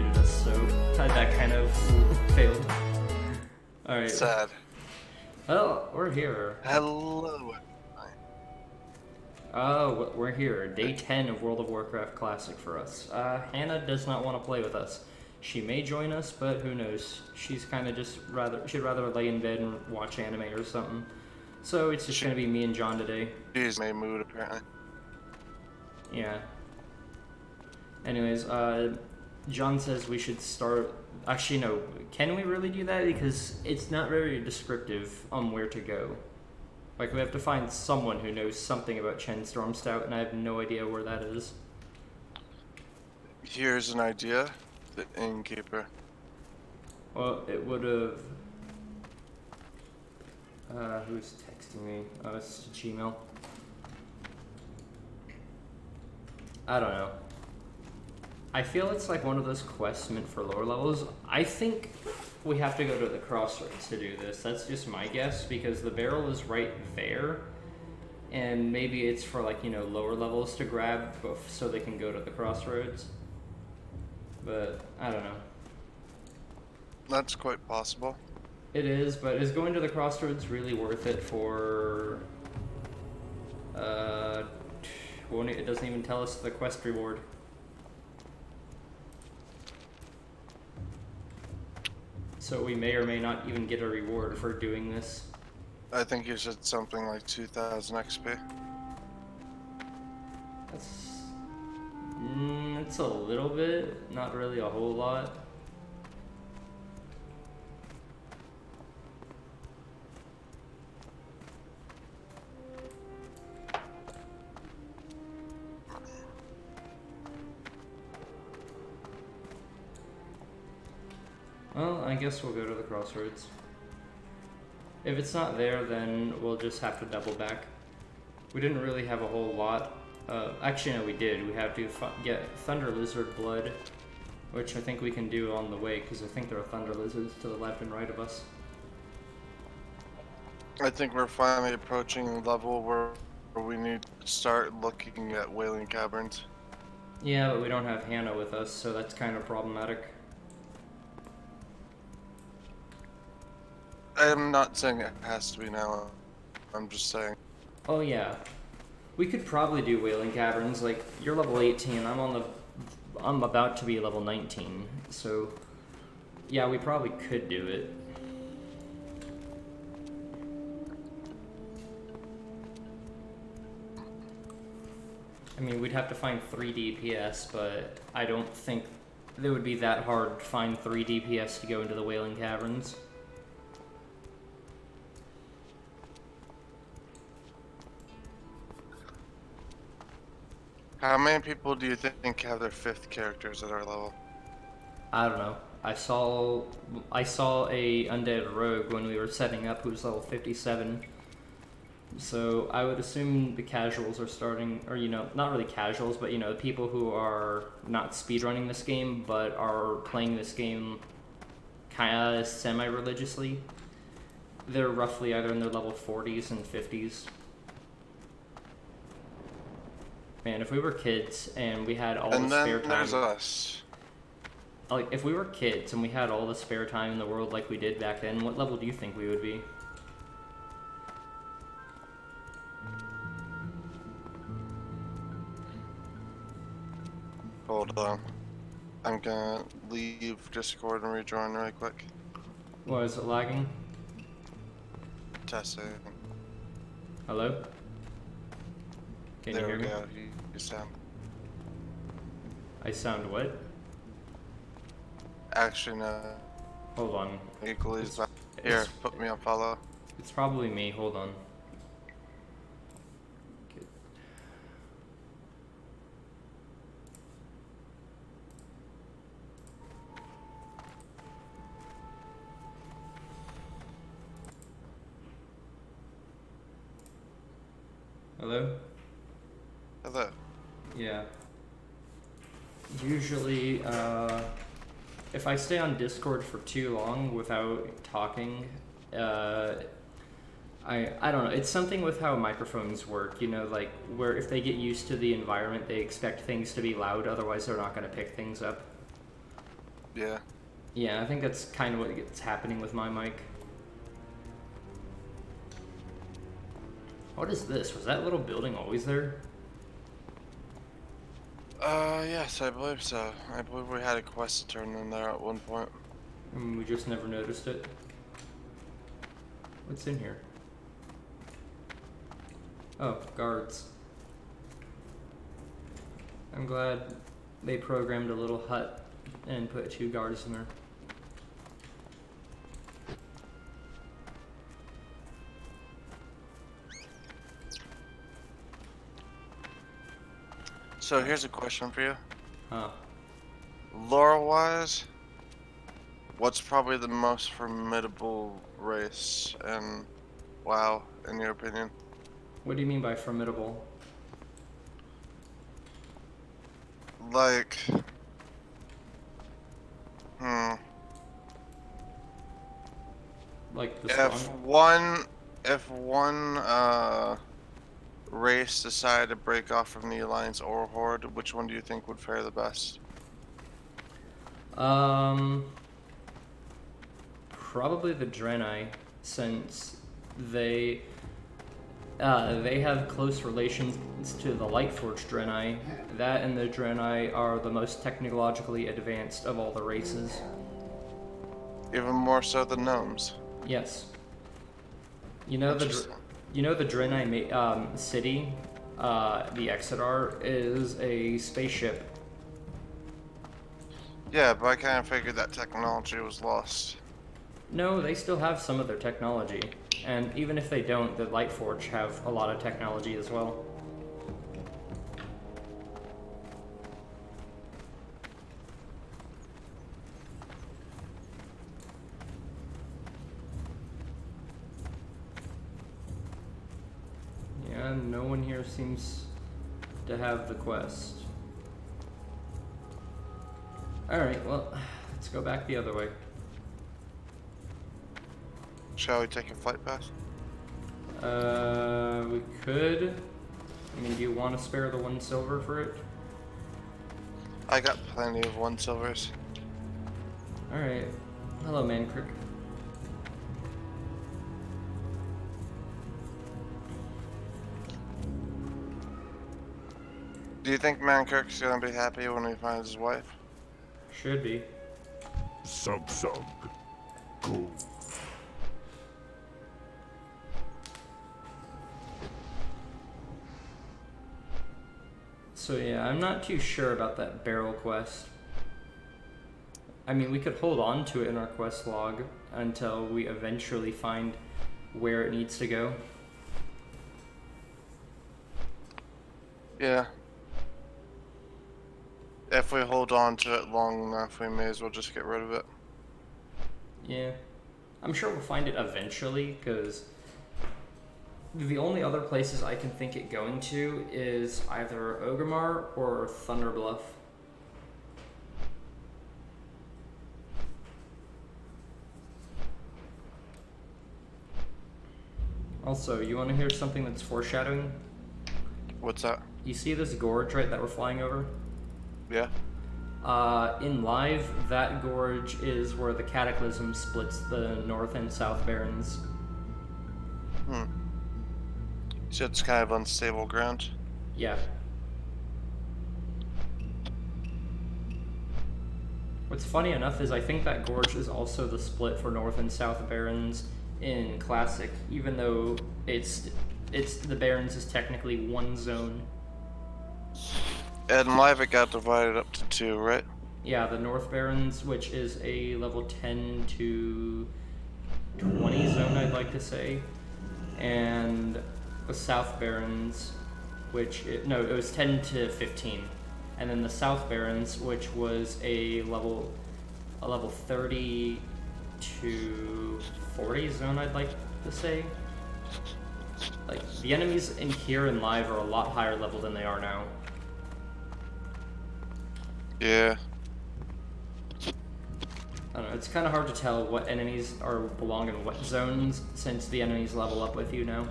muted us, so that kind of failed. Alright. Sad. Well, we're here. Hello. Oh, we're here. Day 10 of World of Warcraft Classic for us. Hannah does not want to play with us. She may join us, but who knows. She's kind of just she'd rather lay in bed and watch anime or something. So it's just going to be me and John today. She's in a mood, apparently. Yeah. Anyways, John says we should start... Actually, no. Can we really do that? Because it's not very descriptive on where to go. Like, we have to find someone who knows something about Chen Stormstout, and I have no idea where that is. Here's an idea. The innkeeper. Well, it would have... who's texting me? Oh, it's Gmail. I don't know. I feel it's like one of those quests meant for lower levels. I think we have to go to the crossroads to do this. That's just my guess, because the barrel is right there. And maybe it's for, like, you know, lower levels to grab so they can go to the crossroads. But, I don't know. That's quite possible. It is, but is going to the crossroads really worth it for... it doesn't even tell us the quest reward. So we may or may not even get a reward for doing this. I think you said something like 2,000 XP. It's a little bit, not really a whole lot. Well, I guess we'll go to the crossroads. If it's not there, then we'll just have to double back. We didn't really have a whole lot. Actually, no, we did. We have to get Thunder Lizard blood, which I think we can do on the way, because I think there are Thunder Lizards to the left and right of us. I think we're finally approaching a level where we need to start looking at Wailing Caverns. Yeah, but we don't have Hannah with us, so that's kind of problematic. I'm not saying it has to be now. I'm just saying. Oh yeah, we could probably do Wailing Caverns. Like, you're level 18. I'm about to be level 19. So yeah, we probably could do it. I mean, we'd have to find 3 DPS, but I don't think it would be that hard to find 3 DPS to go into the Wailing Caverns. How many people do you think have their 5th characters at our level? I don't know. I saw a undead rogue when we were setting up who was level 57. So I would assume the casuals are starting, or, you know, not really casuals, but, you know, the people who are not speedrunning this game, but are playing this game kind of semi-religiously. They're roughly either in their level 40s and 50s. Man, if we were kids and we had all the spare time... And then there's us. Like, if we were kids and we had all the spare time in the world like we did back then, what level do you think we would be? Hold on. I'm gonna leave Discord and rejoin really quick. What, is it lagging? Testing. Hello? Can you There hear we me? go. You sound. I sound what? Actually, no. Hold on. Equally as bad. Here, put me on follow. It's probably me. Hold on. Hello? Hello. Yeah. Usually, if I stay on Discord for too long without talking, I don't know, it's something with how microphones work, you know, like, where if they get used to the environment, they expect things to be loud, otherwise they're not going to pick things up. Yeah. Yeah, I think that's kind of what's happening with my mic. What is this? Was that little building always there? Yes, I believe so. I believe we had a quest to turn in there at one point. We just never noticed it. What's in here? Oh, guards. I'm glad they programmed a little hut and put 2 guards in there. So here's a question for you. Huh. Lore-wise, what's probably the most formidable race in WoW, in your opinion? What do you mean by formidable? Like, Like the if strong? one race decided to break off from the Alliance or Horde, which one do you think would fare the best? Probably the Draenei, since they have close relations to the Lightforged Draenei. That and the Draenei are the most technologically advanced of all the races. Even more so than gnomes. Yes. You know the Draenei city, the Exodar, is a spaceship. Yeah, but I kind of figured that technology was lost. No, they still have some of their technology. And even if they don't, the Lightforge have a lot of technology as well. Yeah, no one here seems to have the quest. Alright, well, let's go back the other way. Shall we take a flight path? We could. I mean, do you want to spare the 1 silver for it? I got plenty of 1 silvers. Alright. Hello, Mankirk. Do you think Mankirk's gonna be happy when he finds his wife? Should be. Sug. Go. So yeah, I'm not too sure about that barrel quest. I mean, we could hold on to it in our quest log until we eventually find where it needs to go. Yeah. If we hold on to it long enough, we may as well just get rid of it. Yeah. I'm sure we'll find it eventually, because the only other places I can think it going to is either Orgrimmar or Thunderbluff. Also, you want to hear something that's foreshadowing? What's that? You see this gorge, right, that we're flying over? Yeah? In live, that gorge is where the Cataclysm splits the North and South Barrens. So it's kind of unstable ground? Yeah. What's funny enough is I think that gorge is also the split for North and South Barrens in Classic, even though it's the Barrens is technically one zone. And live it got divided up to 2, right? Yeah, the North Barrens, which is a level 10 to 20 zone, I'd like to say, and the South Barrens, it was 10 to 15, and then the South Barrens, which was a level 30 to 40 zone, I'd like to say. Like, the enemies in here in live are a lot higher level than they are now. Yeah. I don't know, it's kind of hard to tell what enemies belong in what zones, since the enemies level up with you now.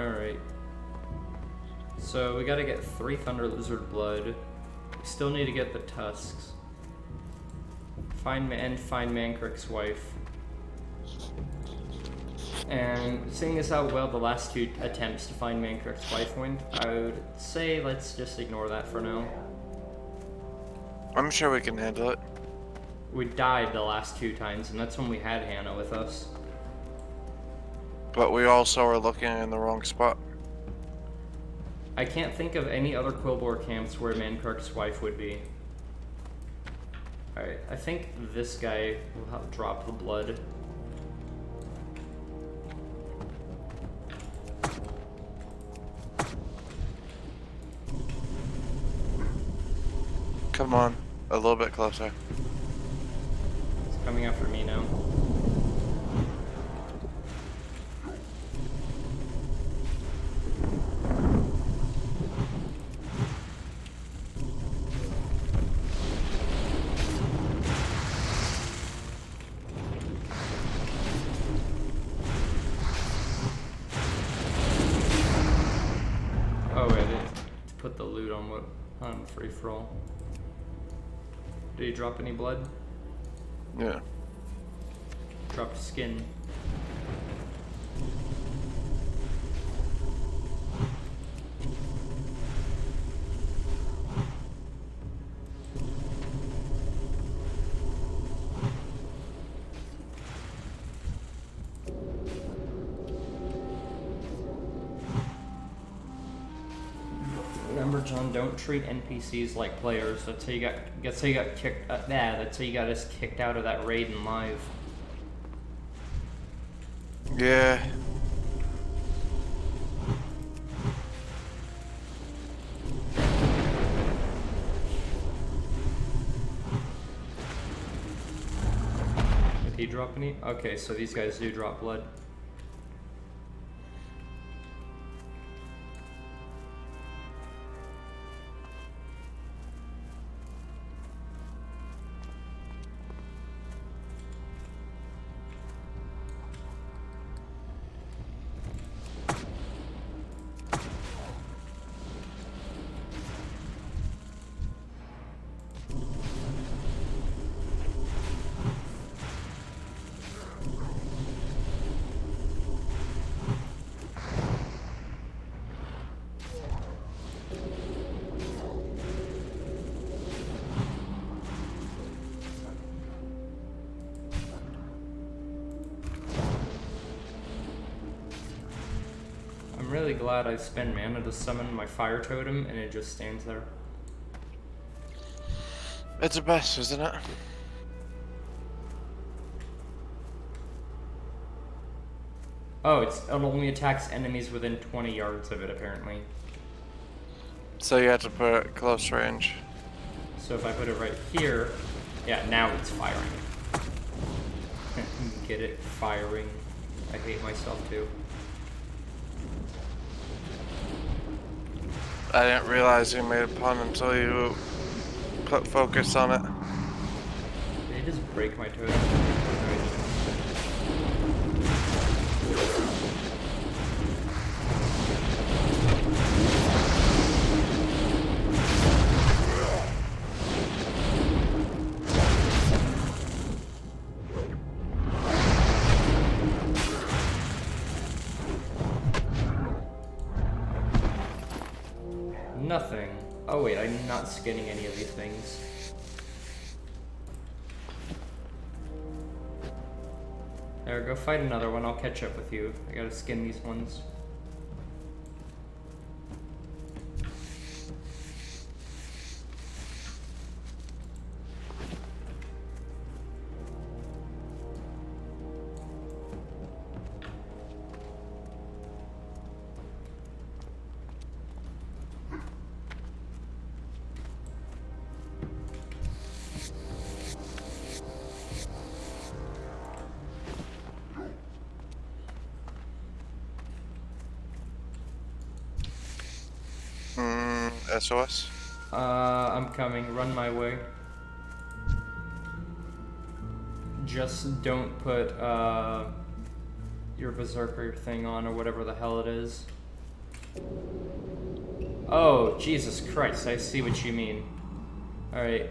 Alright. So we gotta get 3 Thunder Lizard blood. We still need to get the tusks. Find Mancrick's wife. And seeing as how well the last 2 attempts to find Mancrick's wife went, I would say let's just ignore that for now. I'm sure we can handle it. We died the last 2 times, and that's when we had Hannah with us. But we also are looking in the wrong spot. I can't think of any other Quillbore camps where Mancrick's wife would be. Alright, I think this guy will help drop the blood. Come on, a little bit closer. He's coming after me now. Oh wait, I didn't put the loot on free for all. Did he drop any blood? Yeah. Dropped skin. Remember, John, don't treat NPCs like players. That's how you got kicked. That's how you got us kicked out of that raid in live. Yeah. Did he drop any? Okay, so these guys do drop blood. I'm really glad I spent mana to summon my fire totem and it just stands there. It's the best, isn't it? Oh, it only attacks enemies within 20 yards of it, apparently. So you have to put it close range. So if I put it right here, yeah, now it's firing. Get it? Firing. I hate myself too. I didn't realize you made a pun until you put focus on it. Did it just break my totem? Nothing. Oh wait, I'm not skinning any of these things. There, go fight another one. I'll catch up with you. I gotta skin these ones. SOS? I'm coming. Run my way. Just don't put, your berserker thing on or whatever the hell it is. Oh, Jesus Christ, I see what you mean. Alright.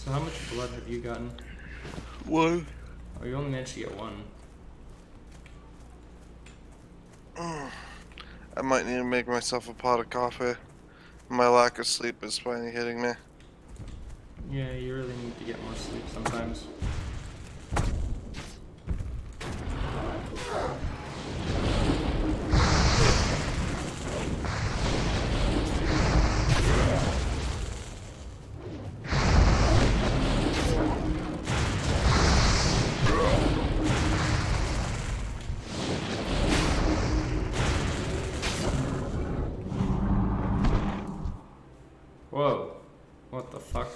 So how much blood have you gotten? 1. Oh, you only managed to get 1. I might need to make myself a pot of coffee. My lack of sleep is finally hitting me. Yeah, you really need to get more sleep sometimes. Whoa. What the fuck?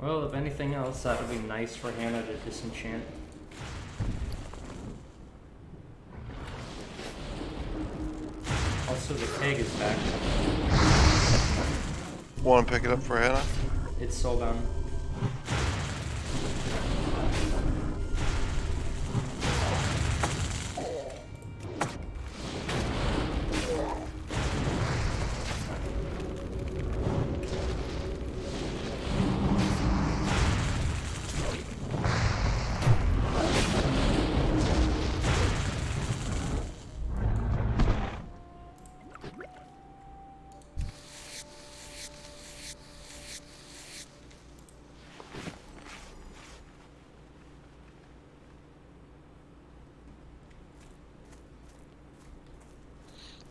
Well, if anything else, that would be nice for Hannah to disenchant. Also, the keg is back. Want to pick it up for Hannah? It's soulbound.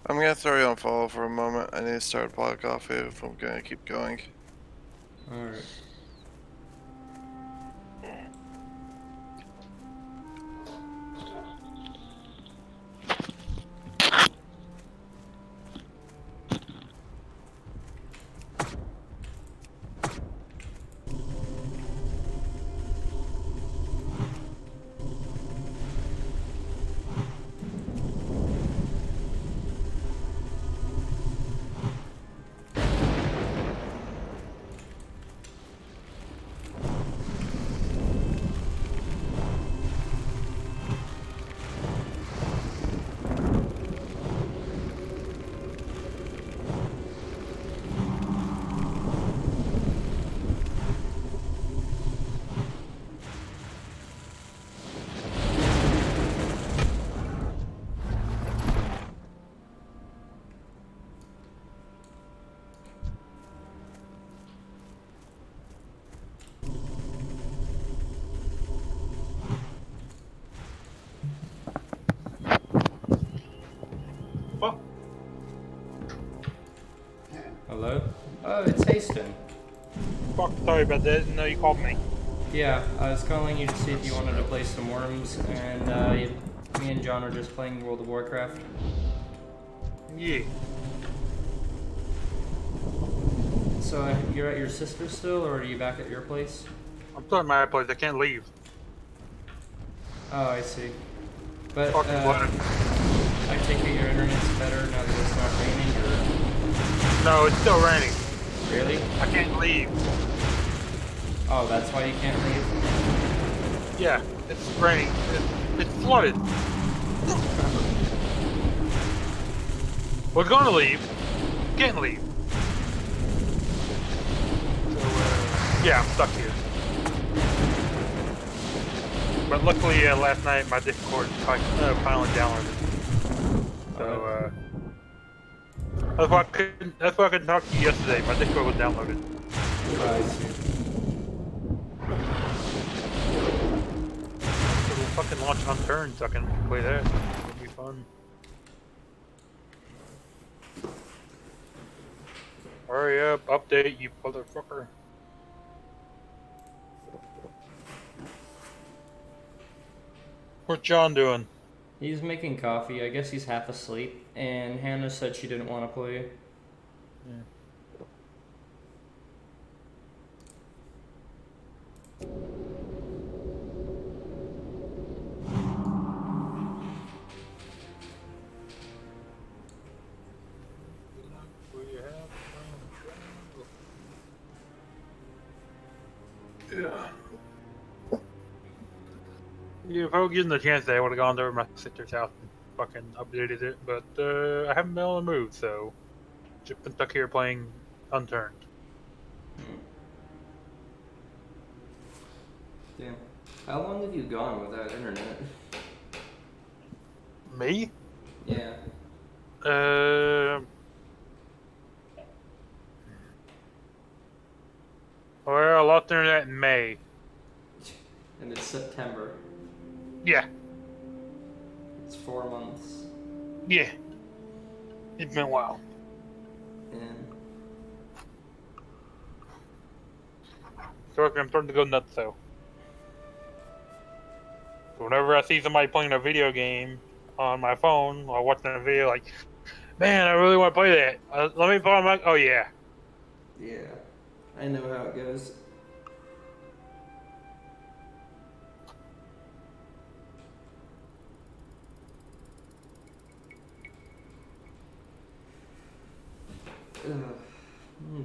I'm gonna throw you on follow for a moment. I need to start a pot of coffee if I'm gonna keep going. Alright. Hello? Oh, it's Haston. Fuck, sorry about that. Didn't know you called me. Yeah, I was calling you to see if you wanted to play some Worms, and me and John are just playing World of Warcraft. Yeah. So you're at your sister's still, or are you back at your place? I'm still at my place. I can't leave. Oh, I see. But, Fucking blood. I take it your internet's better now that it's not raining, or... No, it's still raining. Really? I can't leave. Oh, that's why you can't leave? Yeah, it's raining. It's flooded. We're gonna leave. Can't leave. So, yeah, I'm stuck here. But luckily, last night my Discord finally downloaded. So, that's why I couldn't talk to you yesterday. My Discord was downloaded. Oh, I see. So we'll fucking launch on turn so I can play that. It'll be fun. Hurry up, update, you motherfucker. What's John doing? He's making coffee. I guess he's half asleep. And Hannah said she didn't want to play. Yeah. Yeah, if I was given the chance, I would have gone over to my sister's house and fucking updated it, but I haven't been able to move, so just been stuck here playing Unturned. Damn. How long have you gone without internet? Me? Yeah. Well, I lost internet in May. And it's September. Yeah, It's 4 months. yeah. It's been a while. And So I'm starting to go nuts, though. So whenever I see somebody playing a video game on my phone while watching a video, like, man, I really want to play that. Let me pull on my. Oh yeah. yeah, I know how it goes.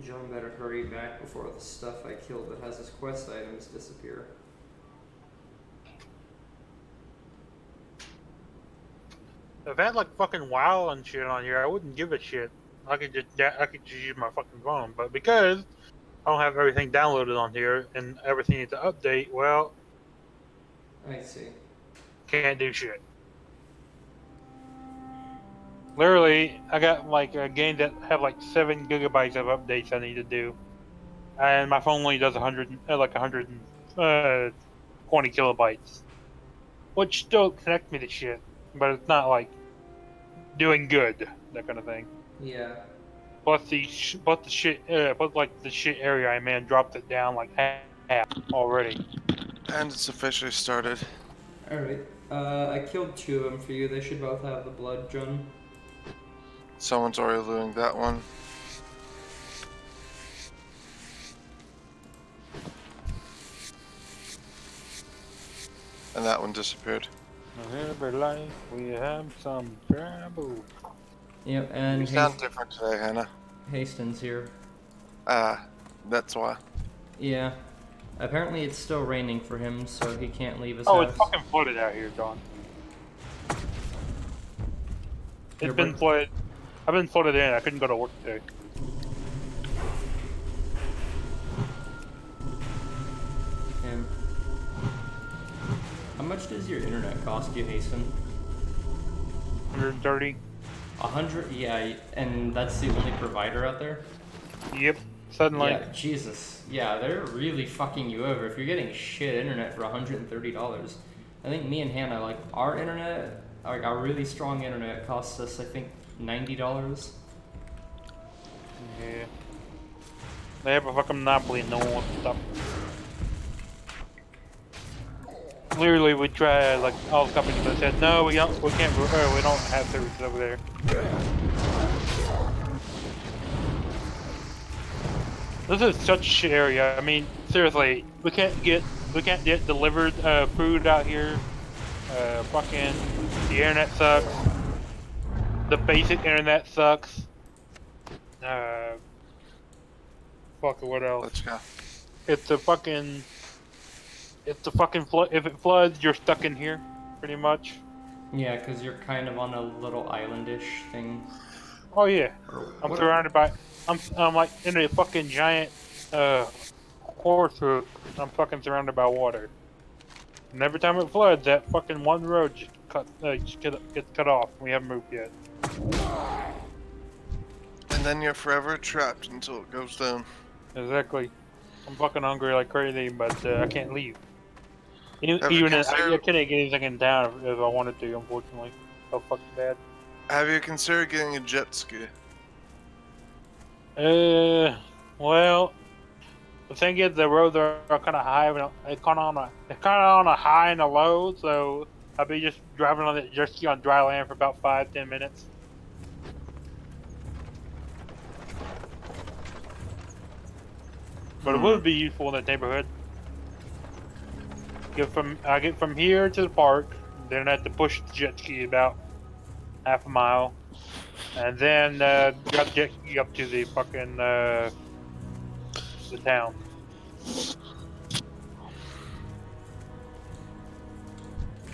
John better hurry back before the stuff I killed that has his quest items disappear. If I had like fucking WoW and shit on here, I wouldn't give a shit. I could just use my fucking phone. But because I don't have everything downloaded on here and everything needs to update, well, I see. can't do shit. Literally, I got like a game that have like 7 gigabytes of updates I need to do, and my phone only does 120 kilobytes, which still connects me to shit, but it's not like doing good, that kind of thing. Yeah. Plus the shit area I'm in dropped it down like half already. And it's officially started. Alright. I killed 2 of them for you. They should both have the blood, John. Someone's already looting that one. And that one disappeared. Every life we have some trouble. Yep, and You sound different today, Hannah. Hastings here. That's why. Yeah. Apparently it's still raining for him, so he can't leave his Oh, house. it's fucking flooded out here, John. Your It's been flooded. I've been flooded in. I couldn't go to work today. And how much does your internet cost you, Hasten? 130. 100? Yeah, and that's the only provider out there? Yep. Suddenly. Yeah, Jesus. Yeah, they're really fucking you over if you're getting shit internet for $130. I think me and Hannah, like, our internet, like, our really strong internet costs us, I think, $90. Yeah. They have a fucking monopoly and no one wants to stop. Literally, we tried like all the companies that said no, we can't, we don't have services over there. This is such a shit area. I mean, seriously, we can't get delivered food out here. Fucking the internet sucks. The basic internet sucks. Fucking what else? Let's go. It's the fucking flood. If it floods, you're stuck in here, pretty much. Yeah, because you're kind of on a little islandish thing. Oh yeah, Or I'm what? surrounded by. I'm like in a fucking giant horse hook. I'm fucking surrounded by water. And every time it floods, that fucking one road just gets cut off. We haven't moved yet. And then you're forever trapped until it goes down. Exactly. I'm fucking hungry like crazy, but I can't leave. Have you Even I considered- couldn't get anything in town if I wanted to, unfortunately. So fucking bad. Have you considered getting a jet ski? Well, the thing is, the roads are kind of high. It's kind of on a high and a low, so I'll be just driving on the jet ski on dry land for about 5-10 minutes. But it would be useful in that neighborhood. I get from here to the park, then I have to push the jet ski about half a mile, and then drive the jet ski up to the fucking the town.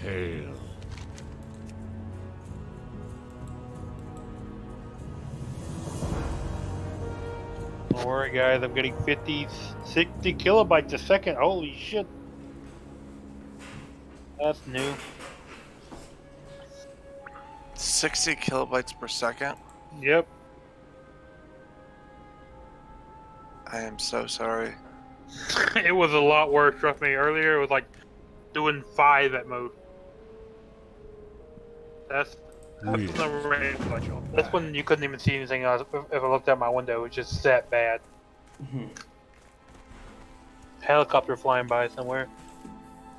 Hail. Don't worry, guys. I'm getting 50, 60 kilobytes a second. Holy shit! That's new. 60 kilobytes per second? Yep. I am so sorry. It was a lot worse. Trust me. Earlier, it was like doing 5 at most. That's the range. That's when you couldn't even see anything else. If I looked out my window, it was just that bad. Helicopter flying by somewhere.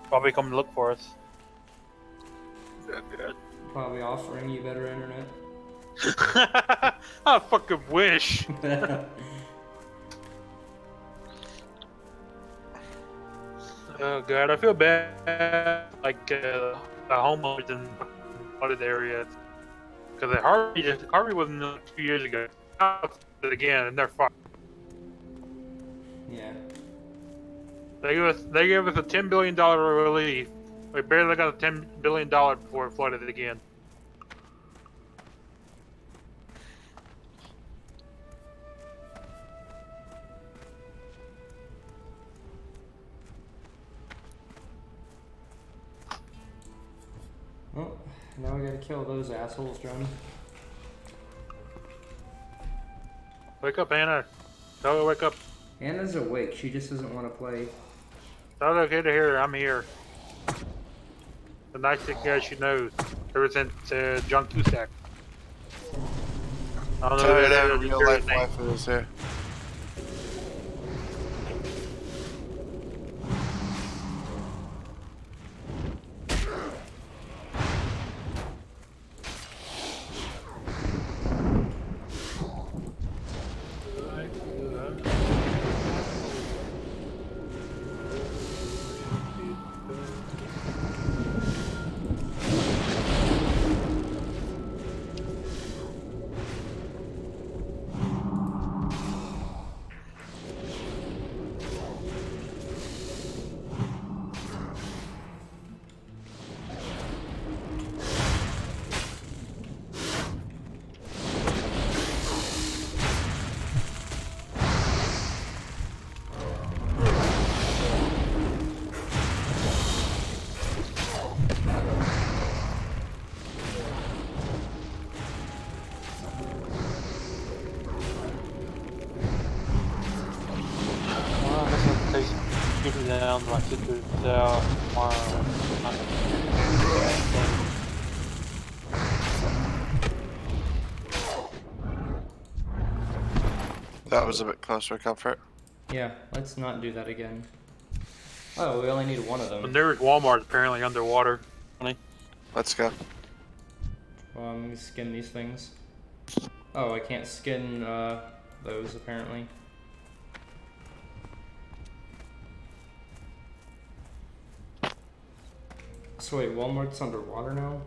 Probably coming to look for us. Probably offering you better internet. I fucking wish. Oh god, I feel bad. Like the homeowners in flooded areas. Because Harvey wasn't 2 years ago. Now it's flooded again, and they're fucked. Yeah. They gave us a $10 billion relief. We barely got the $10 billion before it flooded again. Well, now we gotta kill those assholes, John. Wake up, Anna. Tell her wake up. Anna's awake. She just doesn't want to play. Tell her okay to hear her. I'm here. The nicest guy she knows. Ever since John Cusack. I don't know Tell who her that that is. real life wife is here. Get it down to my sister's tomorrow. That was a bit closer, Comfort. Yeah, let's not do that again. Oh, we only need one of The them. nearest Walmart's apparently underwater. Let's go. Well, I'm gonna skin these things. Oh, I can't skin those apparently. So wait, Walmart's underwater now?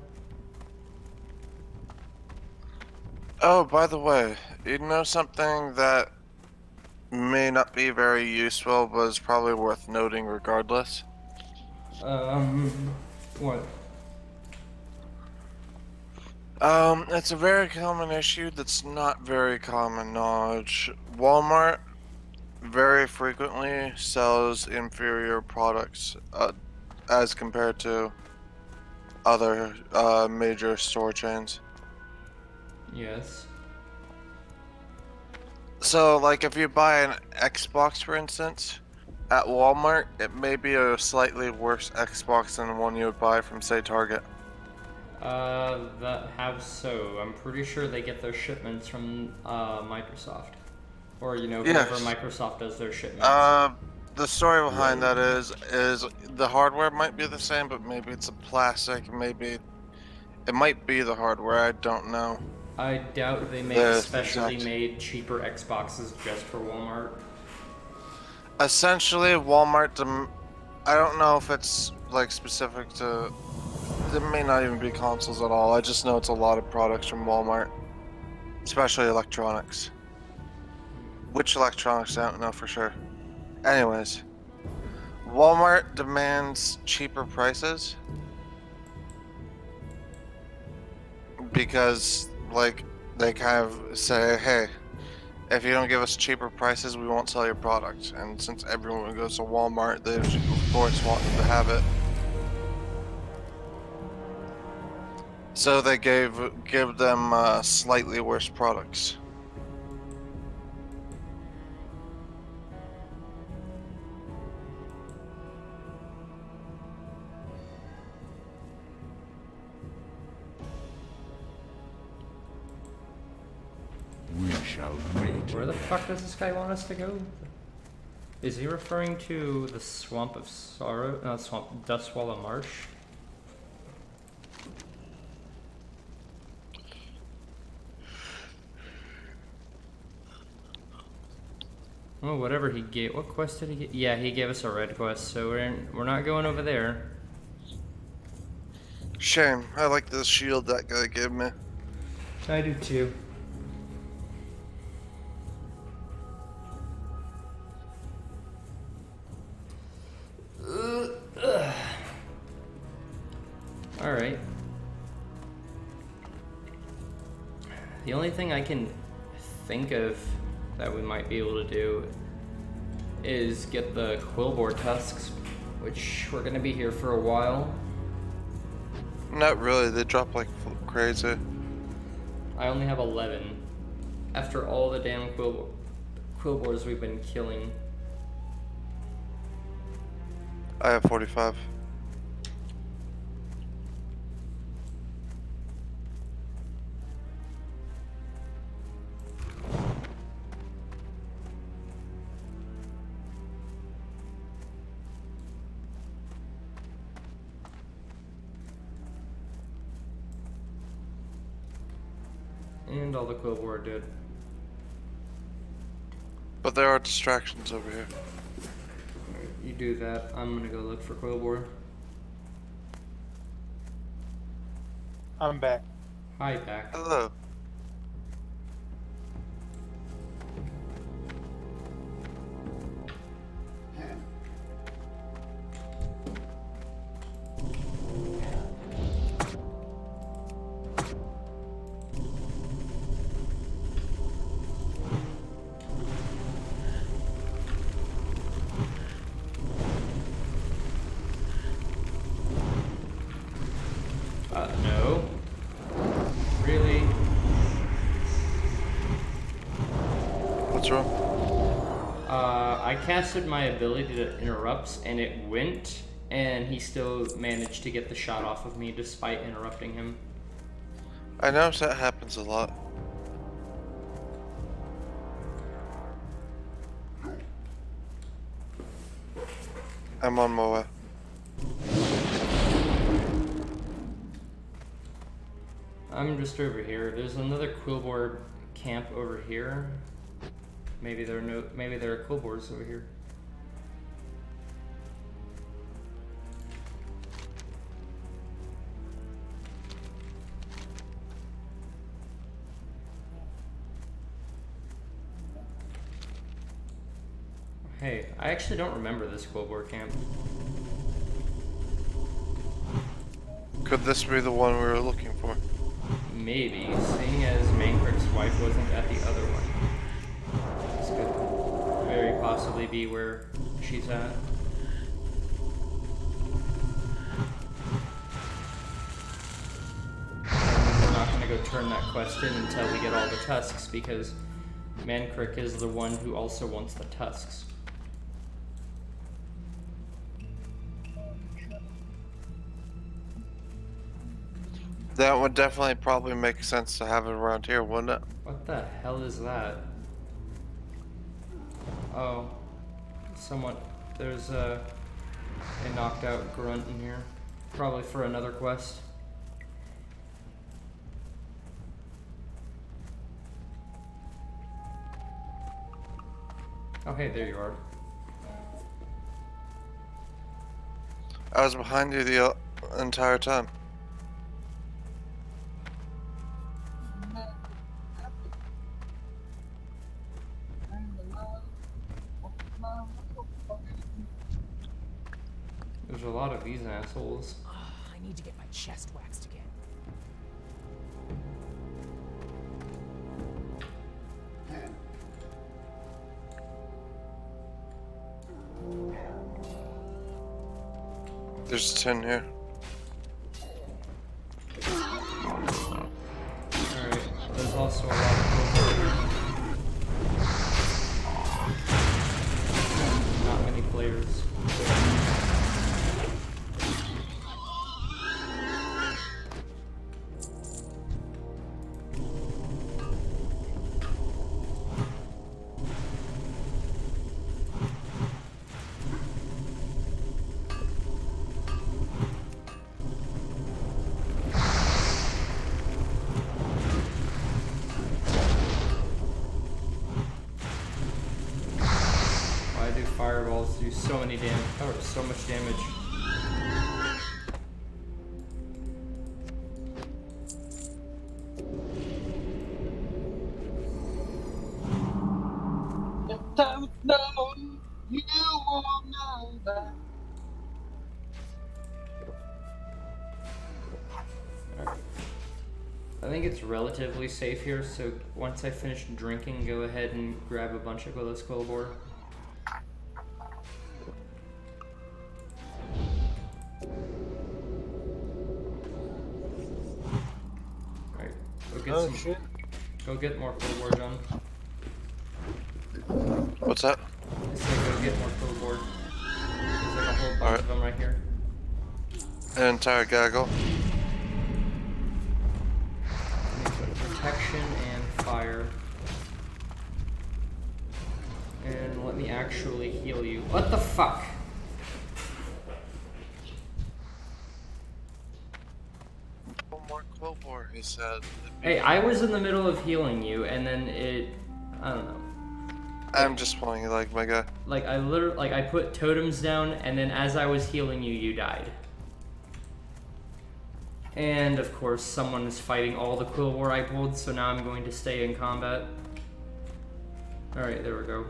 Oh, by the way, you know something that may not be very useful, but is probably worth noting regardless? What? It's a very common issue that's not very common knowledge. Walmart very frequently sells inferior products as compared to other major store chains. Yes. So, like, if you buy an Xbox, for instance, at Walmart, it may be a slightly worse Xbox than the one you would buy from, say, Target. That how so? I'm pretty sure they get their shipments from Microsoft, or you know, whenever Yes. Microsoft does their shipments. The story behind that is the hardware might be the same, but maybe it's a plastic, maybe it might be the hardware, I don't know. I doubt they make The specially exact. made cheaper Xboxes just for Walmart. Essentially, Walmart, I don't know if it's, like, specific to, it may not even be consoles at all, I just know it's a lot of products from Walmart. Especially electronics. Which electronics, I don't know for sure. Anyways, Walmart demands cheaper prices because, like, they kind of say, hey, if you don't give us cheaper prices, we won't sell your product. And since everyone goes to Walmart, they of course want them to have it. So they give them slightly worse products. We shall meet. Where the fuck does this guy want us to go? Is he referring to the Swamp of Sorrow? No, Swamp Dustwallow Marsh. Oh, whatever he gave. What quest did he get? Yeah, he gave us a red quest, so we're not going over there. Shame. I like the shield that guy gave me. I do too. Alright. The only thing I can think of that we might be able to do is get the Quillboar tusks, which we're gonna be here for a while. Not really, they drop like crazy. I only have 11. After all the damn Quillboars we've been killing. I have 45. And all the Quillboar are dead. But there are distractions over here. Alright, you do that. I'm gonna go look for Quillboar. I'm back. Hi, back. Hello. No. Really? What's wrong? I casted my ability to interrupt, and it went, and he still managed to get the shot off of me despite interrupting him. I notice that happens a lot. I'm on my way. I'm just over here. There's another Quillboar camp over here. Maybe there are Quillboars over here. Hey, I actually don't remember this Cold War camp. Could this be the one we were looking for? Maybe, seeing as Mancrick's wife wasn't at the other one. This could very possibly be where she's at. We're not gonna go turn that quest in until we get all the tusks, because Mancrick is the one who also wants the tusks. That would definitely probably make sense to have it around here, wouldn't it? What the hell is that? Oh, there's a knocked out grunt in here. Probably for another quest. Oh hey, there you are. I was behind you the entire time. There's a lot of these assholes. I need to get my chest waxed again. There's 10 here. Alright, there's also a lot of not many players. Why do fireballs do so many so much damage? I think it's relatively safe here, so once I finish drinking, go ahead and grab a bunch of Glowless Quillbore. Alright, go get more Quillbore, John. What's that? I said go get more Quillbore. There's like a whole bunch of them right here. An entire gaggle. Protection and fire. And let me actually heal you. What the fuck? One more Quillbore, he said. Hey, I was in the middle of healing you, and then I don't know. I'm just playing like my guy. Like, I put totems down, and then as I was healing you, you died. And, of course, someone is fighting all the Quillbore I pulled, so now I'm going to stay in combat. Alright, there we go.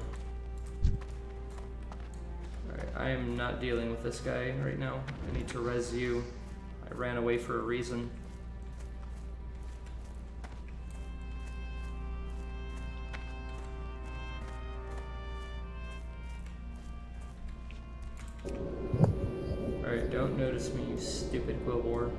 Alright, I am not dealing with this guy right now. I need to res you. I ran away for a reason. Alright, don't notice me, you stupid Quillbore.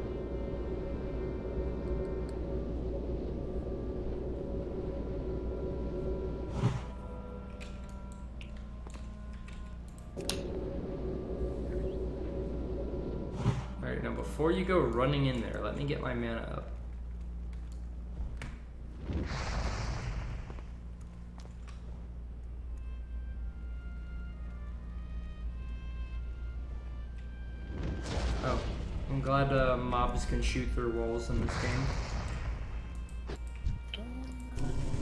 Alright, now before you go running in there, let me get my mana up. Oh, I'm glad mobs can shoot through walls in this game.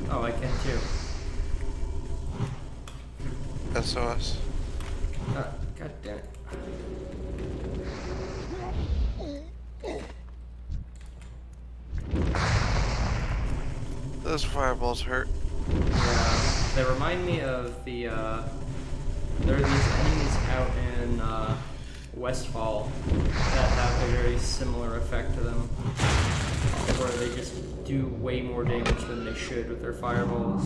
Oh, I can too. SOS. Ah, god damn it. Those fireballs hurt. Yeah, they remind me of the There are these enemies out in Westfall that have a very similar effect to them, where they just do way more damage than they should with their fireballs.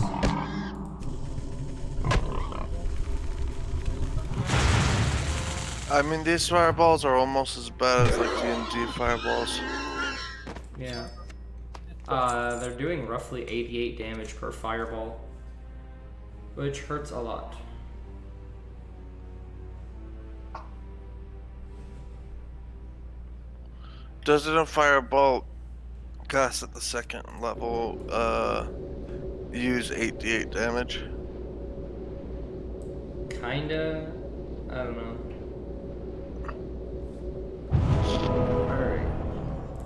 I mean, these fireballs are almost as bad as like D&D fireballs. Yeah. They're doing roughly 88 damage per fireball, which hurts a lot. Doesn't a fireball cast at the second level use 88 damage? Kinda. I don't know. Alright.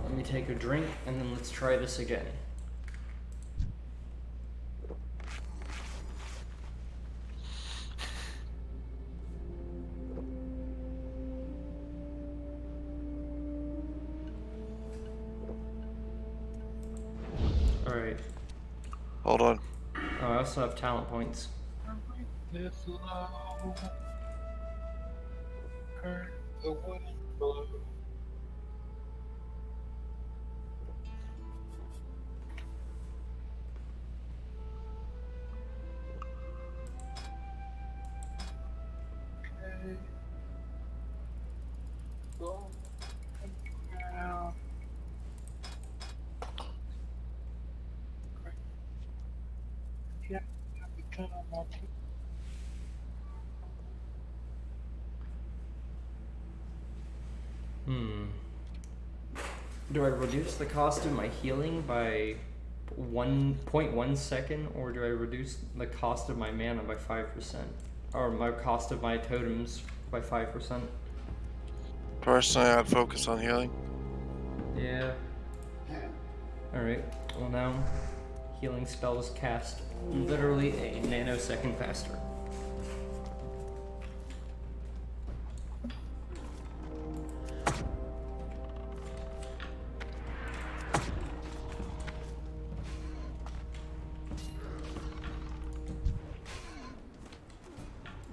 Let me take a drink and then let's try this again. Alright. Hold on. Oh, I also have talent points. This low. Hurt the wind blow. Okay. Go down. Yeah, become my team. Do I reduce the cost of my healing by 1.1 second, or do I reduce the cost of my mana by 5%? Or my cost of my totems by 5%? Personally, I'd focus on healing. Yeah. Alright, well now, healing spells cast literally a nanosecond faster.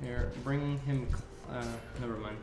Here, bring him, never mind.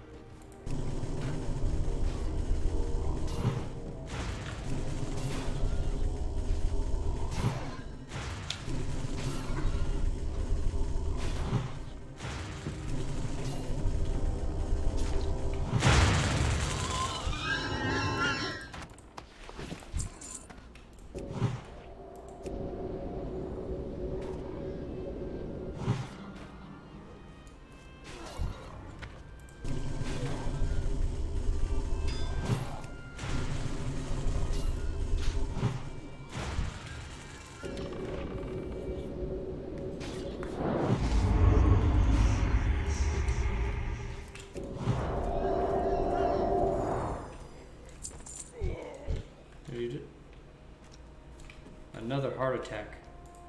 Another heart attack.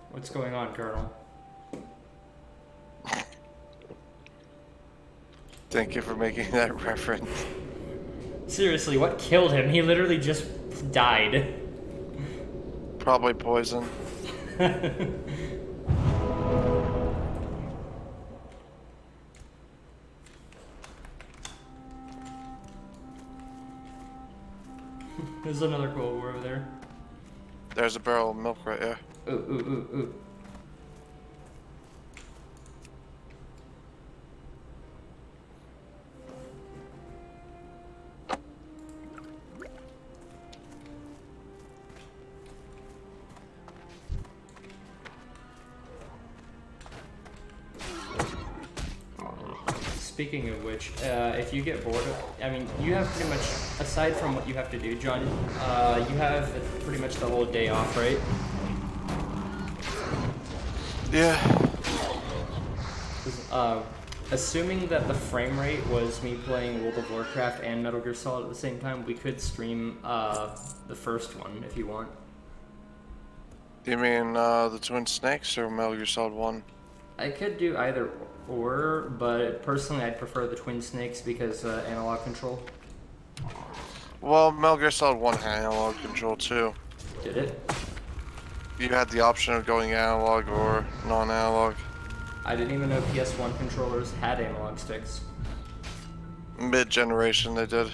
What's going on, Colonel? Thank you for making that reference. Seriously, what killed him? He literally just died. Probably poison. There's another Cold War over there. There's a barrel of milk right here. Ooh, ooh, ooh, ooh. Speaking of which, if you get bored of, I mean, you have pretty much, aside from what you have to do, John, you have pretty much the whole day off, right? Yeah. Assuming that the frame rate was me playing World of Warcraft and Metal Gear Solid at the same time, we could stream the first one if you want. You mean the Twin Snakes or Metal Gear Solid 1? I could do either or, but personally I'd prefer the Twin Snakes because analog control. Well, Metal Gear Solid 1 had analog control too. Did it? You had the option of going analog or non-analog. I didn't even know PS1 controllers had analog sticks. Mid-generation, they did.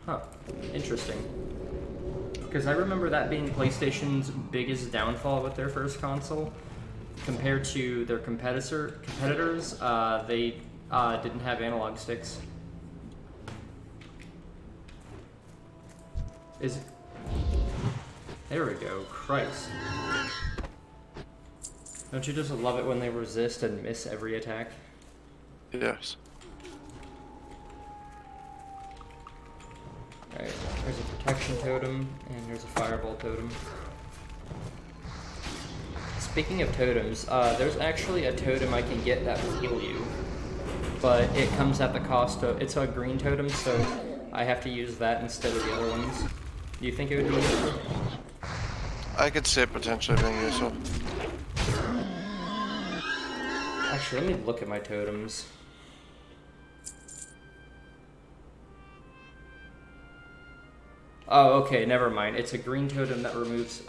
Huh. Interesting. Because I remember that being PlayStation's biggest downfall with their first console. Compared to their competitors, they didn't have analog sticks. There we go. Christ. Don't you just love it when they resist and miss every attack? Yes. Alright, there's a protection totem, and there's a fireball totem. Speaking of totems, there's actually a totem I can get that will heal you. But it comes at the cost of... It's a green totem, so I have to use that instead of the other ones. Do you think it would be useful? I could see it potentially being useful. Actually, let me look at my totems. Oh, okay, never mind. It's a green totem that removes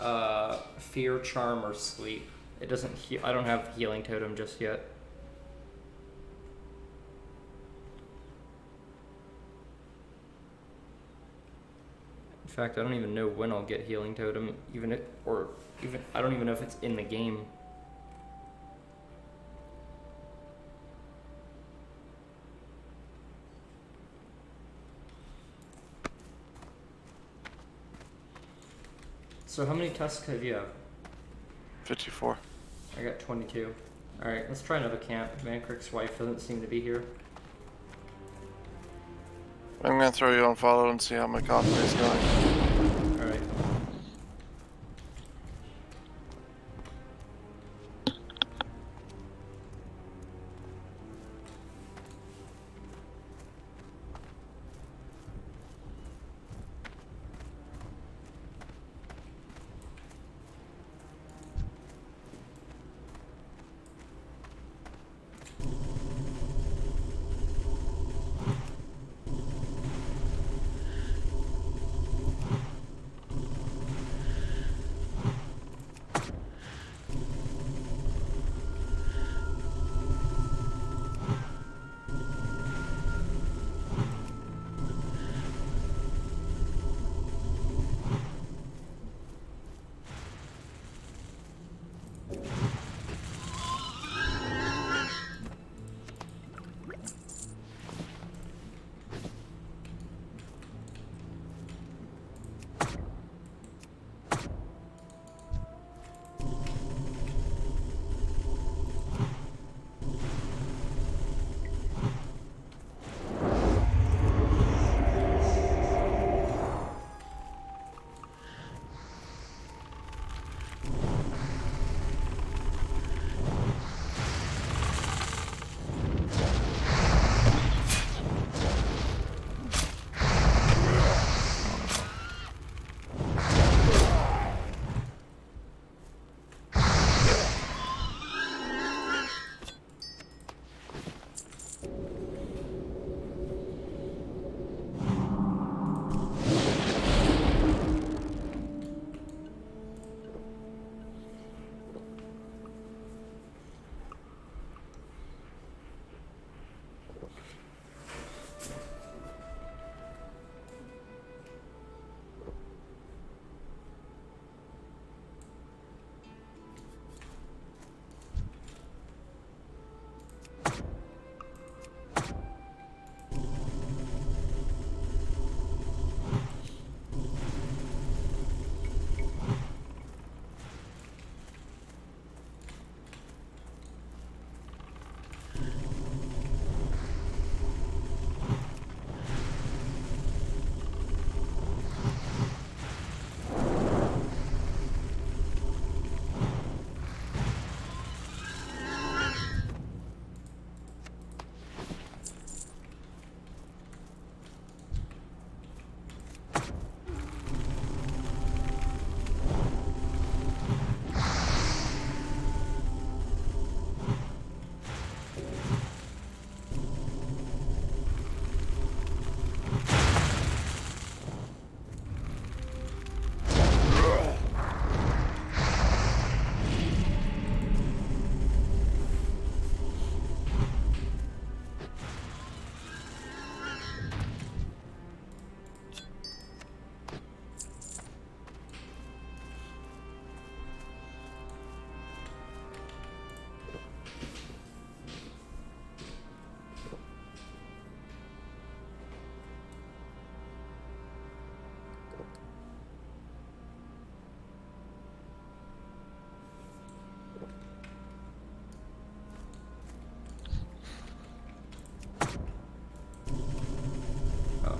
fear, charm, or sleep. It doesn't heal. I don't have healing totem just yet. In fact, I don't even know when I'll get healing totem, I don't even know if it's in the game. So how many tusks have you have? 54. I got 22. Alright, let's try another camp. Mancrick's wife doesn't seem to be here. I'm gonna throw you on follow and see how my coffee is going. Alright.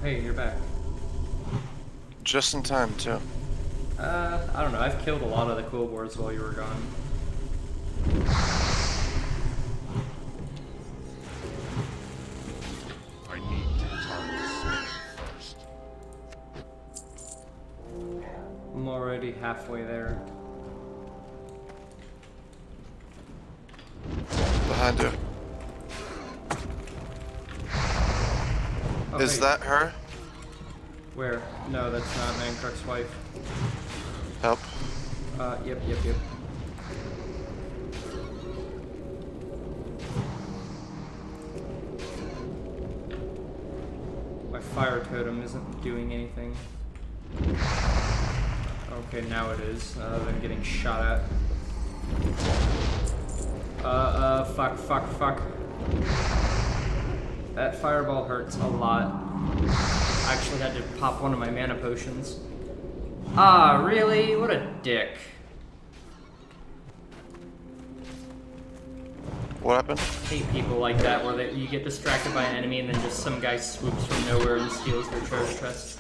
hey, you're back. Just in time, too. I don't know. I've killed a lot of the cool boards while you were gone. I need to target Smith first. I'm already halfway there. Behind you. Oh, Is hey. that her? Where? No, that's not Mancrook's wife. Help. Yep. My fire totem isn't doing anything. Okay, now it is. Other than getting shot at. Fuck. That fireball hurts a lot. I actually had to pop one of my mana potions. Ah, really? What a dick. What happened? Hate people like that, where you get distracted by an enemy and then just some guy swoops from nowhere and steals their treasure chest.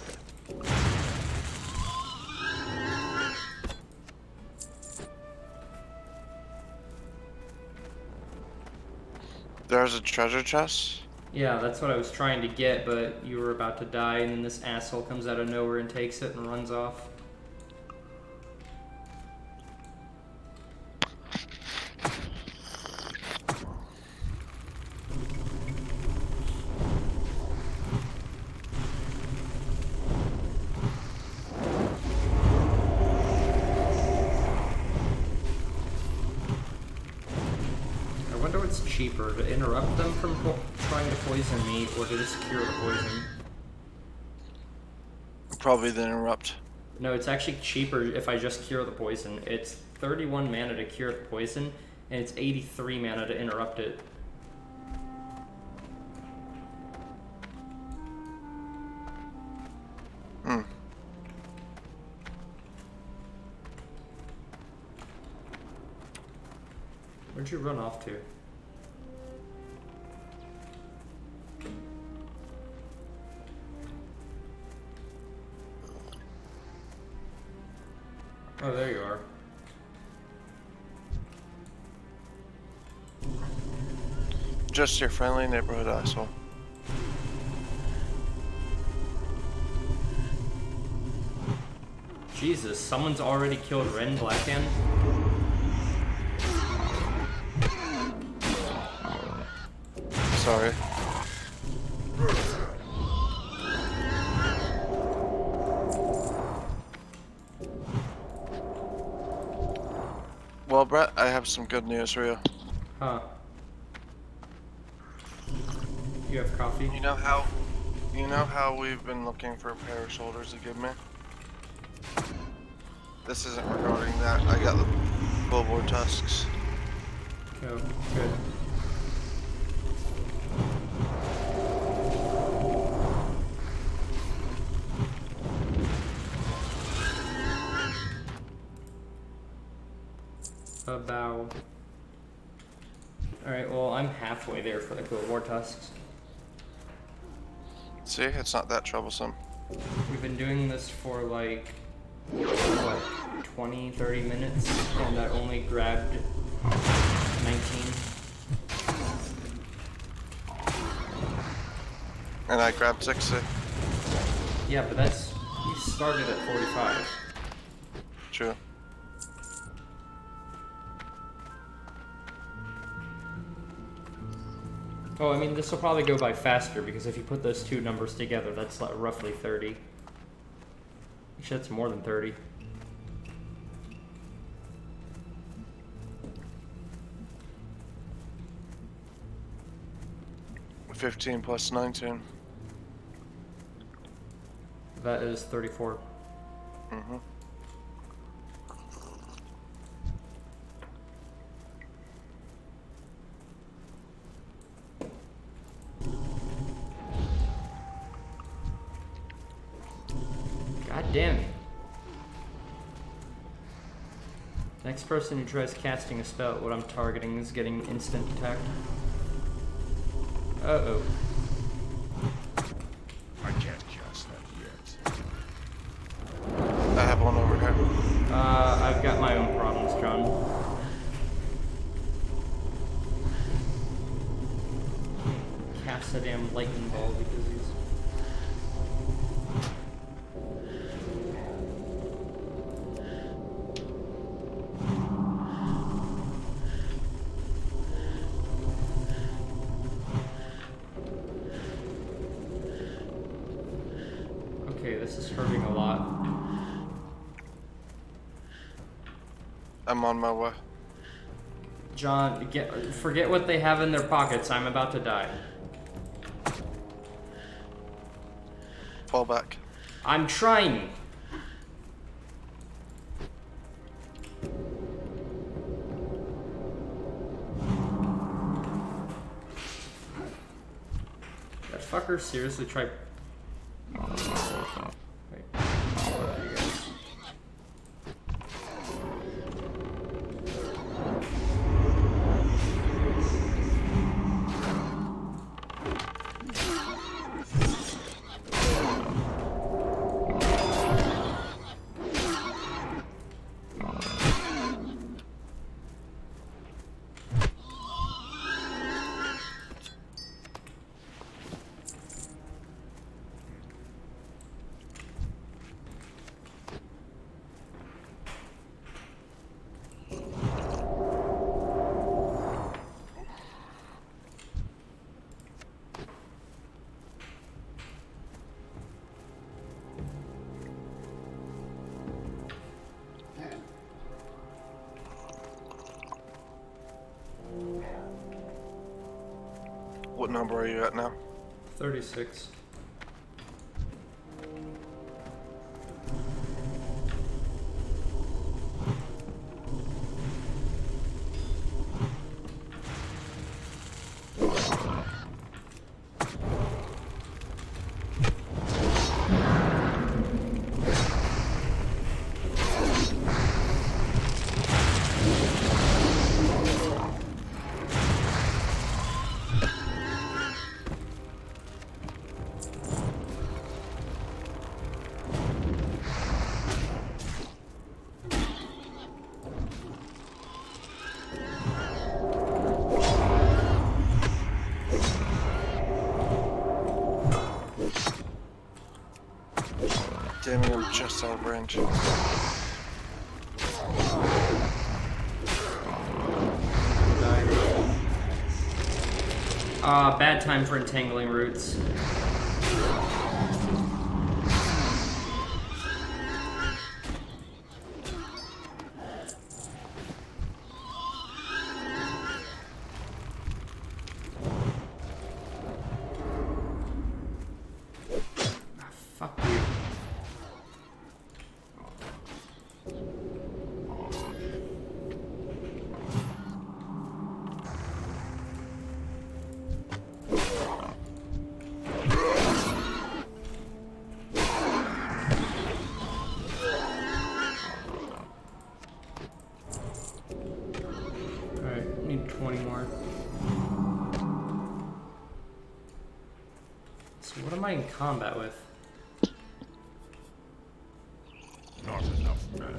There's a treasure chest? Yeah, that's what I was trying to get, but you were about to die, and then this asshole comes out of nowhere and takes it and runs off. I wonder what's cheaper, to interrupt them from trying to poison me, or to just cure the poison. Probably the interrupt. No, it's actually cheaper if I just cure the poison. It's 31 mana to cure the poison, and it's 83 mana to interrupt it. Hmm. Where'd you run off to? Oh, there you are. Just your friendly neighborhood asshole. Jesus, someone's already killed Ren Blackhand? Sorry. Well, Brett, I have some good news for you. Huh. You have coffee? You know how we've been looking for a pair of shoulders to give me? This isn't regarding that. I got the billboard tusks. Oh, good. A bow. Alright, well, I'm halfway there for the Cold War tusks. See, it's not that troublesome. We've been doing this for like, what, 20, 30 minutes, and I only grabbed 19. And I grabbed 60. Yeah, but that's, you started at 45. True. Oh, I mean, this will probably go by faster, because if you put those two numbers together, that's like roughly 30. Actually, that's more than 30. $15 plus 19. That is 34. Mm-hmm. God damn it. Next person who tries casting a spell, what I'm targeting is getting instant attacked. Uh-oh. I can't kill a damn lightning ball because he's. Okay, this is hurting a lot. I'm on my way. John, forget what they have in their pockets. I'm about to die. Fall back. I'm trying. That fucker seriously tried. Wait. Where are you guys? What number are you at now? 36. Damn it, I'm just out of range. Bad time for entangling roots. Fuck you. Alright, need 20 more. So what am I in combat with? Not enough men.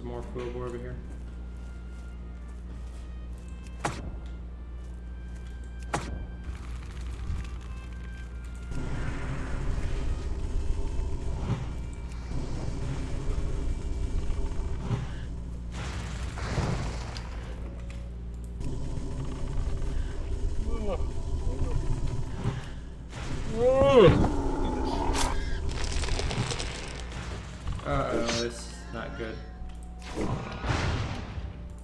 more Quilbo over here. Uh-oh, this is not good.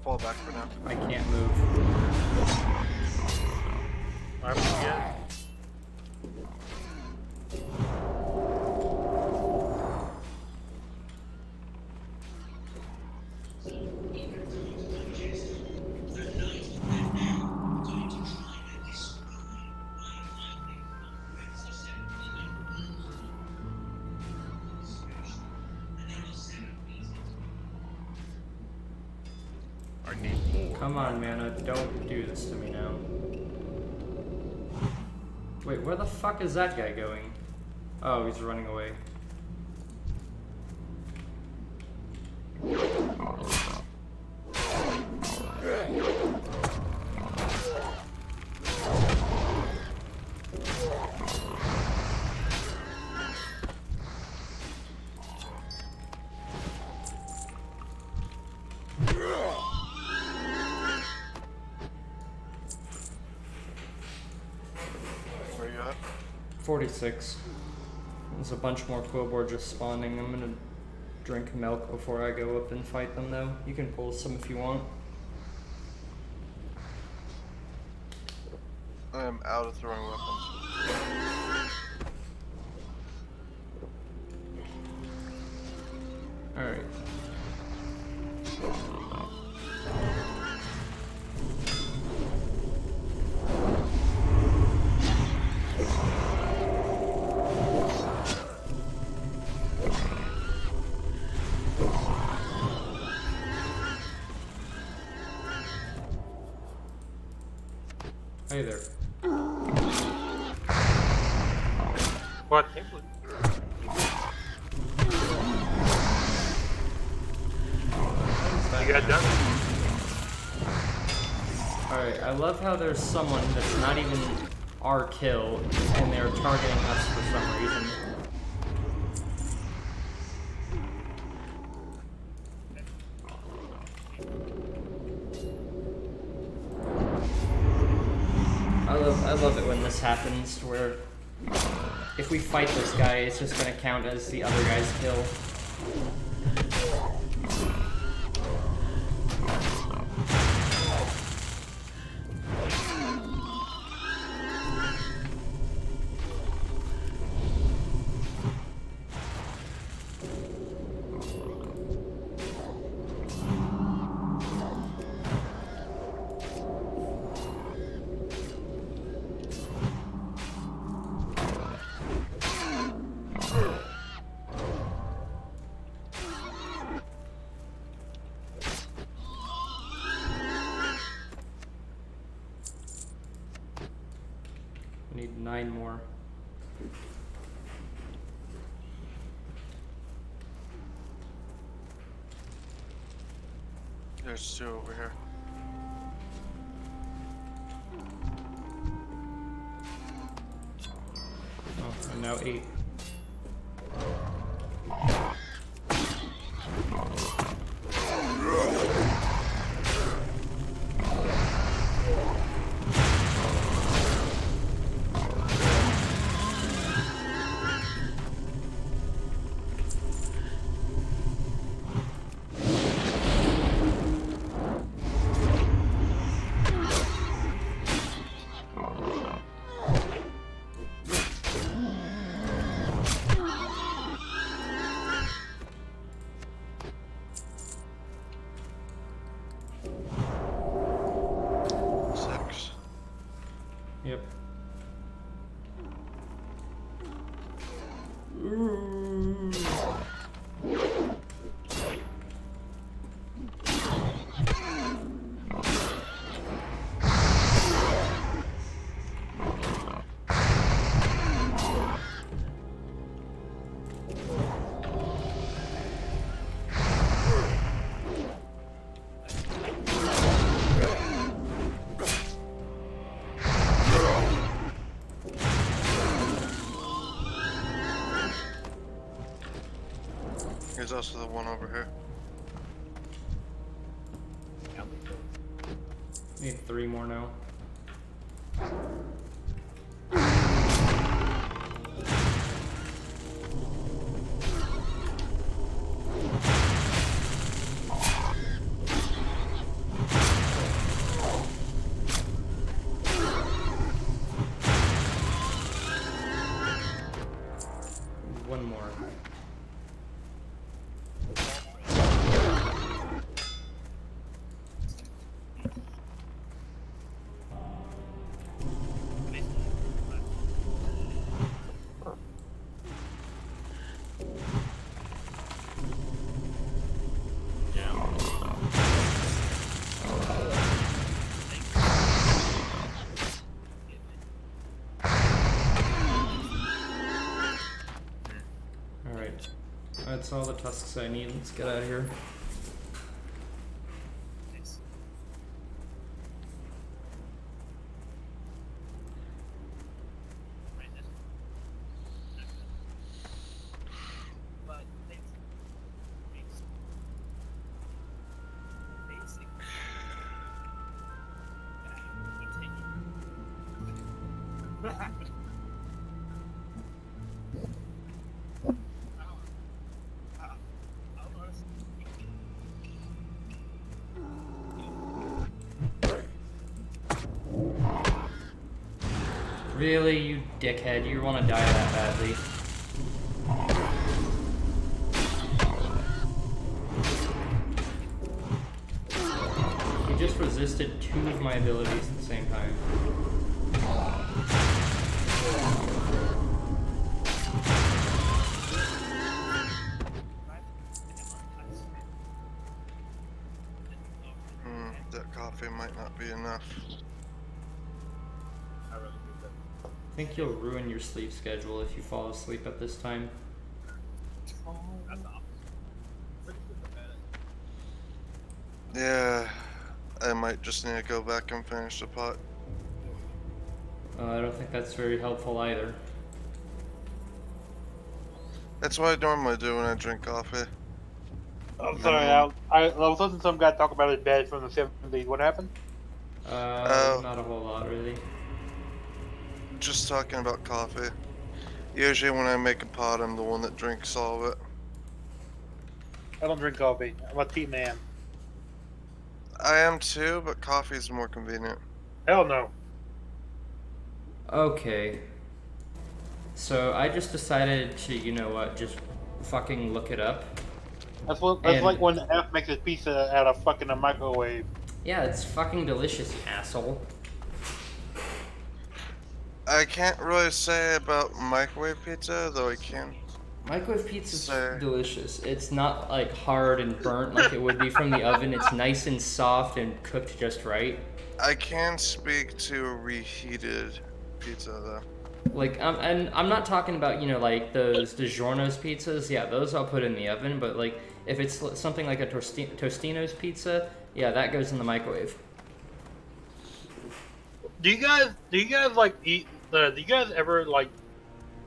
Fall back for now. I can't move. I forget. I need more. Come on, Mana, don't do this to me now. Wait, where the fuck is that guy going? Oh, he's running away. Where you at? 46. There's a bunch more Quilboar just spawning. I'm gonna drink milk before I go up and fight them though. You can pull some if you want. I am out of throwing weapons. Alright. Hey there. What? You got done? Alright, I love how there's someone that's not even our kill, and they're targeting us for some reason. I love it when this happens, where if we fight this guy, it's just gonna count as the other guy's kill. We need 9 more. There's 2 over here. Oh, and now 8. There's also the one over here. Need 3 more now. One more. Alright. That's all the tusks I need. Let's get out of here. Really, you dickhead? You want to die that badly? You just resisted 2 of my abilities at the same time. That coffee might not be enough. I think you'll ruin your sleep schedule if you fall asleep at this time. Yeah, I might just need to go back and finish the pot. I don't think that's very helpful either. That's what I normally do when I drink coffee. I'm sorry, I was listening to some guy talk about his dad from the 70s. What happened? Not a whole lot, really. Just talking about coffee. Usually when I make a pot, I'm the one that drinks all of it. I don't drink coffee. I'm a tea man. I am too, but coffee is more convenient. Hell no. Okay. So I just decided to, you know what, just fucking look it up. That's And- like when F makes his pizza out of fucking a microwave. Yeah, it's fucking delicious, asshole. I can't really say about microwave pizza, though I can. Microwave pizza's Sir. delicious. It's not like hard and burnt like it would be from the oven. It's nice and soft and cooked just right. I can speak to a reheated pizza, though. Like, and I'm not talking about, you know, like those DiGiorno's pizzas. Yeah, those I'll put in the oven. But like, if it's something like a Tostino's pizza, yeah, that goes in the microwave. Do you guys like eat? Do you guys ever like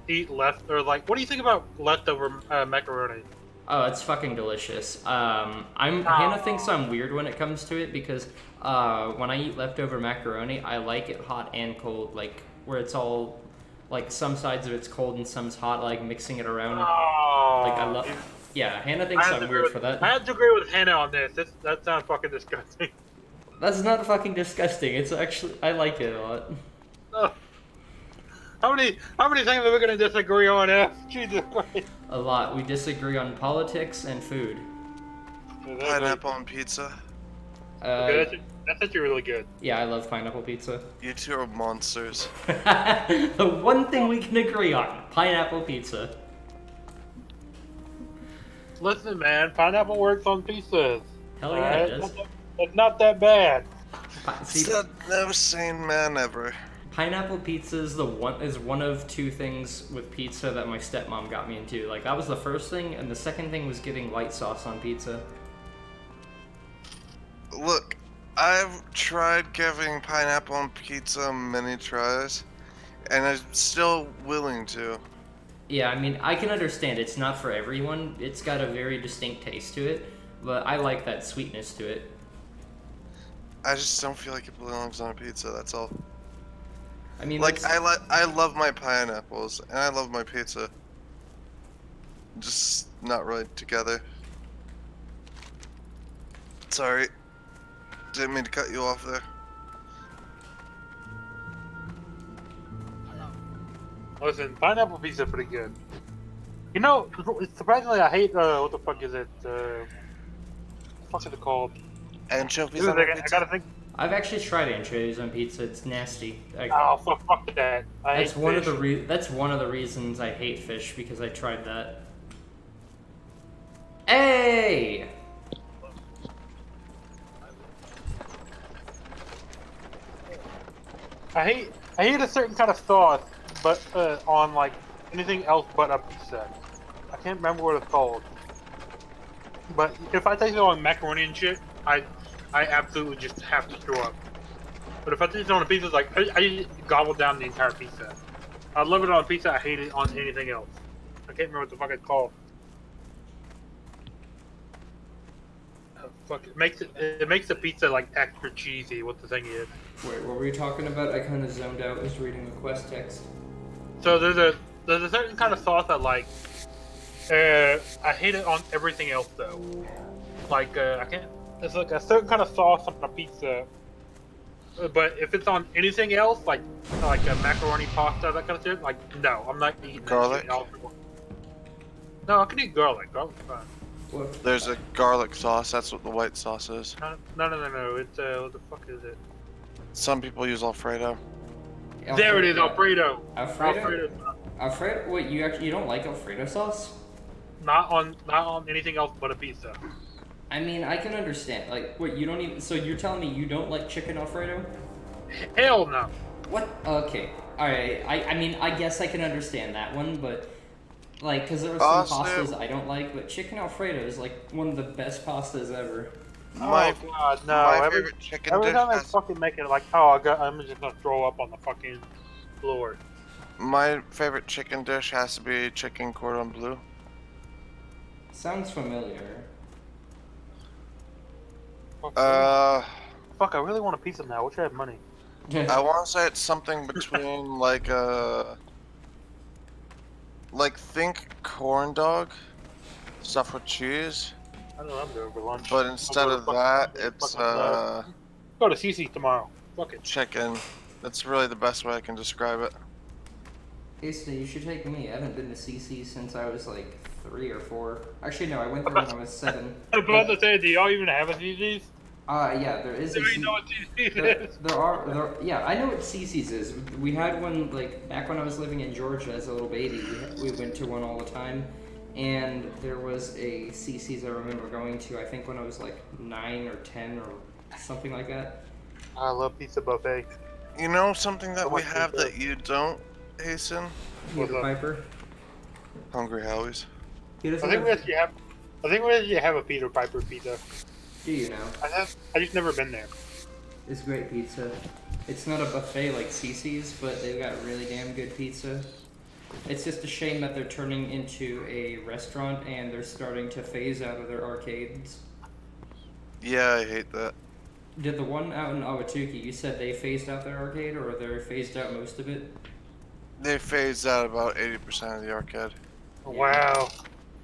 eat left or like? What do you think about leftover macaroni? Oh, it's fucking delicious. Hannah thinks I'm weird when it comes to it because when I eat leftover macaroni, I like it hot and cold, like where it's all like some sides of it's cold and some's hot, like mixing it around. Oh, Like I love. Yeah, Hannah thinks I'm weird for that. I have to agree with Hannah on this. That sounds fucking disgusting. That's not fucking disgusting. It's actually I like it a lot. Oh. How many things are we gonna disagree on? Jesus Christ. A lot. We disagree on politics and food. Pineapple on pizza. Okay, that's actually really good. Yeah, I love pineapple pizza. You two are monsters. The one thing we can agree on: pineapple pizza. Listen, man, pineapple works on pizzas. Hell yeah, it does. It's not that bad. See, Said no sane man ever. pineapple pizza is one of 2 things with pizza that my stepmom got me into. Like that was the first thing, and the second thing was getting white sauce on pizza. Look, I've tried giving pineapple on pizza many tries, and I'm still willing to. Yeah, I mean, I can understand it's not for everyone. It's got a very distinct taste to it, but I like that sweetness to it. I just don't feel like it belongs on a pizza. That's all. I mean, Like that's, I love my pineapples and I love my pizza. Just not really together. Sorry, didn't mean to cut you off there. Listen, pineapple pizza pretty good. You know, surprisingly, I hate what the fuck is it? What the fuck is it called? Anchovies Dude, on your I pizza? gotta think. I've actually tried anchovies on pizza. It's nasty. Oh fuck that! I That's hate one of fish. that's one of the reasons I hate fish because I tried that. Hey! I hate a certain kind of sauce, but on like anything else but a pizza. I can't remember what it's called. But if I taste it on macaroni and shit, I absolutely just have to throw up. But if I taste it on a pizza, it's like I gobble down the entire pizza. I love it on a pizza. I hate it on anything else. I can't remember what the fuck it's called. Fuck it makes the pizza like extra cheesy. What the thing is. Wait, what were you talking about? I kind of zoned out. Was reading the quest text. So there's a certain kind of sauce I like. I hate it on everything else though. Like I can't. It's like a certain kind of sauce on a pizza. But if it's on anything else, like a macaroni pasta, that kind of shit, like no, I'm not eating that Garlic? shit. No, I can eat garlic. Garlic's fine. What? There's a garlic sauce. That's what the white sauce is. No. It's what the fuck is it? Some people use Alfredo. There it is, Alfredo. Alfredo? Alfredo. Alfredo? Wait, you don't like Alfredo sauce? Not on anything else but a pizza. I mean, I can understand. Like, wait, you don't even. So you're telling me you don't like chicken Alfredo? Hell no. What? Okay. Alright. I mean, I guess I can understand that one, but. Like, because there are some Awesome. pastas I don't like, but chicken Alfredo is like one of the best pastas ever. My Oh god, no. my Every favorite chicken time dish I has, fucking make it, like, oh, I'm just gonna throw up on the fucking floor. my favorite chicken dish has to be chicken cordon bleu. Sounds familiar. Fuck, Fuck, I really want a pizza now. I wish I had money. I want to say it's something between like think corn dog, stuffed with cheese, I don't know what I'm doing for lunch. but instead of that, it's Go to CC tomorrow. Fuck it. chicken. That's really the best way I can describe it. Casey, you should take me. I haven't been to CC since I was like 3 or 4. Actually, no, I went there when I was 7. I was about to say, do y'all even have a CC's? Yeah, there is Do a you know what CC's is? yeah, I know what CC's is. We had one, like, back when I was living in Georgia as a little baby. We went to one all the time. And there was a CC's I remember going to, I think when I was like 9 or 10 or something like that. I love pizza buffet. You know something that I we want have pizza. that you don't, Hasten? What's Peter up? Piper. Hungry Howie's. He doesn't I think have, we actually have a Peter Piper pizza. do you know? I just never been there. It's great pizza. It's not a buffet like CC's, but they've got really damn good pizza. It's just a shame that they're turning into a restaurant and they're starting to phase out of their arcades. Yeah, I hate that. Did the one out in Awatuki, you said they phased out their arcade, or they phased out most of it? They phased out about 80% of the arcade. Wow.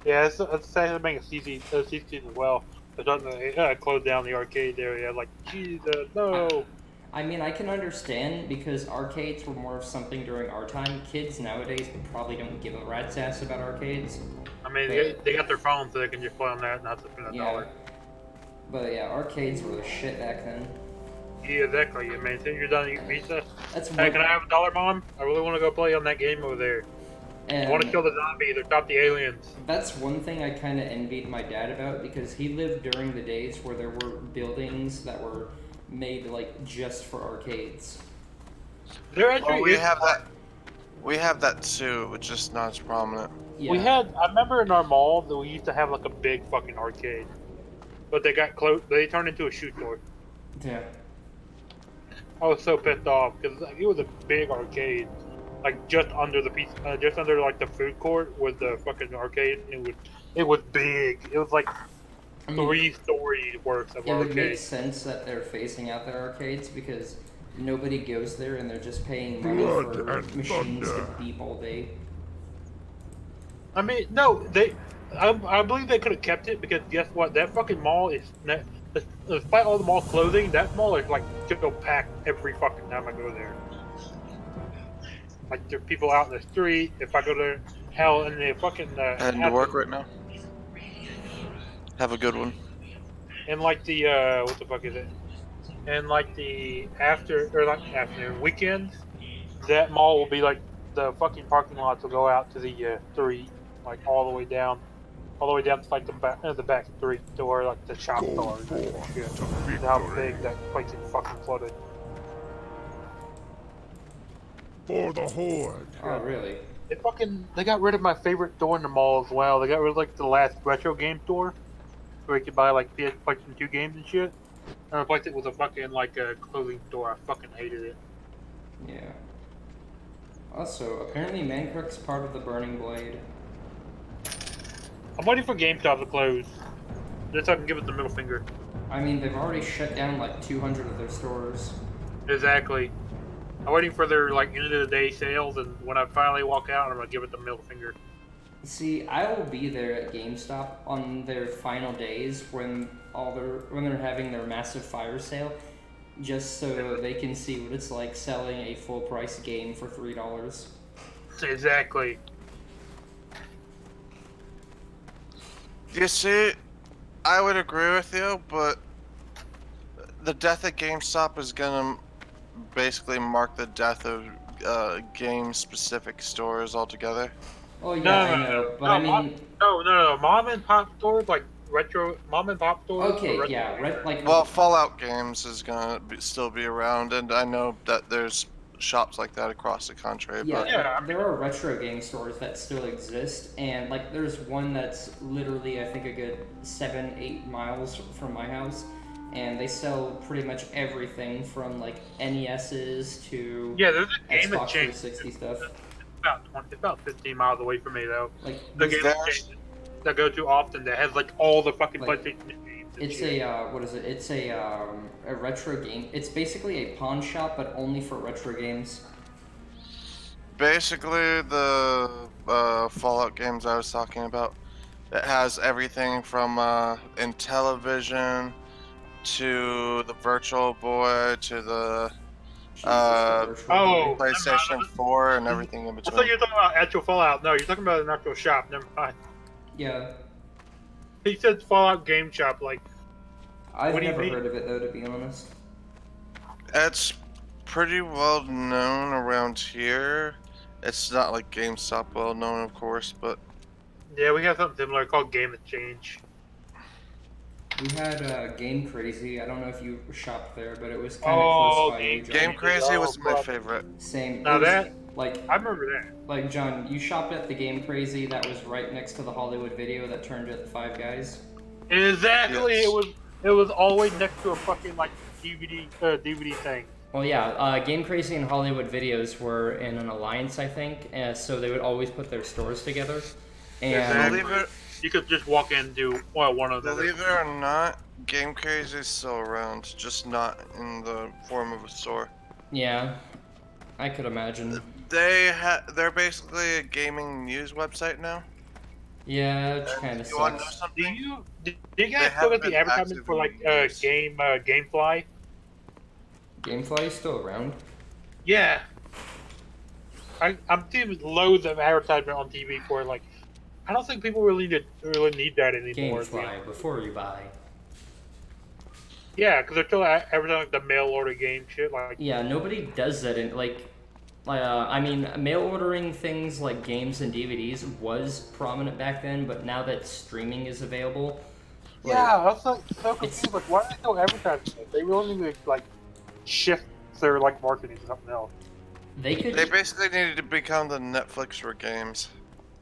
Yeah, it's sad to make a CC's as well. They're starting to close down the arcade area. Like, Jesus, no. I mean, I can understand because arcades were more of something during our time. Kids nowadays probably don't give a rat's ass about arcades. I mean, But- they got their phone, so they can just play on that, not to spend a Yeah. dollar. But yeah, arcades were the shit back then. Yeah, exactly. I mean, since you're done eating pizza, That's hey, one. can I have $1, Mom? I really want to go play on that game over there. I want to kill the zombies or stop the aliens. That's one thing I kind of envied my dad about because he lived during the days where there were buildings that were made like just for arcades. There actually Well, we is. have that. We have that too, which is not as prominent. Yeah. I remember in our mall that we used to have like a big fucking arcade, but they got closed. They turned into a shoe store. Yeah. I was so pissed off because it was a big arcade. like just under the piece, just under like the food court was the fucking arcade. It was big. It was like I mean, 3 stories worth of it would make arcade. sense that they're phasing out their arcades because nobody goes there and they're just paying money Blood for and machines to thunder. beep all day. I mean, no, I believe they could have kept it because guess what? That fucking mall is, despite all the mall closing, that mall is like still packed every fucking time I go there. Like there's people out in the street. If I go there, hell, and they fucking Heading to work right now. Have a good one. and like the what the fuck is it? And like the afternoon weekends, that mall will be like the fucking parking lots will go out to the street, like all the way down to like the back street to where like the shop Go stores and forth shit. to That's how victory. big that place is fucking flooded. For the Horde. Oh, really? They got rid of my favorite store in the mall as well. They got rid of like the last retro game store where you could buy like PS PlayStation 2 games and shit. And replaced it with a fucking like a clothing store. I fucking hated it. Yeah. Also, apparently Mancrook's part of the Burning Blade. I'm waiting for GameStop to close. Just so I can give it the middle finger. I mean, they've already shut down like 200 of their stores. Exactly. I'm waiting for their like end of the day sales, and when I finally walk out, I'm gonna give it the middle finger. See, I will be there at GameStop on their final days when they're having their massive fire sale, just so they can see what it's like selling a full price game for $3. Exactly. You see, I would agree with you, but the death at GameStop is gonna basically mark the death of game-specific stores altogether. Oh yeah, I know, but I mean, No. Mom and pop stores, like retro mom and pop stores. for okay, retro yeah, games. like Well, Fallout Games is gonna still be around, and I know that there's shops like that across the country. yeah, But Yeah, there are retro game stores that still exist, and like there's one that's literally I think a good 7-8 miles from my house, and they sell pretty much everything from like NESs to yeah. There's a game Xbox exchange 360 stuff. It's about 15 miles away from me though. Like The this- game exchange that I go to often that has like all the fucking Like, PlayStation games. And it's shit. what is it? It's a retro game. It's basically a pawn shop, but only for retro games. basically, the Fallout games I was talking about, it has everything from Intellivision to the Virtual Boy to the Jesus, Uh, the virtual oh. boy. PlayStation 4 and everything in I thought between. you were talking about actual Fallout. No, you're talking about an actual shop. Never mind. Yeah, He said Fallout Game Shop. Like, I've What do you never mean? heard of it though, to be honest. It's pretty well known around here. It's not like GameStop well known, of course, but yeah, we have something similar called Game Exchange. We had Game Crazy. I don't know if you shopped there, but it was kind of Oh, close by you, John. Game Crazy was my fuck. favorite. Same. Now it was, that- like I remember that. like John, you shopped at the Game Crazy that was right next to the Hollywood Video that turned at the Five Guys. Exactly. Yes. It was always next to a fucking like DVD thing. Well, yeah, Game Crazy and Hollywood Videos were in an alliance, I think, so they would always put their stores together. And Exactly. Believe it, You could just walk in and do one of them. believe it or not, Game Crazy is still around, just not in the form of a store. yeah, I could imagine. They're basically a gaming news website now. Yeah, it kind of You want to know sucks. Do something? you They guys still haven't get the been advertisement for like active in years. GameFly? GameFly is still around. Yeah. I'm seeing loads of advertisement on TV for like. I don't think people really need that anymore. GameFly before you buy. Yeah, because they're still advertising like the mail order game shit. Like, Yeah, nobody does that in I mean, mail ordering things like games and DVDs was prominent back then, but now that streaming is available, like, yeah, I was like so confused. Like, why are they still advertising it? They really need to like shift their like marketing to something else. they could. They basically needed to become the Netflix for games.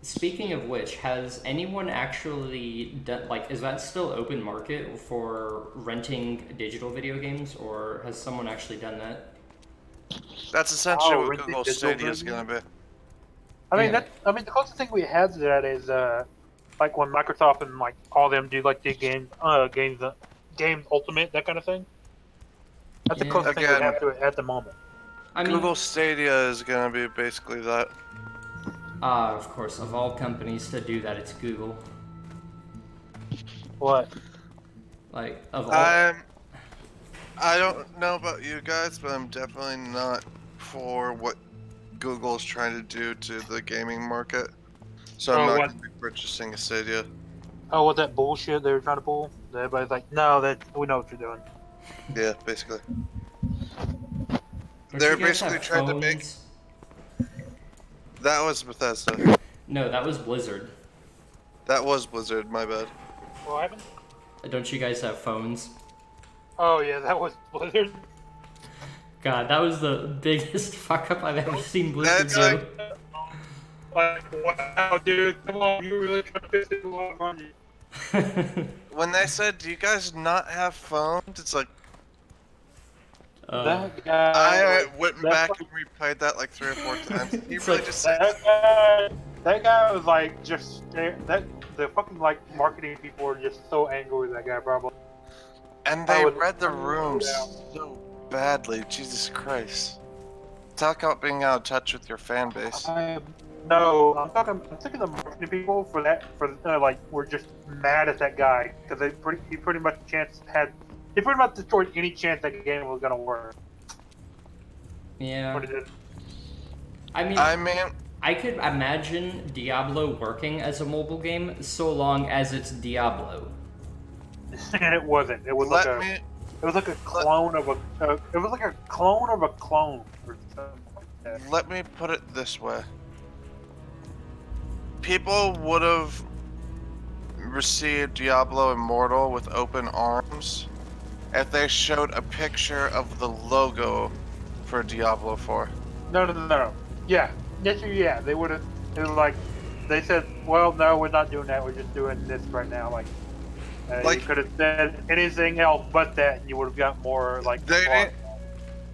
Speaking of which, has anyone actually done, like, is that still open market for renting digital video games, or has someone actually done that? That's essentially Oh, what rented Google digital Stadia is version? gonna be. I mean, Yeah. the closest thing we have to that is like when Microsoft and like all them do like the game Ultimate, that kind of thing. That's the Yeah. closest thing we Again, have to it at the moment. I mean, Google Stadia is gonna be basically that. of course, of all companies to do that, it's Google. What? Like, of all. I don't know about you guys, but I'm definitely not for what Google's trying to do to the gaming market. So I'm Oh, not what? going to be purchasing a Stadia. Oh, what that bullshit they were trying to pull? Everybody's like, no, that we know what you're doing. Yeah, basically. Don't They're you guys basically have trying to make. phones? That was Bethesda. No, that was Blizzard. That was Blizzard, my bad. What happened? Don't you guys have phones? Oh yeah, that was Blizzard. God, that was the biggest fuck up I've ever seen Blizzard That's do. Like, wow, dude, come on, you really trying to piss people off, aren't you? When they said, "Do you guys not have phones?" It's like That guy, I like, went back and replayed that like 3 or 4 times. He It's really like- just said, that guy was like just that the fucking like marketing people were just so angry with that guy, probably. and I they would- read the rooms Yeah. so badly. Jesus Christ! Talk about being out of touch with your fan base. No, I'm thinking the marketing people for that like were just mad at that guy because he pretty much destroyed any chance that game was gonna work. Yeah. What it did. I mean, I mean, I could imagine Diablo working as a mobile game so long as it's Diablo. And it wasn't. It was let like me. it was like a clone of a it was like a clone of a clone or something like that. Let me put it this way. People would have received Diablo Immortal with open arms if they showed a picture of the logo for Diablo 4. No. Yeah. Yes, yeah. They would have. It was like they said, "Well, no, we're not doing that. We're just doing this right now." Like, Like- you could have said anything else but that, and you would have got more like. They applause.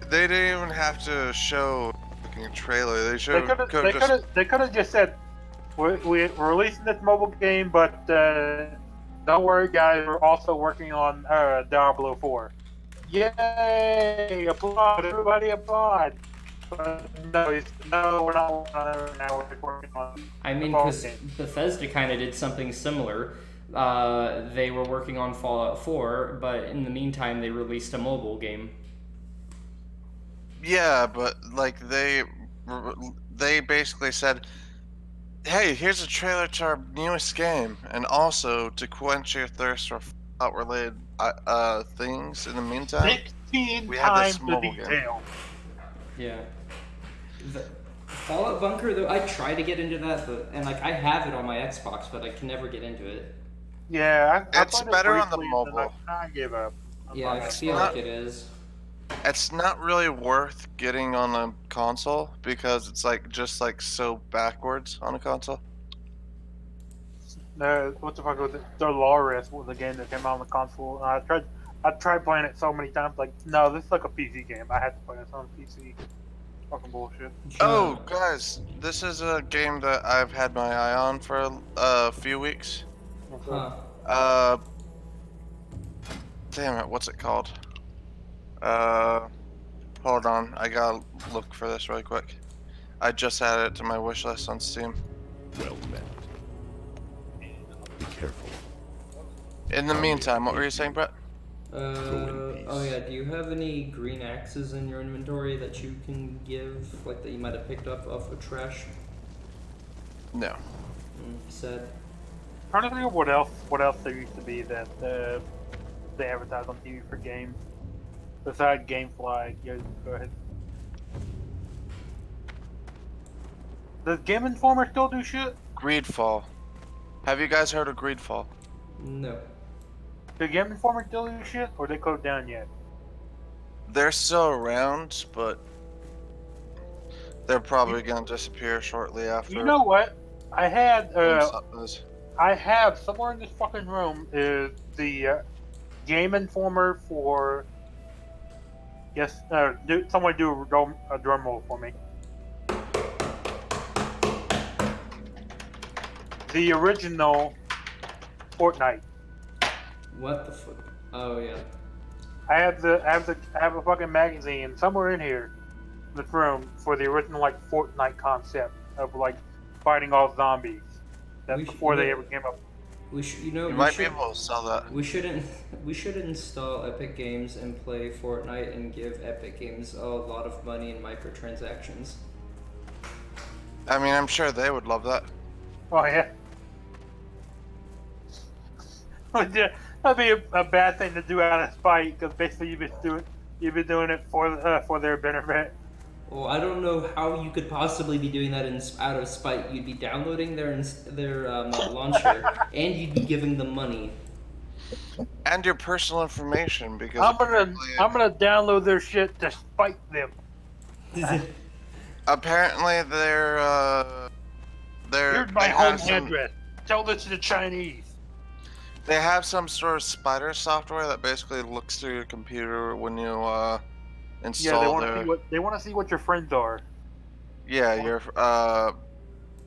They didn't even have to show a fucking trailer. They They should could have. They could have just said, "We're releasing this mobile game, but don't worry, guys. We're also working on Diablo 4." Yay! Applaud! Everybody applaud! But no, we're not working on it right now. We're working on. I mean, the phone because game. Bethesda kind of did something similar. They were working on Fallout 4, but in the meantime, they released a mobile game. Yeah, but like they basically said, "Hey, here's a trailer to our newest game, and also to quench your thirst for Fallout-related things. In the meantime, 16 we have this times the mobile game. detail. Yeah. The Fallout Bunker, though, I try to get into that, and like I have it on my Xbox, but I can never get into it. Yeah, I It's played it better on the briefly, and then mobile. I gave up. Yeah, I It's feel not- like it is. It's not really worth getting on a console because it's like just like so backwards on a console. No, what the fuck was it? Dolores was the game that came out on the console. And I tried playing it so many times. Like, no, this is like a PC game. I had to play this on PC. Fucking bullshit. Oh, guys, this is a game that I've had my eye on for a few weeks. Huh. Damn it, what's it called? Hold on, I gotta look for this really quick. I just added it to my wish list on Steam. Well met. Be careful. In the meantime, what were you saying, Brett? Oh yeah, do you have any green axes in your inventory that you can give, like that you might have picked up off of trash? No. Sad. Trying to think of what else there used to be that they advertised on TV for games. Besides GameFly, yeah, go ahead. Does Game Informer still do shit? Greedfall. Have you guys heard of Greedfall? No. Does Game Informer still do shit, or they closed down yet? They're still around, but they're probably gonna disappear shortly after. You know what? I had GameStop does. I have somewhere in this fucking room is the Game Informer for Yes. Someone do a drum roll for me. The original Fortnite. What the fuck? Oh yeah. I have a fucking magazine somewhere in here, in this room, for the original like Fortnite concept of like fighting all zombies. That's before they ever came up. You might be able to sell that. We shouldn't. We should install Epic Games and play Fortnite and give Epic Games a lot of money in microtransactions. I mean, I'm sure they would love that. Oh yeah. That'd be a bad thing to do out of spite, because basically you've been doing it for their benefit. Well, I don't know how you could possibly be doing that out of spite. You'd be downloading their launcher, and you'd be giving them money. And your personal information, because I'm gonna download their shit to spite them. apparently they're Here's my home address. Tell this to the Chinese. They have some sort of spider software that basically looks through your computer when you install they want to see what your friends are. Yeah, your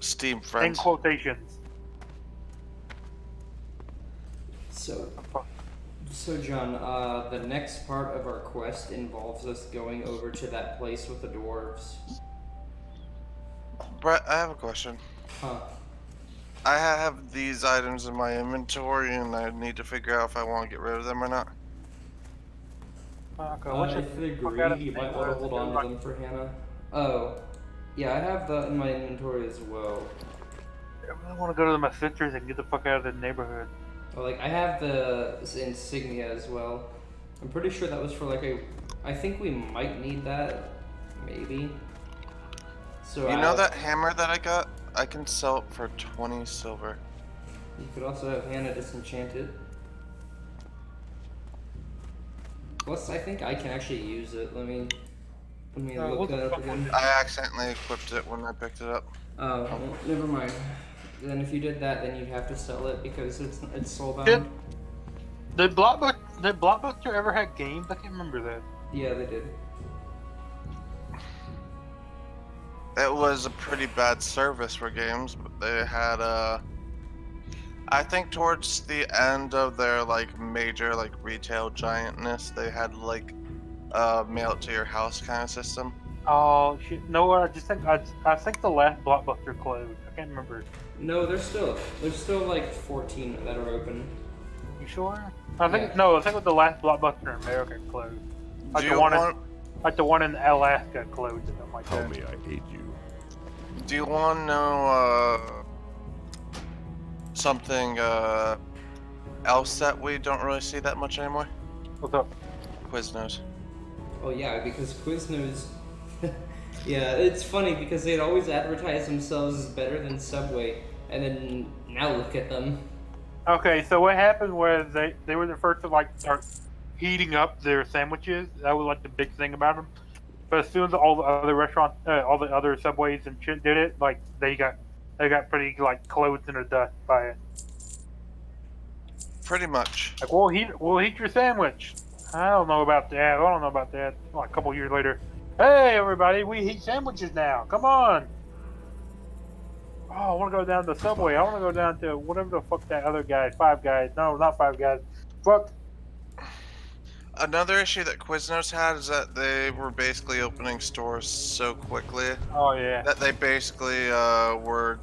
Steam In friends. quotations. So John, the next part of our quest involves us going over to that place with the dwarves. Brett, I have a question. Huh. I have these items in my inventory, and I need to figure out if I want to get rid of them or not. If they agree, you might want to hold on to them for Hannah. Oh, yeah, I have that in my inventory as well. I really want to go to my sisters and get the fuck out of the neighborhood. Well, like, I have the insignia as well. I'm pretty sure that was for like I think we might need that, maybe. So You know that hammer that I got? I can sell it for 20 silver. You could also have Hannah disenchant it. Plus, I think I can actually use it. Let me look that up again. I accidentally equipped it when I picked it up. Oh, well, never mind. Then if you did that, then you'd have to sell it because it's soulbound. Did Blockbuster ever have games? I can't remember that. Yeah, they did. It was a pretty bad service for games, but they had I think towards the end of their like major like retail giantness, they had like mail it to your house kind of system. Oh shit! No, I think the last Blockbuster closed. I can't remember. No, there's still like 14 that are open. You sure? I think with the last Blockbuster in America closed. Like the one in Alaska closed or something like Tell that. me I aid you. Do you want to know something else that we don't really see that much anymore? What's up? Quiznos. Oh yeah, because Quiznos. Yeah, it's funny because they'd always advertise themselves as better than Subway, and then now look at them. Okay, so what happened was they were the first to like start heating up their sandwiches. That was like the big thing about them. But as soon as all the other restaurants, all the other Subways and shit did it, like they got pretty like clothed in the dust by it. Pretty much. Like we'll heat your sandwich. I don't know about that. Like a couple years later, hey everybody, we heat sandwiches now. Come on. Oh, I want to go down to Subway. I want to go down to whatever the fuck that other guy, Five Guys. No, not Five Guys. Fuck. Another issue that Quiznos had is that they were basically opening stores so quickly. Oh yeah. That they basically were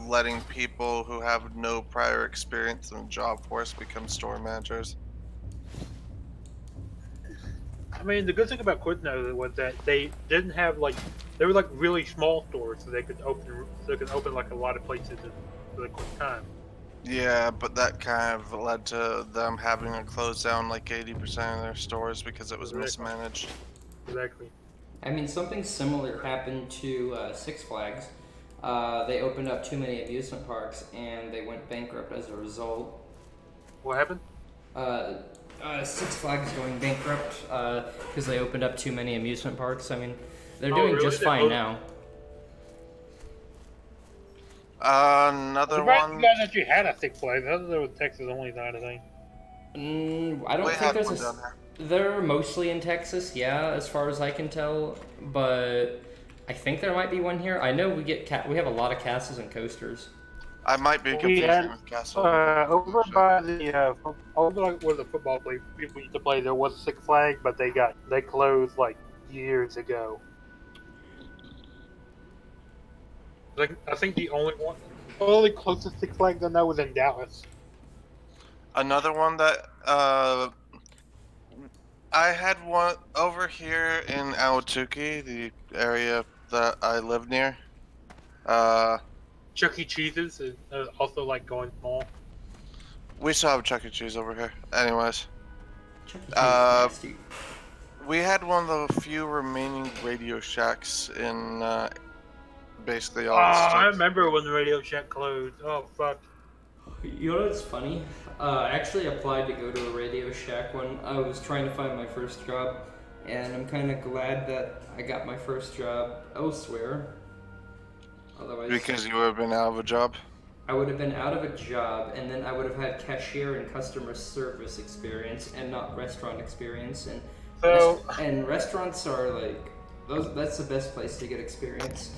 letting people who have no prior experience in the job force become store managers. I mean, the good thing about Quiznos was that they didn't have they were like really small stores, so they could open like a lot of places in really quick time. Yeah, but that kind of led to them having to close down like 80% of their stores because it was mismanaged. Exactly. I mean, something similar happened to Six Flags. They opened up too many amusement parks and they went bankrupt as a result. What happened? Six Flags going bankrupt because they opened up too many amusement parks. I mean, they're Oh, doing really? just fine now. Another one. You guys actually had a Six Flags. I thought there was Texas only kind of thing. I don't We think have there's one down there. They're mostly in Texas, yeah, as far as I can tell. But I think there might be one here. I know we have a lot of castles and coasters. I might be We confusing had with Castle. and over shit. by the over like where the football play people used to play. There was a Six Flags, but they closed like years ago. I think the only closest Six Flags I know was in Dallas. Another one that I had one over here in Awatuki, the area that I live near. Chuck E. Cheese's is also like going small. We still have Chuck E. Cheese over here. Anyways, Chuck E. Cheese is uh, nasty. we had one of the few remaining Radio Shacks in basically Oh, all the I states. remember when the Radio Shack closed. Oh fuck. You know what's funny? I actually applied to go to a Radio Shack when I was trying to find my first job, and I'm kind of glad that I got my first job elsewhere. Otherwise, Because you would have been out of a job. I would have been out of a job, and then I would have had cashier and customer service experience, and not restaurant experience. And So, restaurants are like those. That's the best place to get experience.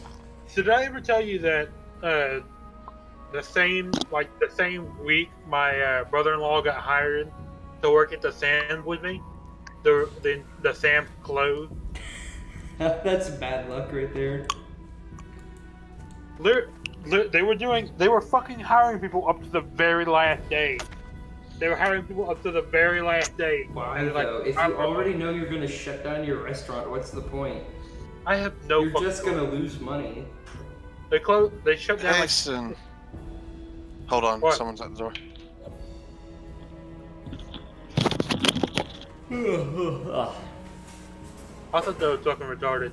did I ever tell you that the same week my brother-in-law got hired to work at the Sam with me, the Sam closed. That's bad luck right there. They were fucking hiring people up to the very last day. They were hiring people up to the very last day. Why And they're though? like, If you already know you're gonna shut down your restaurant, what's the point? I have no. You're fucking just gonna lose money. They closed. They shut down. Hasten. Hold on, What? someone's at the door. I thought they were fucking retarded.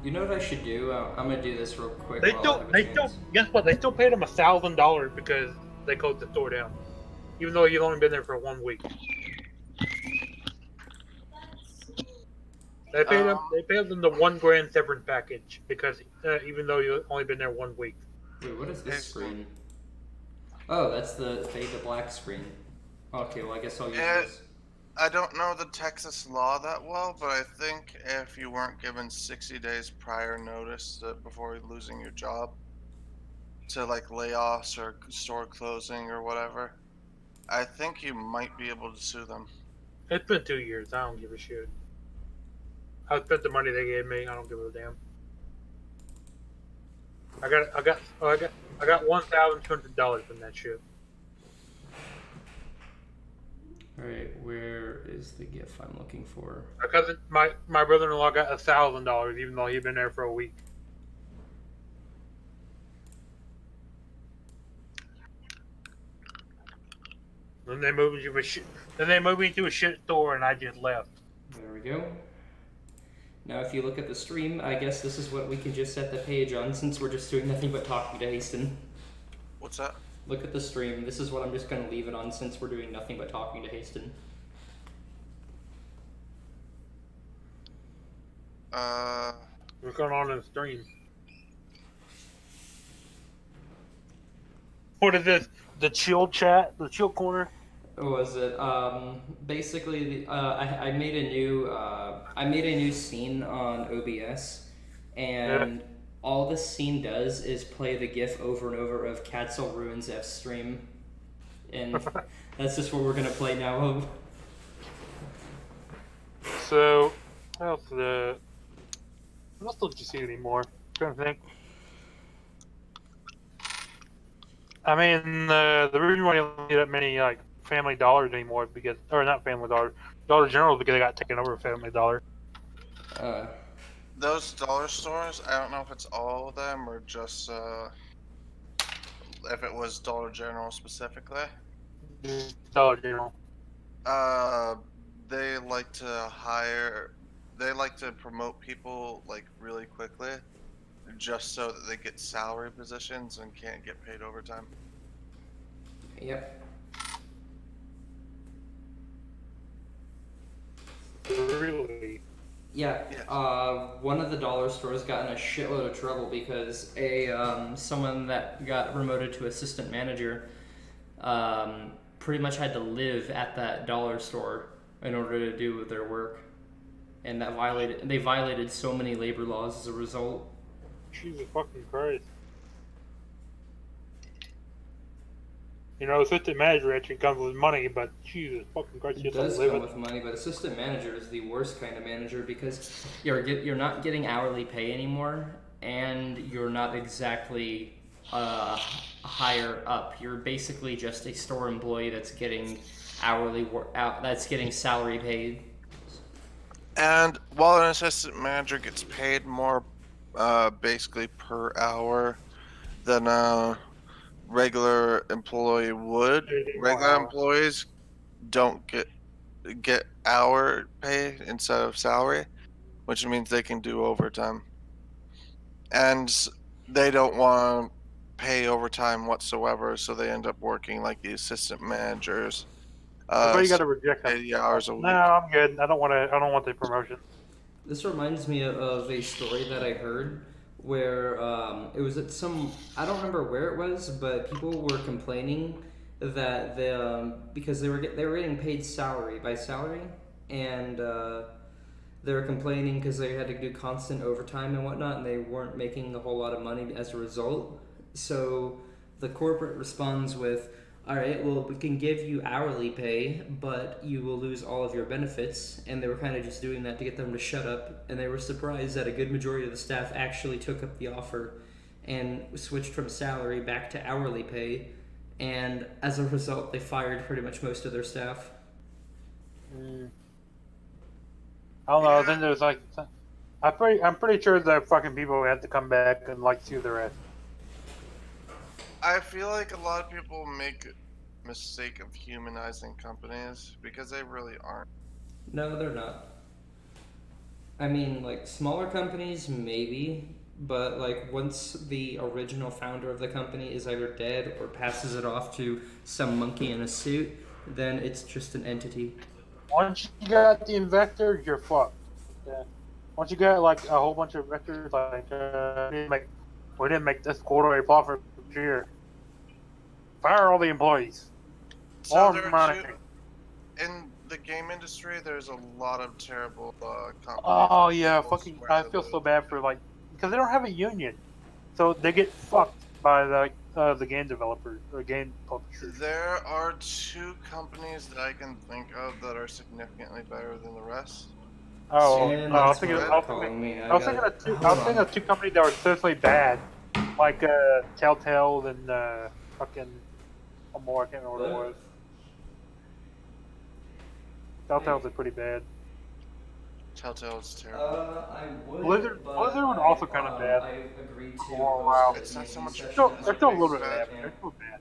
You know what I should do? I'm gonna do this real quick. They while I still. have a They chance. still. Guess what? They still paid him $1,000 because they closed the store down, even though he'd only been there for 1 week. They paid him. They paid him the $1,000 severance package because even though you only been there 1 week. Wait, what is this Excellent. screen? Oh, that's the fade to black screen. Okay, well I guess I'll use Yeah. this. I don't know the Texas law that well, but I think if you weren't given 60 days prior notice before losing your job to like layoffs or store closing or whatever, I think you might be able to sue them. It's been 2 years. I don't give a shit. I spent the money they gave me. I don't give a damn. I got $1,200 from that shit. Alright, where is the GIF I'm looking for? My brother-in-law got $1,000 even though he'd been there for a week. Then they moved me to a shit. Then they moved me to a shit store, and I just left. There we go. Now if you look at the stream, I guess this is what we can just set the page on since we're just doing nothing but talking to Haston. What's that? Look at the stream. This is what I'm just going to leave it on since we're doing nothing but talking to Haston. What's going on in the stream? What is this? The chill chat? The chill corner? What was it? Basically, I made a new scene on OBS, and all this scene does is play the GIF over and over of Catsel Ruins F stream, and that's just what we're gonna play now. So, what else don't you see anymore? Trying to think. I mean, the reason why you don't see that many like Family Dollars anymore is because, or not Family Dollar, Dollar General, is because they got taken over Family Dollar. those dollar stores? I don't know if it's all of them or just if it was Dollar General specifically. Dollar General. They like to promote people like really quickly, just so that they get salary positions and can't get paid overtime. Yep. Really? Yeah. Yes. One of the dollar stores got in a shitload of trouble because someone that got promoted to assistant manager pretty much had to live at that dollar store in order to do their work, and they violated so many labor laws as a result. Jesus fucking Christ. You know, assistant manager actually comes with money, but Jesus fucking Christ, you It have to does live come it. with money, but assistant manager is the worst kind of manager because you're not getting hourly pay anymore, and you're not exactly higher up. You're basically just a store employee that's getting that's getting salary paid. And while an assistant manager gets paid more, basically per hour than a regular employee would, regular Wow. employees don't get hour pay instead of salary, which means they can do overtime. And they don't want to pay overtime whatsoever, so they end up working like the assistant managers, That's why you gotta reject them. 80 hours a No, week. I'm good. I don't want the promotion. This reminds me of a story that I heard where it was at I don't remember where it was, but people were complaining that because they were getting paid salary by salary, and they were complaining because they had to do constant overtime and whatnot, and they weren't making a whole lot of money as a result. So the corporate responds with, all right, well, we can give you hourly pay, but you will lose all of your benefits. And they were kind of just doing that to get them to shut up. And they were surprised that a good majority of the staff actually took up the offer and switched from salary back to hourly pay. And as a result, they fired pretty much most of their staff. I don't know. Then there's like, I'm pretty sure that fucking people have to come back and like sue their ass. I feel like a lot of people make a mistake of humanizing companies because they really aren't. No, they're not. I mean, like, smaller companies, maybe, but, like, once the original founder of the company is either dead or passes it off to some monkey in a suit, then it's just an entity. Once you got the investors, you're fucked. Yeah. Once you got like a whole bunch of investors, like we didn't make this quarterly profit this year. Fire all the employees. So More there are money. in the game industry, there's a lot of terrible companies. Oh yeah, People fucking! swear I to feel the- so bad for like because they don't have a union, so they get fucked by the game developers or game publishers. There are two companies that I can think of that are significantly better than the rest. Oh, And no, I was that's thinking, what I they're was thinking, calling me. I was thinking I was thinking of two companies that were seriously bad, like Telltale and fucking one more. I can't remember what it was. Telltale's are pretty bad. Telltale is terrible. I would. Blizzard was also kind of bad. I agreed to. Oh wow. It's not so much. They're still a little bit bad. They're still bad.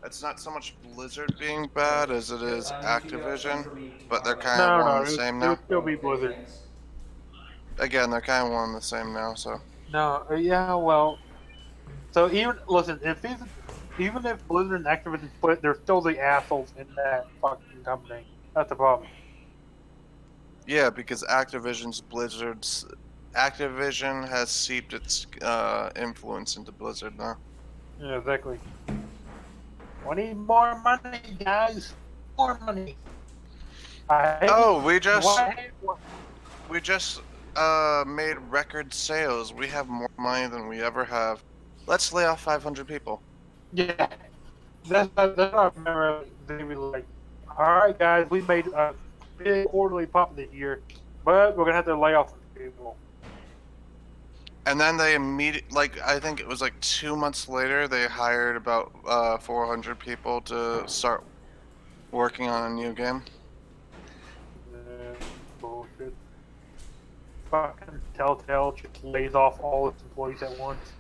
It's not so much Blizzard being bad as it is Activision, but they're kind No, of one no, and the same it now. would still be Blizzard. Again, they're kind of one and the same now. So No, yeah, well, so even listen, even if Blizzard and Activision split, they're still the assholes in that fucking company. That's the problem. yeah, because Activision has seeped its influence into Blizzard now. Yeah, exactly. We need more money, guys. More money. Oh, we just What? made record sales. We have more money than we ever have. Let's lay off 500 people. Yeah, that's what I remember. They were like, "All right, guys, we made a big quarterly profit this year, but we're gonna have to lay off some people." And then they immediately, like, I think it was like 2 months later, they hired about 400 people to start working on a new game. Bullshit. Fucking Telltale just lays off all its employees at once.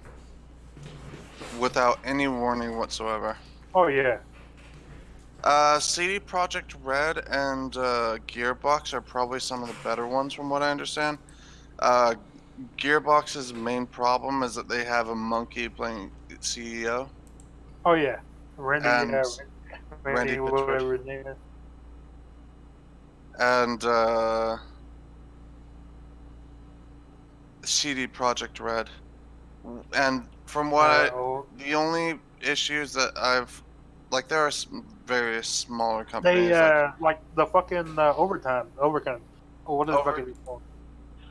Without any warning whatsoever. Oh yeah. CD Projekt Red and Gearbox are probably some of the better ones from what I understand. Gearbox's main problem is that they have a monkey playing CEO. Oh yeah. Randy. And Randy, whatever his name is. And CD Projekt Red. And from what Oh, the only issues that I've Like there are various smaller companies They like the fucking overtime. Or what is the fuck over is it called?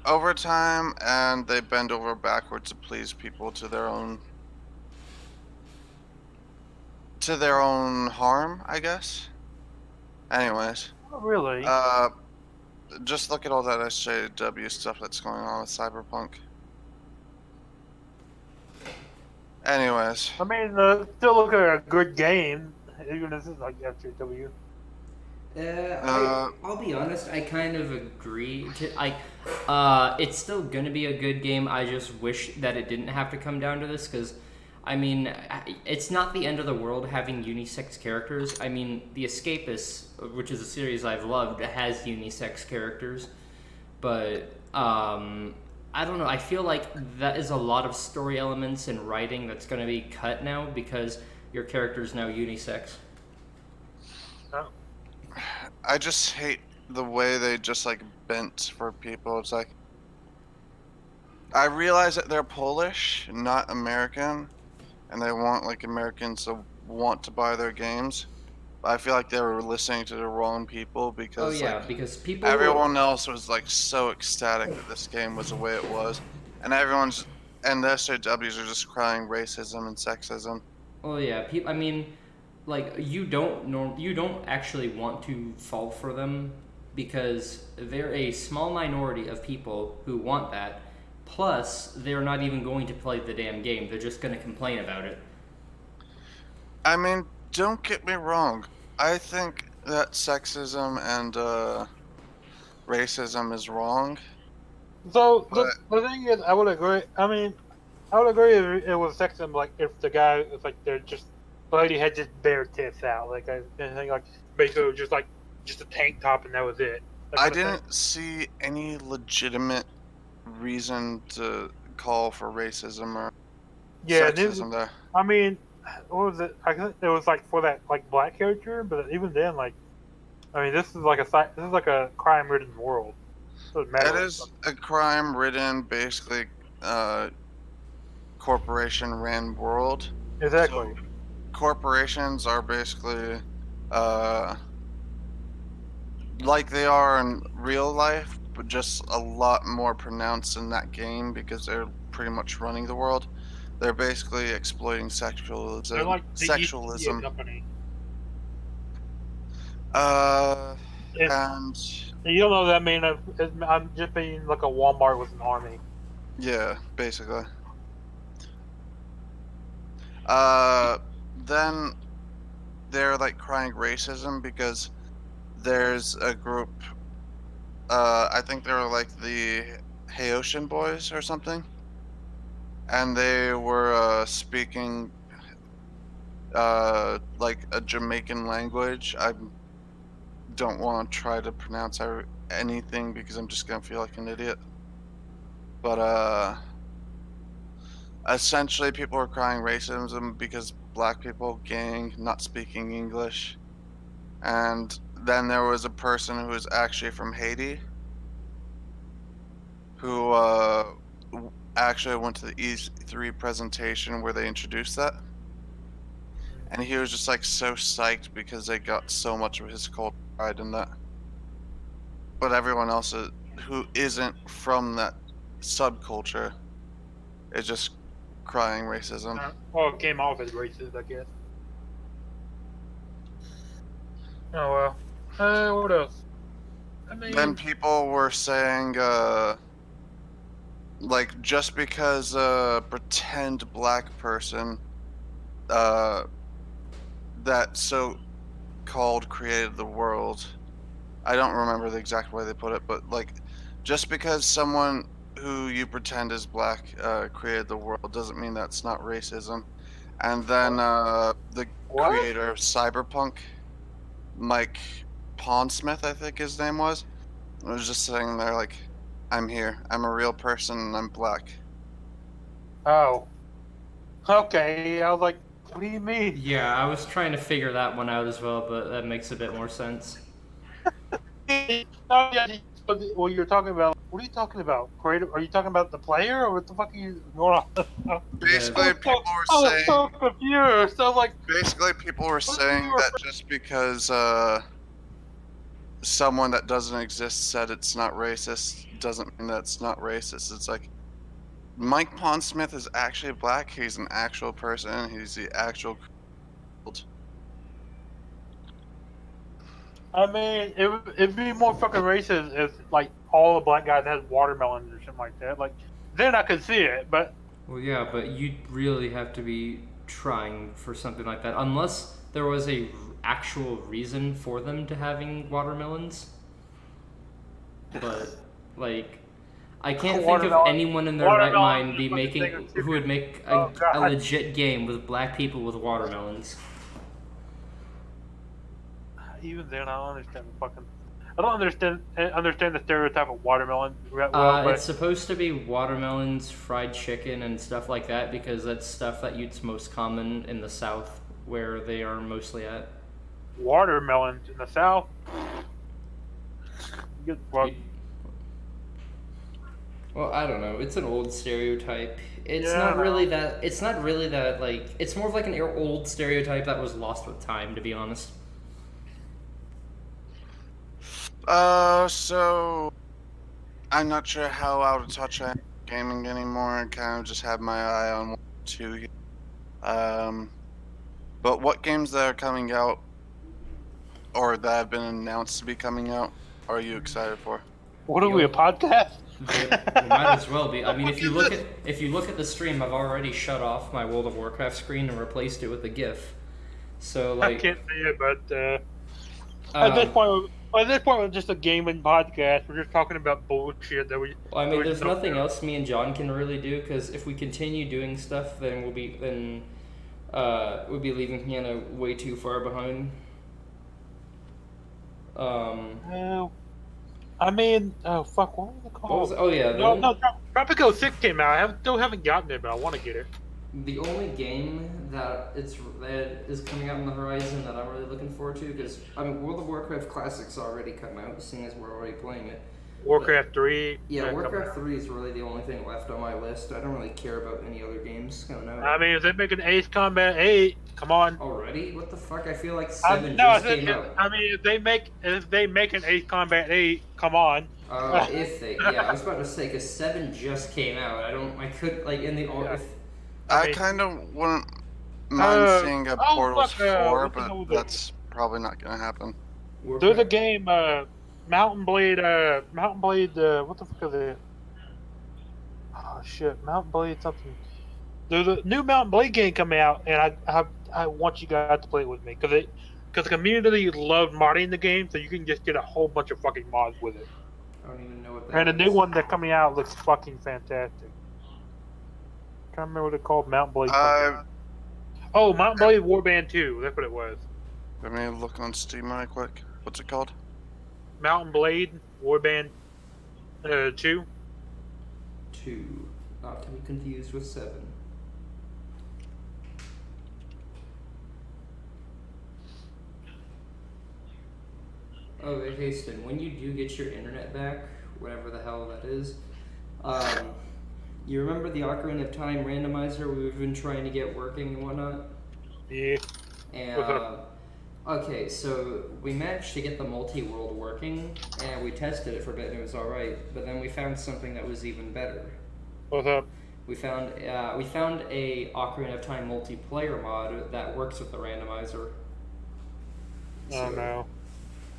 overtime, and they bend over backwards to please people to their own harm, I guess. Anyways, Oh, really? just look at all that SJW stuff that's going on with Cyberpunk. Anyways, I mean, still look at a good game, even if this is like FJW. I'll be honest. I kind of agree. It's still gonna be a good game. I just wish that it didn't have to come down to this, because, I mean, it's not the end of the world having unisex characters. I mean, The Escapists, which is a series I've loved, has unisex characters, but I don't know. I feel like that is a lot of story elements and writing that's gonna be cut now because your character's now unisex. Oh. I just hate the way they just like bent for people. It's like I realize that they're Polish, not American, and they want like Americans to want to buy their games. But I feel like they were listening to the wrong people Oh because yeah, like because people. everyone else was like so ecstatic that this game was the way it was, and and the SJWs are just crying racism and sexism. Oh yeah, people. I mean, like you don't actually want to fall for them because they're a small minority of people who want that. Plus, they're not even going to play the damn game. They're just going to complain about it. I mean, don't get me wrong. I think that sexism and racism is wrong, So but the thing is, I would agree. I mean, I would agree if it was sexism, like if the guy was like they're just the lady had just bare tits out, like I think like basically just a tank top and that was it. That I kind of thing. didn't see any legitimate reason to call for racism or Yeah, this, sexism there. I mean, what was it? I think it was like for that like black character, but even then, like, I mean, this is like this is like a crime-ridden world. Doesn't It matter. is a crime-ridden, basically, uh, corporation-ran world. Exactly. So corporations are basically, uh, like they are in real life, but just a lot more pronounced in that game because they're pretty much running the world. They're basically exploiting They're like the East India sexualism. Company. Uh, It's and you don't know that I mean I'm just being like a Walmart with an army. yeah, basically. Then they're like crying racism because there's a group. I think they were like the Haitian boys or something, and they were speaking like a Jamaican language. I don't want to try to pronounce anything because I'm just gonna feel like an idiot. But essentially, people were crying racism because black people gang not speaking English, and then there was a person who was actually from Haiti who actually went to the E3 presentation where they introduced that, and he was just like so psyched because they got so much of his culture pride in that. But everyone else who isn't from that subculture is just crying racism. Well, it came off as racist, I guess. Oh well. What else? I Then mean, people were saying, like, just because a pretend black person, uh, that so-called created the world. I don't remember the exact way they put it, but like, just because someone who you pretend is black created the world doesn't mean that's not racism. And then the what? creator of Cyberpunk, Mike Pondsmith, I think his name was just sitting there like, I'm here. I'm a real person and I'm black. Oh. Okay. I was like, what do you mean? Yeah, I was trying to figure that one out as well, but that makes a bit more sense. Oh yeah, Well, you're talking about. What are you talking about? Creative? Are you talking about the player, or what the fuck are you going on? Basically, people I were was so saying. confused. I was like, Basically, people were what are saying you that just because someone that doesn't exist said it's not racist doesn't mean that it's not racist. It's like Mike Pondsmith is actually black. He's an actual person. He's the actual. I mean, it'd be more fucking racist if like all the black guys had watermelons or something like that. Like, then I could see it, but Well, yeah, but you'd really have to be trying for something like that, unless there was a actual reason for them to having watermelons. But like, I can't think of Watermelon- anyone in their right watermelon mind is be a fucking thing making of who would make Oh, a God. legit game with black people with watermelons. even then, I don't understand the fucking. I don't understand the stereotype of watermelon that well, but It's supposed to be watermelons, fried chicken, and stuff like that because that's stuff that it's most common in the South, where they are mostly at. watermelons in the South. Get fucked. Well, I don't know. It's an old stereotype. It's Yeah, not I really know. that. It's not really that. Like, it's more of like an old stereotype that was lost with time, to be honest. So I'm not sure how out of touch I am with gaming anymore. I kind of just have my eye on 1 or 2 here. But what games that are coming out or that have been announced to be coming out are you excited for? What are we, a podcast? They might as well be. I mean, if you look at the stream, I've already shut off my World of Warcraft screen and replaced it with a GIF. So I like, can't see it, but at this point, we're just a gaming podcast. We're just talking about bullshit that we. I that mean, we there's don't nothing know. else me and John can really do because if we continue doing stuff, then we'll be leaving Hannah way too far behind. I mean, oh fuck, what was it What was? called? Oh yeah, No, Tropico 6 came out. Still haven't gotten it, but I want to get it. the only game that is coming out on the horizon that I'm really looking forward to because I mean World of Warcraft Classic's already come out, seeing as we're already playing it. Warcraft 3. Yeah, coming Warcraft out. 3 is really the only thing left on my list. I don't really care about any other games coming out. I mean, if they make an Ace Combat 8, come on. Already? What the fuck? I feel like I 7 no, I just said, came out. I mean, if they make an Ace Combat 8, come on. If they, yeah, I was about to say, because 7 just came out. I could, like, in the, Yeah. if, I mean- kind of wouldn't mind seeing a oh, Portals fuck, 4, what's the but hell is it? that's probably not going to happen. There's a game, Mountain Blade, what the fuck is it? Oh shit, Mountain Blade something. There's a new Mountain Blade game coming out, and I want you guys to play it with me, because the community loved modding the game, so you can just get a whole bunch of fucking mods with it. I don't even know what that And the is. new one that's coming out looks fucking fantastic. Can't remember what it's called, Mountain Blade. something. Oh, Mountain Blade Warband 2, that's what it was. Let me look on Steam right quick. What's it called? Mountain Blade Warband 2. 2. Not to be confused with 7. Oh, hey, Hasten, when you do get your internet back, whatever the hell that is, you remember the Ocarina of Time randomizer we've been trying to get working and whatnot? Yeah. And, okay, so we managed to get the multi-world working, and we tested it for a bit and it was alright, but then we found something that was even better. What's up? We found a Ocarina of Time multiplayer mod that works with the randomizer. Oh no.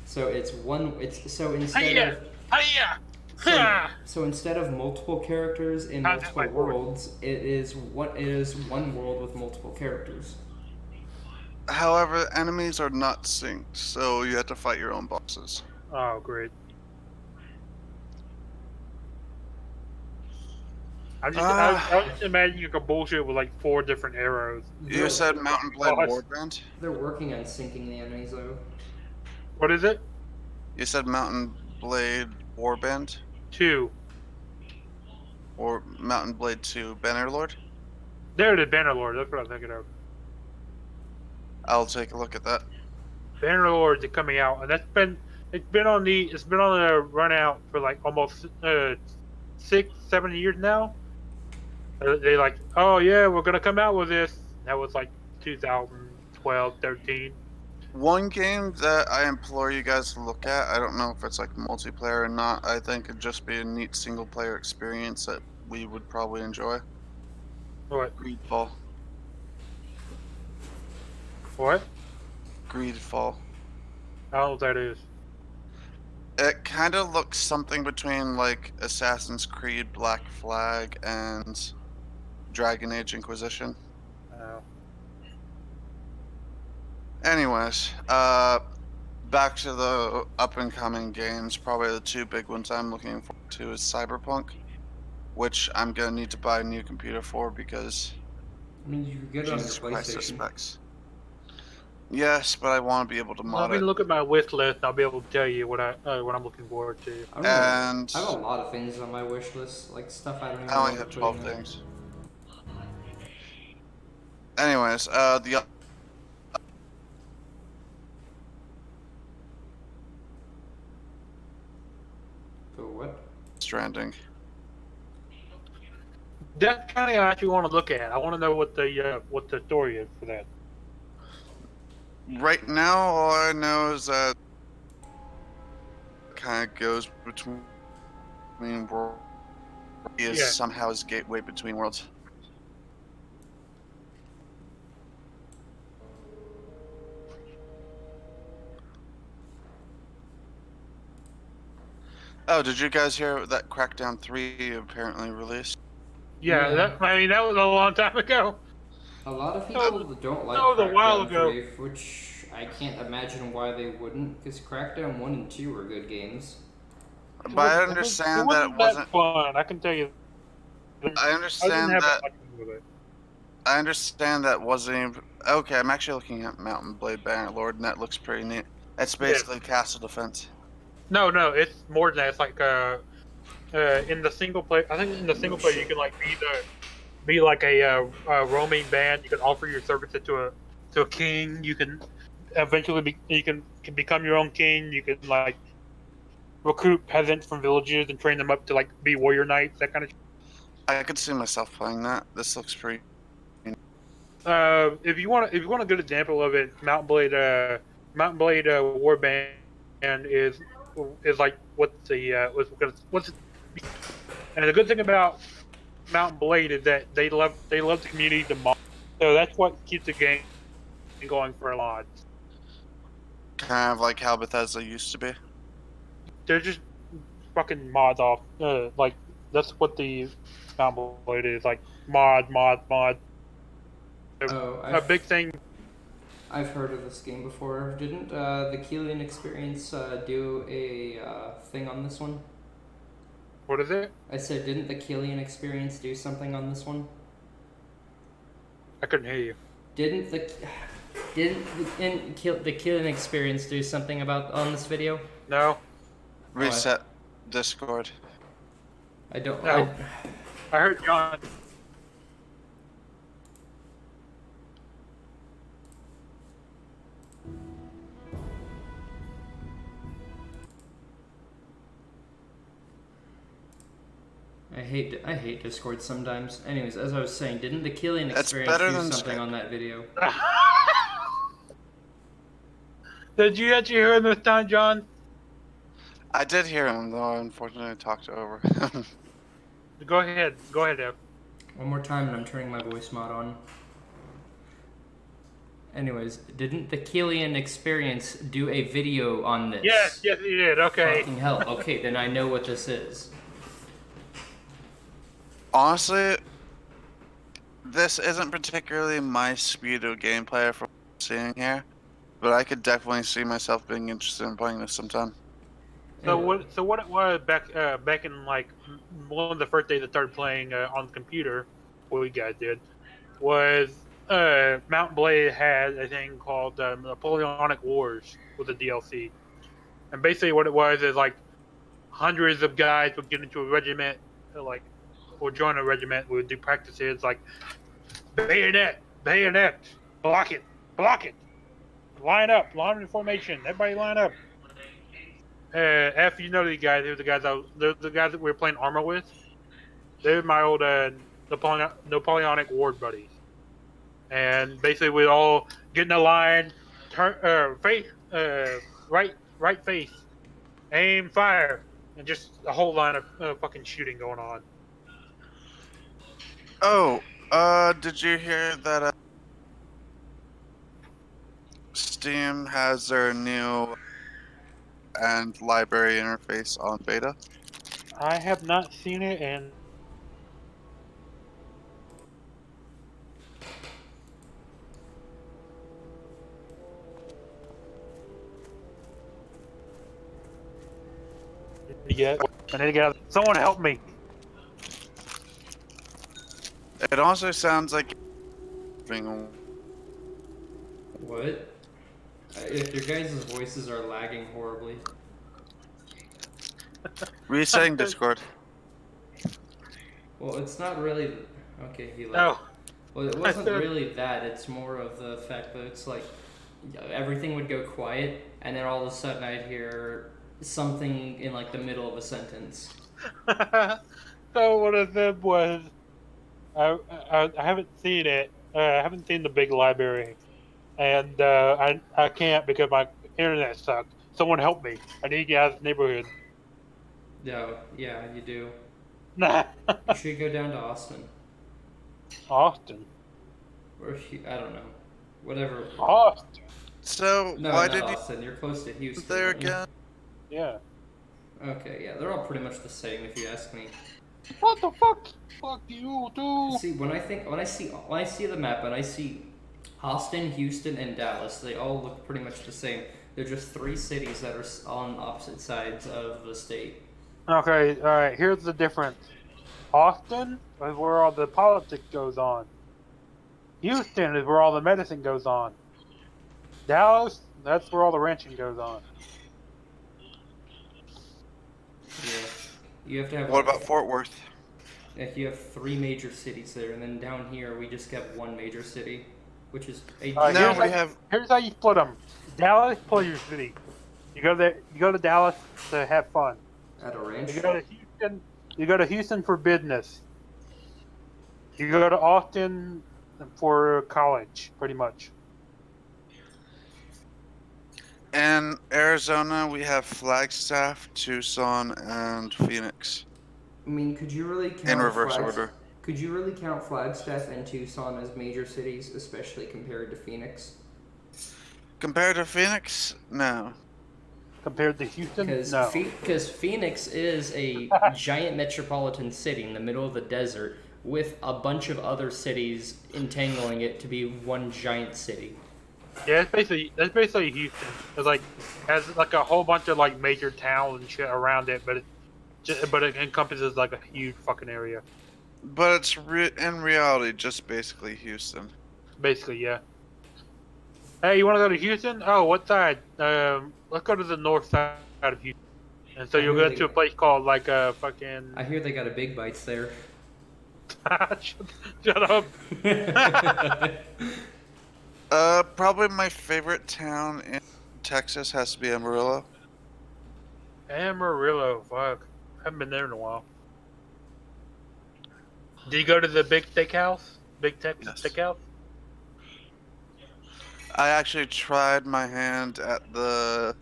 So instead Hiya! Hiya! of Ha! so instead of multiple characters in How's that multiple like work? worlds, it is one world with multiple characters. However, enemies are not synced, so you have to fight your own bosses. Oh, great. I was just imagining like a bullshit with like 4 different arrows. You said Mountain Blade Oh, I- Warband? They're working on syncing the enemies though. What is it? You said Mountain Blade Warband? 2. Or Mountain Blade 2 Bannerlord? There it is, Bannerlord. That's what I'm thinking of. I'll take a look at that. Bannerlords are coming out, and It's been on the run out for like almost 6, 7 years now. They like, oh yeah, we're gonna come out with this. That was like 2012, 13. One game that I implore you guys to look at, I don't know if it's like multiplayer or not, I think it'd just be a neat single player experience that we would probably enjoy. What? Greedfall. What? Greedfall. I don't know what that is. It kind of looks something between like Assassin's Creed Black Flag and Dragon Age Inquisition. Uh, Anyways, back to the up and coming games. Probably the two big ones I'm looking forward to is Cyberpunk, which I'm gonna need to buy a new computer for because I mean, you could get it on your Jesus Christ, the PlayStation. specs. Yes, but I want to be able to let mod me it. look at my wish list. And I'll be able to tell you what I'm looking forward to. I don't know. And I have a lot of things on my wish list, like stuff I don't even I know only what have to put 12 in there. things. Anyways, the But what? Stranding. That's kind of what you want to look at. I want to know what the story is for that. Right now, all I know is that it kind of goes between worlds. He is Yeah. somehow his gateway between worlds. Oh, did you guys hear that Crackdown 3 apparently released? Yeah, Yeah. that was a long time ago. A lot of That people was- don't like that was a while Crackdown ago. 3, which I can't imagine why they wouldn't, because Crackdown 1 and 2 were good games. But I It understand that it that wasn't. fun. I can tell you. I I didn't understand have that. much fun with it. I understand that wasn't even. Okay, I'm actually looking at Mountain Blade Bannerlord, and that looks pretty neat. It's Yeah. basically Castle Defense. No, it's more than that. It's like in the single player. I think in the single player you can like be like a roaming band. You can offer your services to a king. You can eventually can become your own king. You can like recruit peasants from villages and train them up to like be warrior knights. That kind of. I could see myself playing that. This looks pretty. If you want a good example of it, Mountain Blade Warband is like what's and the good thing about Mountain Blade is that they love the community to mod, so that's what keeps the game going for a lot. Kind of like how Bethesda used to be. They're just fucking mods off. Like that's what the Mountain Blade is like mod. Oh, A big thing. I've heard of this game before. Didn't the Keelian Experience do a thing on this one? What is it? I said, didn't the Keelian Experience do something on this one? I couldn't hear you. Didn't the Keelian Experience do something about on this video? No, Reset Discord. I don't. No. I heard John. I hate Discord sometimes. Anyways, as I was saying, didn't the Keelian That's Experience better do than something Skype. on that video? Did you actually hear him this time, John? I did hear him, though unfortunately I talked over him. Go ahead, Ev. One more time, and I'm turning my voice mod on. Anyways, didn't the Keelian Experience do a video on this? Yes, he did. Okay. Fucking hell. Okay, then I know what this is. Honestly, this isn't particularly my speed of gameplay from what I'm seeing here, but I could definitely see myself being interested in playing this sometime. So Anyway, what it was back in like one of the first days I started playing on the computer, what we guys did, was Mountain Blade had a thing called Napoleonic Wars with the DLC, and basically what it was is like hundreds of guys would get into a regiment, or join a regiment. We would do practices like bayonet, block it, line up, line in formation, everybody line up. F, you know these guys. They're the guys that we were playing armor with. They're my old Napoleonic ward buddies. And basically, we all get in a line, turn face, right face, aim, fire, and just a whole line of fucking shooting going on. Oh, did you hear that Steam has their new and library interface on beta? I have not seen it, and yet. I need to get out. Someone help me. It also sounds like being What? If your guys' voices are lagging horribly. resetting Discord. Well, it's not really. Okay, he left. No. Well, it wasn't really that. It's more of the fact that it's like everything would go quiet, and then all of a sudden I'd hear something in like the middle of a sentence. So what I said was, I haven't seen it. I haven't seen the big library, and I can't because my internet sucked. Someone help me. I need to get out of this neighborhood. No, yeah, you do. Nah. You should go down to Austin, Austin. or I don't know, whatever. Austin. So No, why not did Austin. You're close to you Houston. there aren't you? again? Yeah. Okay, yeah, they're all pretty much the same if you ask me. What the fuck? Fuck you too. See, when I see the map and I see Austin, Houston, and Dallas, they all look pretty much the same. They're just three cities that are on opposite sides of the state. Okay, alright, here's the difference. Austin is where all the politics goes on. Houston is where all the medicine goes on. Dallas, that's where all the ranching goes on. Yeah, you have to have. What like, about Fort Worth? If you have three major cities there, and then down here we just have one major city, which is a. Now here's we how- have. Here's how you split them. Dallas, pleasure city. You go there. You go to Dallas to have fun. At a ranch. You go to Houston. You go to Houston for business. You go to Austin for college, pretty much. In Arizona, we have Flagstaff, Tucson, and Phoenix. I mean, could you really count In reverse order. Could you really count Flagstaff and Tucson as major cities, especially compared to Phoenix? Compared to Phoenix, no. Compared to Houston, Because no. Phoenix is a giant metropolitan city in the middle of the desert with a bunch of other cities entangling it to be one giant city. Yeah, that's basically Houston. It's like has like a whole bunch of like major towns and shit around it, but it encompasses like a huge fucking area. But it's in reality just basically Houston. Basically, yeah. Hey, you want to go to Houston? Oh, what side? Let's go to the north side of Houston. And so you'll go to a place called like fucking. I hear they got a Big Bites there. Shut up. Probably my favorite town in Texas has to be Amarillo. Amarillo, fuck. Haven't been there in a while. Did you go to the big steakhouse? Big Texas Yes. steakhouse? I actually tried my hand at the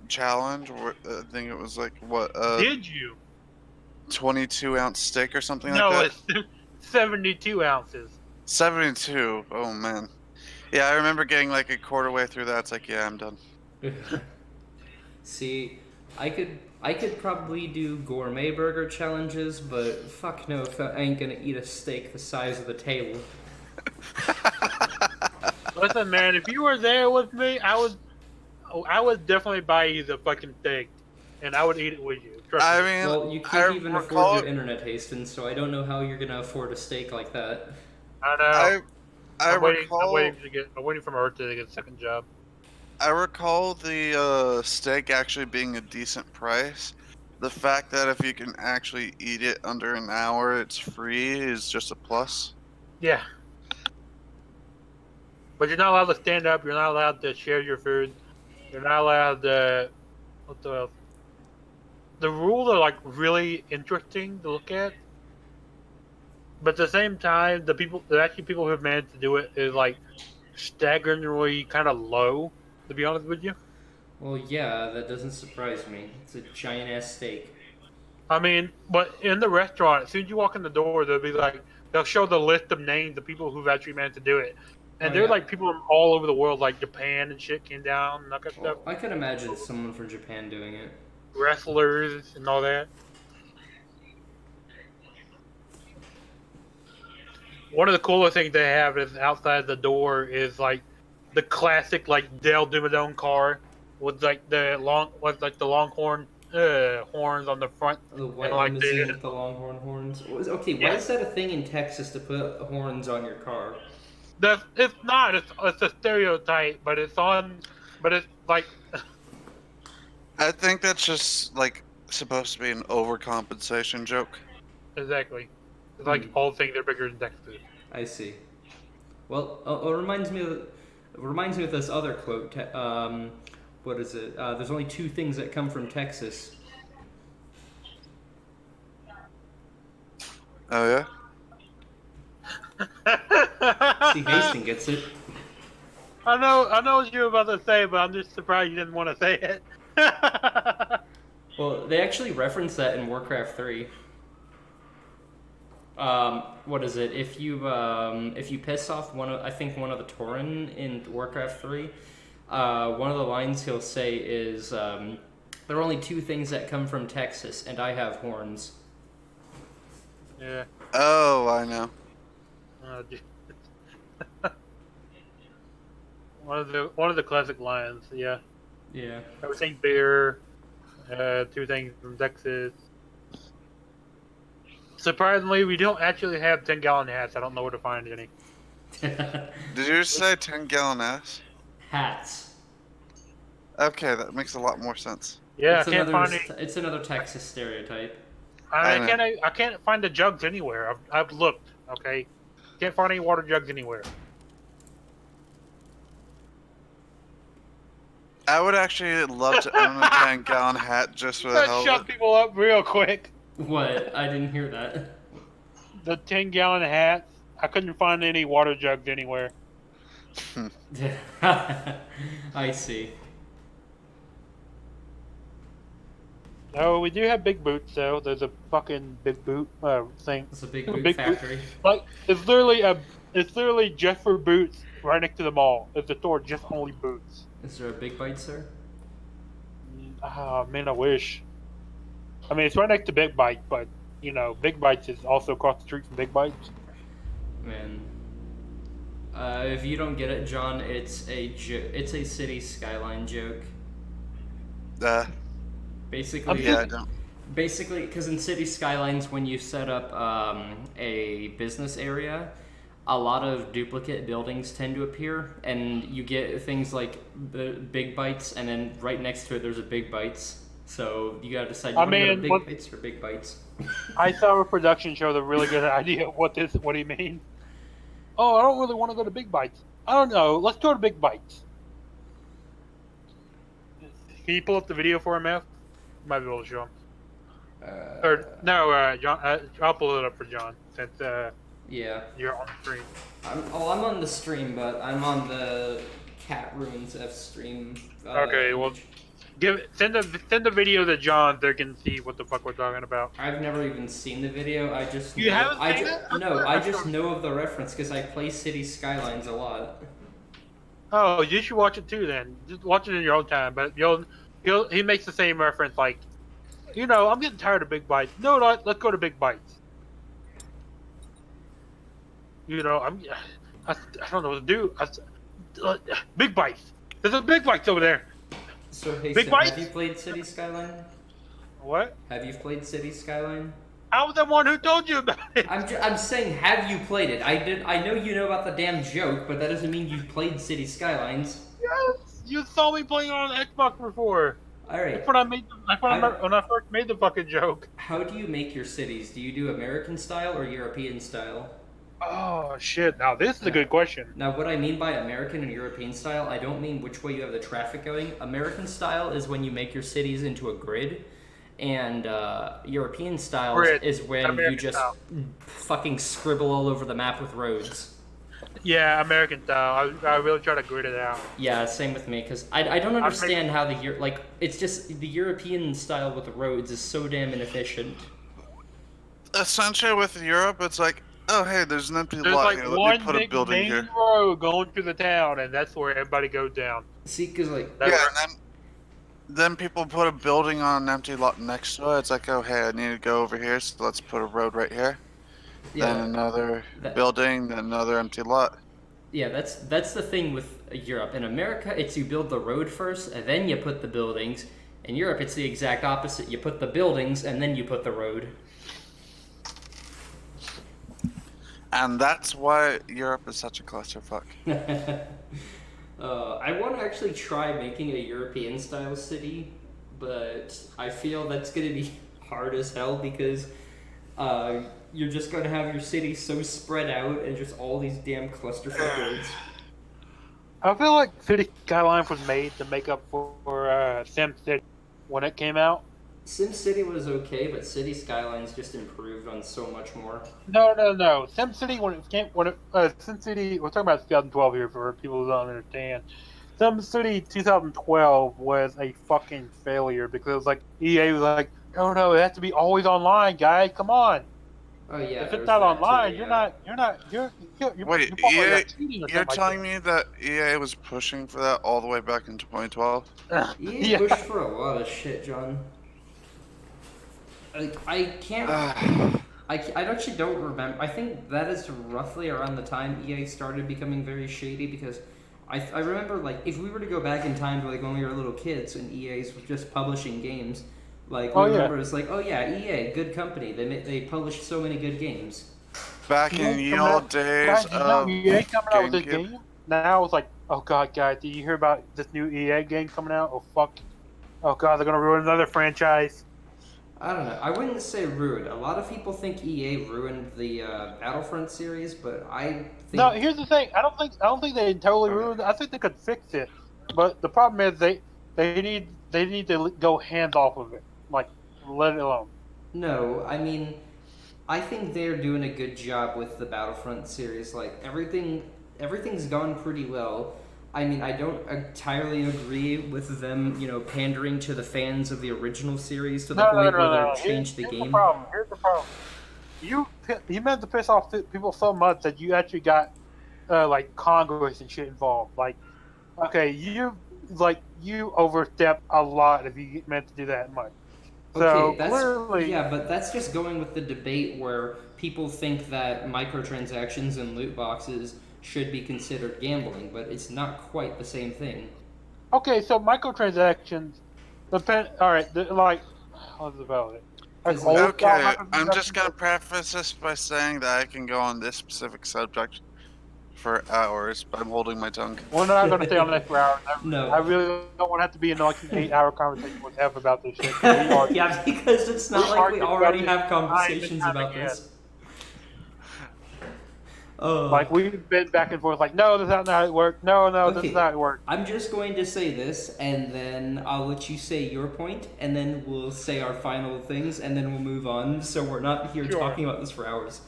challenge. I think it was like what Did you? 22-ounce steak or something No, like that. it's 72 ounces. 72. Oh man. Yeah, I remember getting like a quarter way through that. It's like, yeah, I'm done. See, I could probably do gourmet burger challenges, but fuck no, if I ain't gonna eat a steak the size of the table. Listen, man, if you were there with me, I would definitely buy you the fucking steak, and I would eat it with you. Trust I me. mean, Well, you can't I even recall- afford your internet, Hastings, so I don't know how you're gonna afford a steak like that. I know. I I'm waiting for my birthday to get a second job. I recall the steak actually being a decent price. The fact that if you can actually eat it under an hour, it's free is just a plus. Yeah. But you're not allowed to stand up. You're not allowed to share your food. You're not allowed to. What the rules are like really interesting to look at, but at the same time, the actually people who have managed to do it is like staggeringly kind of low. To be honest with you, Well, yeah, that doesn't surprise me. It's a giant ass steak. I mean, but in the restaurant, as soon as you walk in the door, they'll show the list of names of people who've actually managed to do it, Oh and they're yeah. like people from all over the world, like Japan and shit came down and that kind of stuff, Well, I could imagine someone from Japan doing it. wrestlers and all that. One of the coolest things they have is outside the door is like the classic like Dale Dimmadome car with like the longhorn horns on the front The and white like limousine with the longhorn horns. Okay, why yeah. is that a thing in Texas to put horns on your car? It's not it's a stereotype, but it's like I think that's just like supposed to be an overcompensation joke. exactly it's like all things they're bigger than Texas. I see. Well, it reminds me of this other quote. What is it? There's only two things that come from Texas. Oh yeah. See, Hastings gets it. I know what you were about to say, but I'm just surprised you didn't want to say it. Well, they actually reference that in Warcraft 3. What is it? If you piss off one of the Tauren in Warcraft 3, one of the lines he'll say is, "There are only two things that come from Texas, and I have horns." Yeah. Oh, I know. One of the classic lines, yeah. Yeah. Everything bigger, two things from Texas. Surprisingly, we don't actually have 10-gallon hats. I don't know where to find any. Did you just say 10-gallon ass? Hats. Okay, that makes a lot more sense. Yeah, It's I can't another. find any. It's another Texas stereotype. I know. I can't find the jugs anywhere. I've looked. Okay, can't find any water jugs anywhere. I would actually love to own a 10-gallon hat just for the Let's hell of shut it. people up real quick. What? I didn't hear that. The 10-gallon hats. I couldn't find any water jugs anywhere. I see. No, we do have big boots though. There's a fucking big boot thing. It's a big boot Big factory. Like it's literally just for boots right next to the mall. It's a store just only boots. Is there a Big Bite, sir? Ah, man, I wish. I mean, it's right next to Big Bite, but you know, Big Bites is also across the street from Big Bites. Man. If you don't get it, John, it's a city skyline joke. Basically, Yeah, I don't. Basically, because in city skylines, when you set up a business area, a lot of duplicate buildings tend to appear, and you get things like the Big Bites, and then right next to it, there's a Big Bites. So you gotta decide. You want to go to Big Bites or Big Bites? I saw a production show with a really good idea of what do you mean? Oh, I don't really want to go to Big Bites. I don't know. Let's go to Big Bites. Can you pull up the video for him, F? Might be able to show him. John. I'll pull it up for John since Yeah. you're on the screen. I'm on the stream, but I'm on the Cat Ruins F stream. Okay, well, send the video to John so they can see what the fuck we're talking about. I've never even seen the video. I just You know, haven't I seen ju- it? No, I just know of the reference because I play City Skylines a lot. Oh, you should watch it too then. Just watch it in your own time. But he makes the same reference like, you know, I'm getting tired of Big Bites. No, let's go to Big Bites. You know, I don't know what to do. Big Bites. There's a Big Bites over there. So, hey, Big Sam, Bites? have you played City Skyline? What? Have you played City Skyline? I was the one who told you about it. I'm saying, have you played it? I know you know about the damn joke, but that doesn't mean you've played City Skylines. Yes, you saw me playing on an Xbox before. All right. That's when I made. When I first made the fucking joke. How do you make your cities? Do you do American style or European style? Oh shit! Now this is a good question. Now, what I mean by American and European style, I don't mean which way you have the traffic going. American style is when you make your cities into a grid, and European styles Grid. is when you American just style. fucking scribble all over the map with roads. Yeah, American style. I really try to grid it out. Yeah, same with me, because I don't understand how like, it's just the European style with the roads is so damn inefficient. Essentially, with Europe, it's like, oh hey, there's an empty There's lot like here. Let me one put a big building main here. road going through the town, and that's where everybody goes down. See, because, like, That's Yeah, and then people put a building on an empty lot next to it. It's like, oh hey, I need to go over here, so let's put a road right here. Then yeah, another that, building, then another empty lot. yeah, that's the thing with Europe. In America, it's you build the road first, and then you put the buildings. In Europe, it's the exact opposite. You put the buildings, and then you put the road. And that's why Europe is such a clusterfuck. I want to actually try making a European style city, but I feel that's going to be hard as hell because you're just going to have your city so spread out and just all these damn clusterfuck roads. I feel like City Skyline was made to make up for SimCity when it came out. SimCity was okay, but City Skylines just improved on so much more. No. SimCity SimCity, we're talking about 2012 here for people who don't understand. SimCity 2012 was a fucking failure because like EA was like, oh no, it has to be always online, guys. Come on. Oh yeah, If there it's was not that too, online, yeah. you're Wait, probably EA, like cheating or you're something telling me that EA was pushing for that all the way back in 2012? like EA yeah. pushed for a lot of shit, John. Like, I can't... I actually don't remember. I think that is roughly around the time EA started becoming very shady because I remember, like, if we were to go back in time to, like, when we were little kids and EA's was just publishing games, like, we remember it's like, oh yeah, EA, good company. They published so many good games. Back in ye old days Guys, you know of EA coming out with this GameCube. game? Now it's like, oh god, guys, did you hear about this new EA game coming out? Oh fuck. Oh god, they're gonna ruin another franchise. I don't know. I wouldn't say ruined. A lot of people think EA ruined the Battlefront series, but I think... No, here's the thing. I don't think they totally ruined it. I think they could fix it. But the problem is they need to go hands off of it. Like, let it alone. No, I mean, I think they're doing a good job with the Battlefront series. Like, everything's gone pretty well. I mean, I don't entirely agree with them, pandering to the fans of the original series to the point where they changed the game. Here's the problem. You meant to piss off people so much that you actually got like Congress and shit involved. Like, okay, you overstepped a lot if you meant to do that much. So Okay, clearly, yeah, but that's just going with the debate where people think that microtransactions and loot boxes should be considered gambling, but it's not quite the same thing. okay, so microtransactions depend. All right, like, what's about it? Like Is- old style Okay, I'm just microtransactions- gonna preface this by saying that I can go on this specific subject for hours, but I'm holding my tongue. We're not going to stay on this for hours. No. I really don't want to have to be in like an 8-hour conversation with F about this shit. We are- Yeah, because it's not We like we argued already about have this time and conversations time about again. this. Like, we've been back and forth, like, no, that's not how it works. No, this Okay. is not how it works. I'm just going to say this, and then I'll let you say your point, and then we'll say our final things, and then we'll move on, so we're not here Sure. talking about this for hours.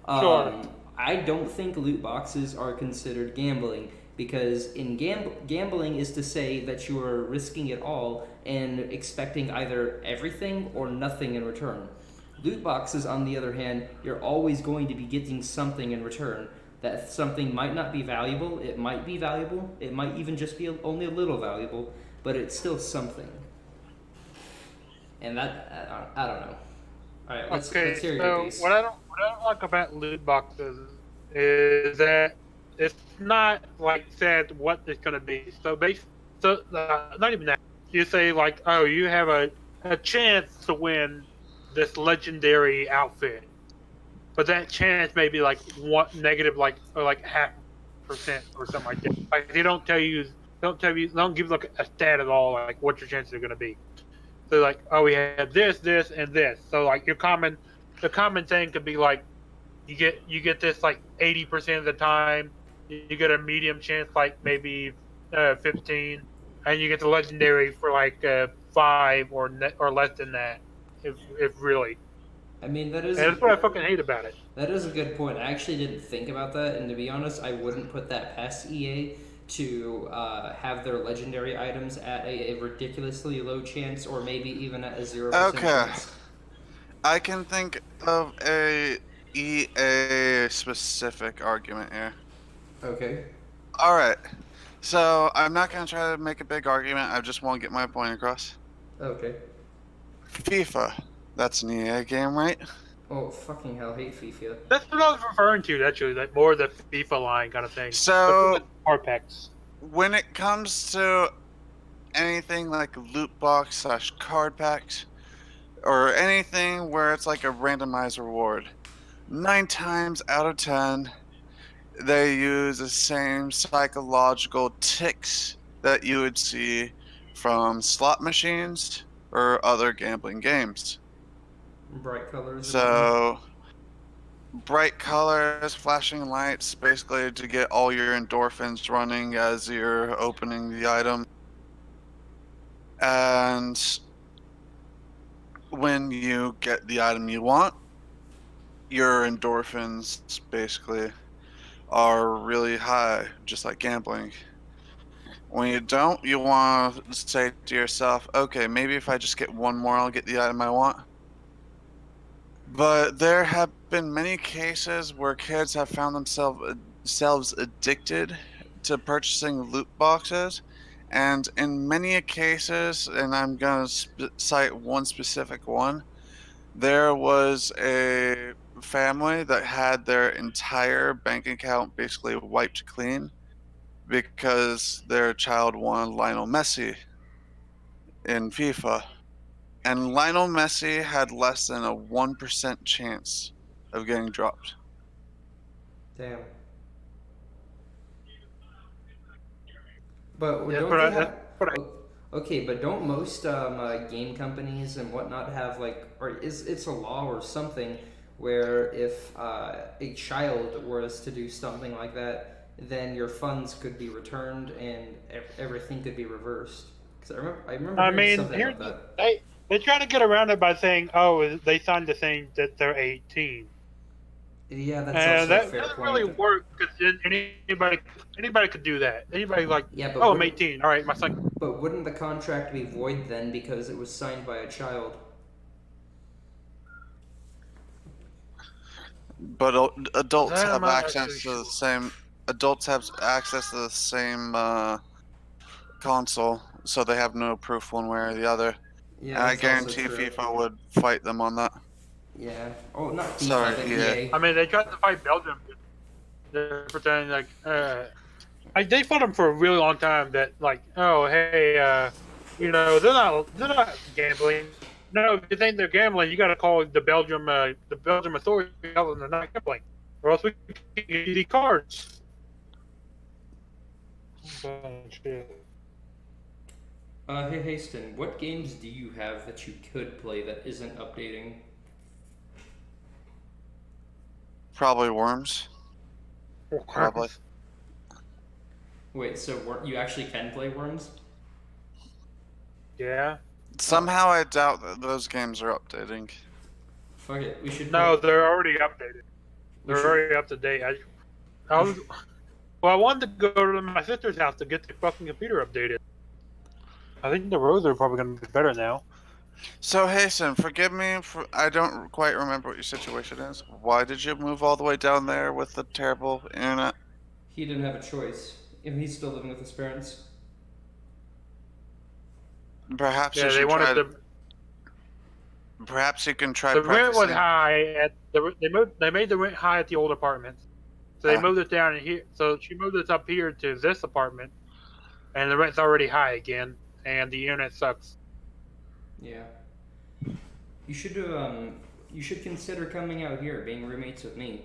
Sure. I don't think loot boxes are considered gambling, because in gambling is to say that you are risking it all and expecting either everything or nothing in return. Loot boxes, on the other hand, you're always going to be getting something in return. That something might not be valuable, it might be valuable, it might even just be only a little valuable, but it's still something. And that, I don't know. Alright, let's hear your so piece. what I don't like about loot boxes is that it's not like said what it's going to be. So not even that. You say like, oh, you have a chance to win this legendary outfit, but that chance may be like negative, like or like 0.5% or something like that. Like they don't give you like a stat at all, like what your chances are going to be. So like, oh, we have this, and this. So like the common thing could be like, you get this like 80% of the time. You get a medium chance like maybe 15, and you get the legendary for like 5 or less than that, if really. I mean, And that's what I fucking hate about it. that is a good point. I actually didn't think about that, and to be honest, I wouldn't put that past EA to have their legendary items at a ridiculously low chance, or maybe even at a 0% Okay, chance. I can think of a EA specific argument here. Okay. All right, so I'm not gonna try to make a big argument. I just want to get my point across. Okay. FIFA, that's an EA game, right? Oh, fucking hell, hate FIFA. That's what I was referring to, actually, like more the FIFA line kind of thing. So But hard packs. when it comes to anything like loot box slash card packs, or anything where it's like a randomized reward, 9 times out of 10, they use the same psychological ticks that you would see from slot machines or other gambling games. Bright colors and whatnot. So, bright colors, flashing lights, basically to get all your endorphins running as you're opening the item. And when you get the item you want, your endorphins basically are really high, just like gambling. When you don't, you want to say to yourself, okay, maybe if I just get one more, I'll get the item I want. But there have been many cases where kids have found themselves addicted to purchasing loot boxes. And in many cases, and I'm going to cite one specific one, there was a family that had their entire bank account basically wiped clean because their child won Lionel Messi in FIFA. And Lionel Messi had less than a 1% chance of getting dropped. Damn. But Yeah, don't but they that's have? what I. Okay, but don't most game companies and whatnot have like, or is it's a law or something where if a child was to do something like that, then your funds could be returned and everything could be reversed. Because I remember I hearing mean, something here's about that. they try to get around it by saying, "Oh, they signed the saying that they're 18," Yeah, that's and also a that fair doesn't really point. work because anybody could do that. Anybody like, Yeah, but "Oh, I'm wouldn't 18. All right, my son." but wouldn't the contract be void then because it was signed by a child? But adults That I'm have not actually access to sure. the same. Adults have access to the same console, so they have no proof one way or the other. Yeah, And I that's also guarantee true. FIFA would fight them on that. Yeah. Oh, not FIFA, Sorry, but EA. EA. I mean, they tried to fight Belgium. They're pretending like, they fought them for a really long time. That like, oh hey, they're not gambling. No, if you think they're gambling, you got to call the Belgium authorities, tell them they're not gambling, or else we can give you the cards. Oh, shit. Hey Haston, what games do you have that you could play that isn't updating? Probably Worms. Probably. Wait, so you actually can play Worms? Yeah. Somehow I doubt that those games are updating. Fuck it, we should. No, they're already updated. We They're should. already up to date. I was. Well, I wanted to go to my sister's house to get the fucking computer updated. I think the roads are probably going to be better now. So Hasten, forgive me for I don't quite remember what your situation is. Why did you move all the way down there with the terrible internet? He didn't have a choice. If he's still living with his parents. Perhaps you Yeah, they should wanted try. to. Perhaps you can try The rent was practicing. high at They made the rent high at the old apartments, so they moved it down here. So she moved it up here to this apartment, and the rent's already high again, and the internet sucks. Yeah. You should you should consider coming out here, being roommates with me.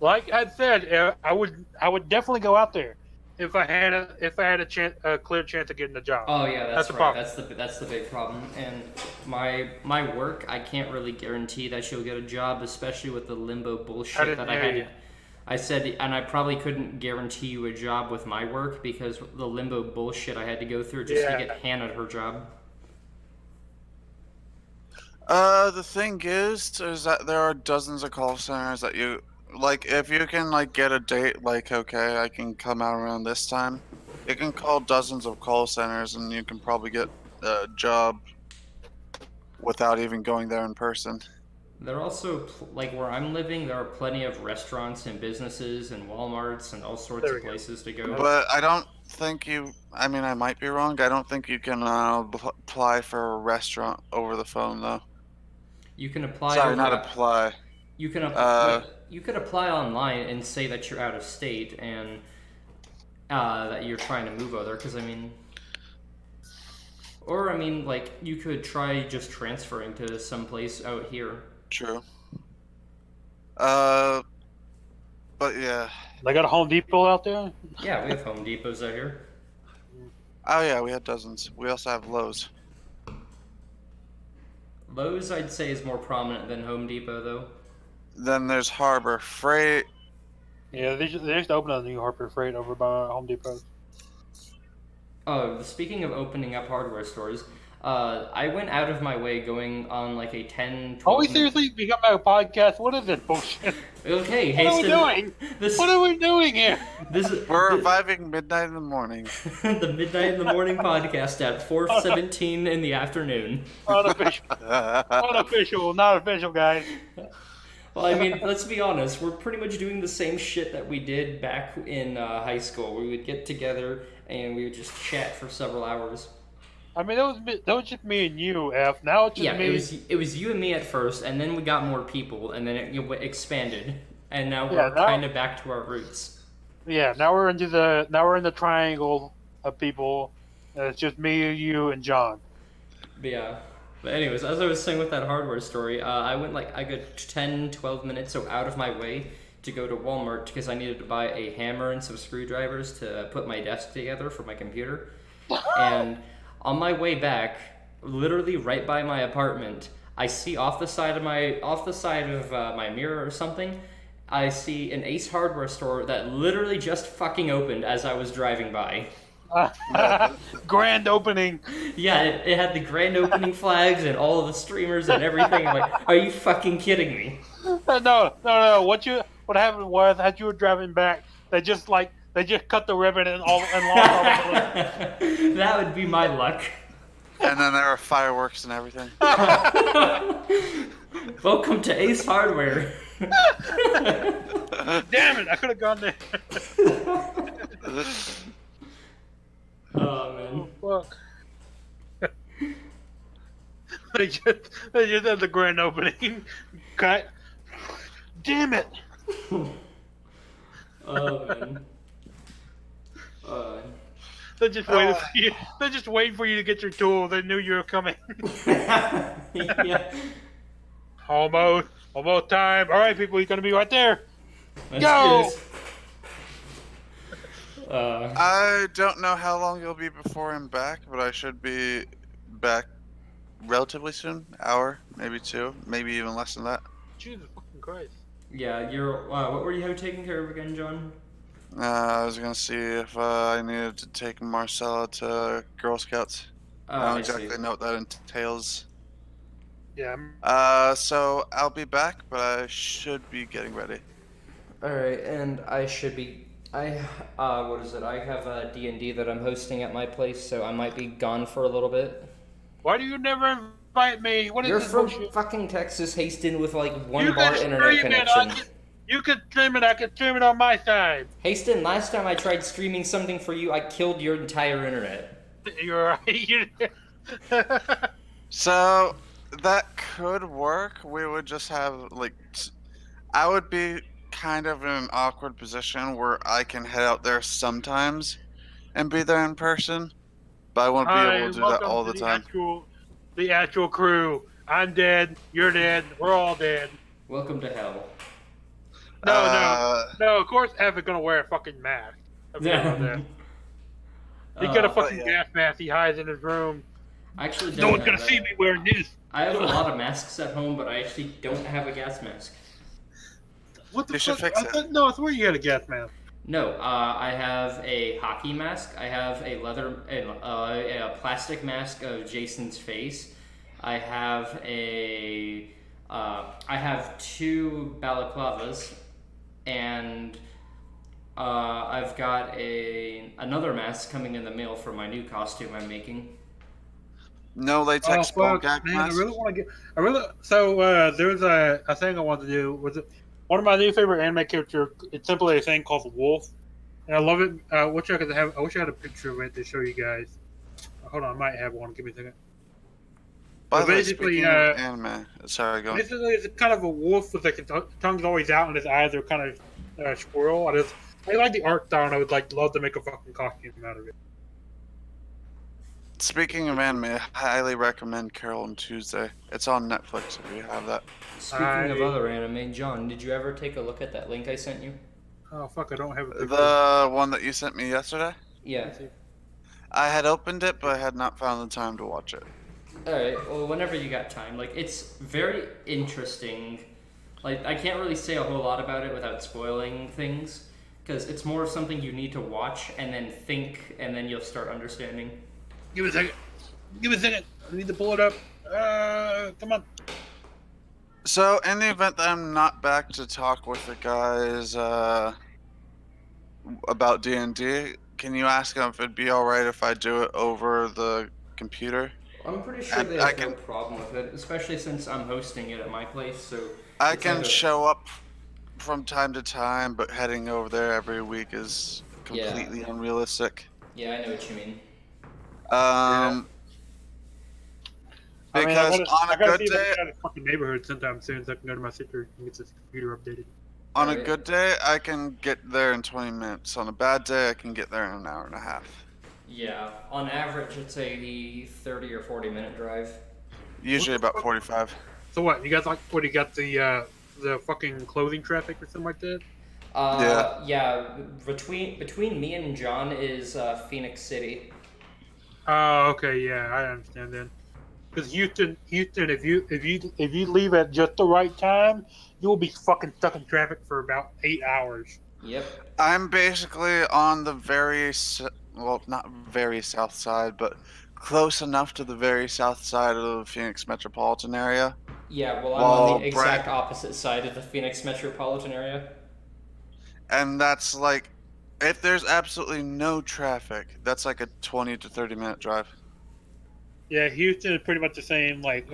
Like I said, I would definitely go out there. if I had a clear chance of getting the job. Oh yeah, that's the right. problem. That's the big problem. And my work, I can't really guarantee that she'll get a job, especially with the limbo bullshit didn't that I hear had. you. I said, and I probably couldn't guarantee you a job with my work because the limbo bullshit I had to go through just to Yeah. get Hannah her job. The thing is that there are dozens of call centers that you like. If you can like get a date, like okay, I can come out around this time. You can call dozens of call centers, and you can probably get a job without even going there in person. There are also, like where I'm living, there are plenty of restaurants and businesses and Walmarts and all sorts There of we go. places to go. But I don't think you. I mean, I might be wrong. I don't think you can apply for a restaurant over the phone, though. You can apply Sorry, over. not apply. You can Uh, you could apply online and say that you're out of state and that you're trying to move over there. Because I mean, or I mean, like you could try just transferring to some place out here. true. But yeah. They got a Home Depot out there. Yeah, we have Home Depots out here. Oh yeah, we had dozens. We also have Lowe's. Lowe's, I'd say, is more prominent than Home Depot, though. Then there's Harbor Freight. Yeah, they just opened a new Harper Freight over by Home Depot. Oh, speaking of opening up hardware stores, I went out of my way going on like a 10, 12 Are we minute- seriously becoming a podcast? What is this bullshit? Okay, What are we doing? What are we doing here? This is We're reviving midnight in the morning. the Midnight in the Morning podcast at 4:17 in the afternoon. Unofficial. Unofficial, not official, guys. Well, I mean, let's be honest. We're pretty much doing the same shit that we did back in high school. We would get together and we would just chat for several hours. I mean, that was just me and you, F. Now it's just Yeah, me. it was you and me at first, and then we got more people, and then it expanded, and now we're Yeah, now- kind of back to our roots. Yeah, now we're in the triangle of people. It's just me, you, and John. But yeah. But anyways, as I was saying with that hardware story, I went like a good 10, 12 minutes so out of my way to go to Walmart because I needed to buy a hammer and some screwdrivers to put my desk together for my computer. And on my way back, literally right by my apartment, I see off the side of my mirror or something, I see an Ace Hardware store that literally just fucking opened as I was driving by. Grand opening. Yeah, it had the grand opening flags and all of the streamers and everything. I'm like, are you fucking kidding me? No. What happened was as you were driving back, they just cut the ribbon and lost all the balloons. That would be my luck. And then there are fireworks and everything. Welcome to Ace Hardware. Damn it! I could have gone there. Oh man. Oh, fuck. They just had the grand opening. Cut. Damn it! Oh man. They're just waiting for you. They're just waiting for you to get your tool. They knew you were coming. Yeah. Almost time. All right, people, you're gonna be right there. Let's Go! do this. I don't know how long you'll be before I'm back, but I should be back relatively soon. Hour, maybe two, maybe even less than that. Jesus fucking Christ. Yeah, you're. What were you taking care of again, John? I was gonna see if I needed to take Marcella to Girl Scouts. I don't exactly know what that entails. Yeah. So I'll be back, but I should be getting ready. All right, and I should be. What is it? I have a D&D that I'm hosting at my place, so I might be gone for a little bit. Why do you never invite me? What is You're this from bullshit? fucking Texas, Haston, with like one You bar can internet stream it. connection. You can stream it. I can stream it on my side. Haston, last time I tried streaming something for you, I killed your entire internet. You're right. So that could work. We would just have like, I would be kind of in an awkward position where I can head out there sometimes and be there in person, but I won't be able to do that all the time. The actual crew. I'm dead. You're dead. We're all dead. Welcome to hell. No. Of course, F is gonna wear a fucking mask. Yeah. He got a Uh, fucking yeah. gas mask he hides in his room. I actually No don't one's have gonna that. see me wearing this. I have a lot of masks at home, but I actually don't have a gas mask. What the You should fuck? fix I it. thought, no, I swear you had a gas mask. No, I have a hockey mask. I have a plastic mask of Jason's face. I have I have two balaclavas, and I've got another mask coming in the mail for my new costume I'm making. No Oh latex ball fuck, gag man! I mask. really want to get. I really. So there's a thing I wanted to do. Was it one of my new favorite anime characters? It's simply a thing called Wolf, and I love it. I wish I could have. I wish I had a picture of it to show you guys. Hold on, I might have one. Give me a second. By But the way, basically, speaking of anime, sorry, go on. basically, it's kind of a wolf with like his tongue's always out and his eyes are kind of squirrel. I like the art style, and I would like love to make a fucking costume out of it. Speaking of anime, I highly recommend Carol and Tuesday. It's on Netflix if you have that. Speaking of other anime, John, did you ever take a look at that link I sent you? Oh fuck, I don't have a picture. The one that you sent me yesterday? Yeah. I had opened it, but I had not found the time to watch it. Alright, well, whenever you got time. Like, it's very interesting. Like, I can't really say a whole lot about it without spoiling things, because it's more of something you need to watch and then think, and then you'll start understanding. Give me a second. Give me a second. I need to pull it up. Come on. So, in the event that I'm not back to talk with the guys about D&D, can you ask them if it'd be alright if I do it over the computer? I'm pretty sure And they I have no can- problem with it, especially since I'm hosting it at my place, so... I it's can either- show up from time to time, but heading over there every week is completely unrealistic. Yeah, I know what you mean. Because on a good see if I day, can get out of the fucking neighborhood sometime soon, so I can go to my sister and get this computer updated. on a Alright. good day, I can get there in 20 minutes. On a bad day, I can get there in an hour and a half. Yeah, on average, it's a 30 or 40-minute drive. Usually What the about fuck? 45. So what? You guys like what? You got the fucking clothing traffic or something like that? Yeah, between me and John is Phoenix City. Oh, okay, yeah, I understand then. Because Houston, if you leave at just the right time, you will be fucking stuck in traffic for about 8 hours. Yep. I'm basically on the well, not very south side, but close enough to the very south side of the Phoenix metropolitan area. Yeah, well, I'm Well, on the exact opposite side of the Phoenix metropolitan area. And that's like, if there's absolutely no traffic, that's like a 20 to 30 minute drive. Yeah, Houston is pretty much the same. Like,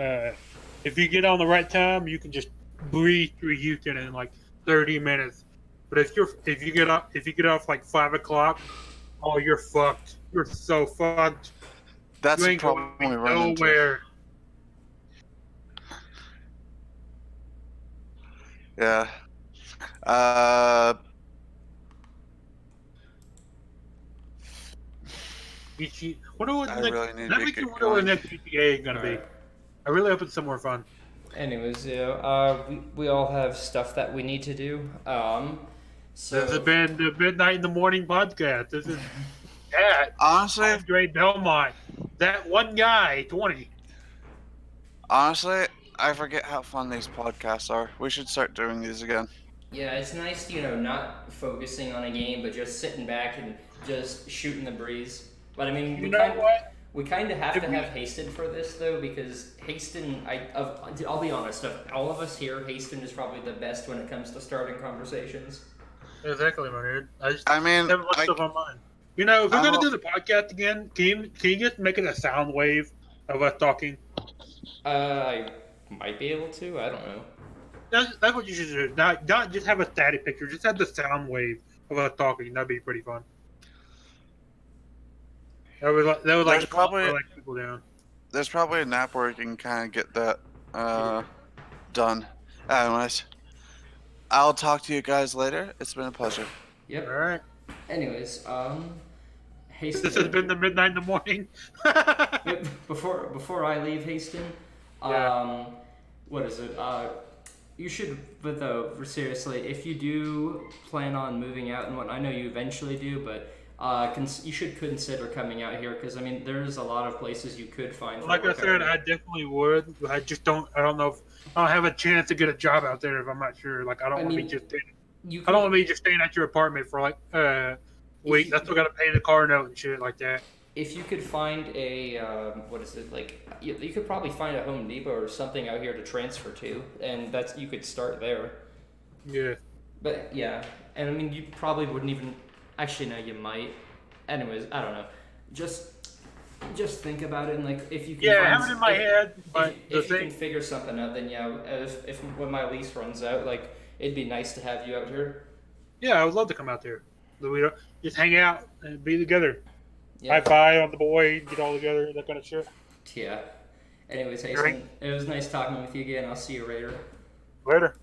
if you get on the right time, you can just breeze through Houston in like 30 minutes. But if you get off like 5 o'clock, oh, you're fucked. You're so fucked. That's You the ain't problem we going run into. nowhere. Yeah. Wonder what I next, really need that to makes me get wonder what going. the next GTA is gonna be. Alright. I really hope it's somewhere fun. Anyways, yeah, we all have stuff that we need to do. So This has been the Midnight in the Morning podcast. This is at Honestly, Andre Belmont. That one guy, 20. honestly, I forget how fun these podcasts are. We should start doing these again. yeah, it's nice, not focusing on a game, but just sitting back and just shooting the breeze. But I mean, You know what? we kind of have If to we- have Haston for this though, because Haston, I'll be honest, of all of us here, Haston is probably the best when it comes to starting conversations. Exactly, my dude. I mean, Have a lot of stuff on mine. If we're I'm gonna a- do the podcast again, can you just make it a sound wave of us talking? I might be able to. I don't know. That's what you should do. Not just have a static picture. Just have the sound wave of us talking. That'd be pretty fun. That would There's like probably- like people down. There's probably an app where you can kind of get that done. Anyways, I'll talk to you guys later. It's been a pleasure. Yep. All right. Anyways, Haston. This has been the Midnight in the Morning. Yep. Before I leave Haston, Yeah. what is it? You should, but though seriously, if you do plan on moving out and what, I know you eventually do, but you should consider coming out here because I mean, there's a lot of places you could find. For Like I work said, already. I definitely would. I just don't. I don't know if I don't have a chance to get a job out there if I'm not sure. Like I don't I want to be mean, just. you I don't could, want to be just staying at your apartment for like week. you, I still got to pay the car note and shit like that. if you could find a what is it like? You could probably find a Home Depot or something out here to transfer to, and that's you could start there. Yeah. But yeah, and I mean, you probably wouldn't even. Actually, no, you might. Anyways, I don't know. Just think about it and like if you can. Yeah, I find, have it in my head, but if you can figure something out, then yeah. If when my lease runs out, like it'd be nice to have you out here. yeah, I would love to come out there. We don't just hang out and be together. Yeah. High five on the boy, get all together, that kind of shit. Yeah. Anyways, Drink. Hasten, it was nice talking with you again. I'll see you later. Later.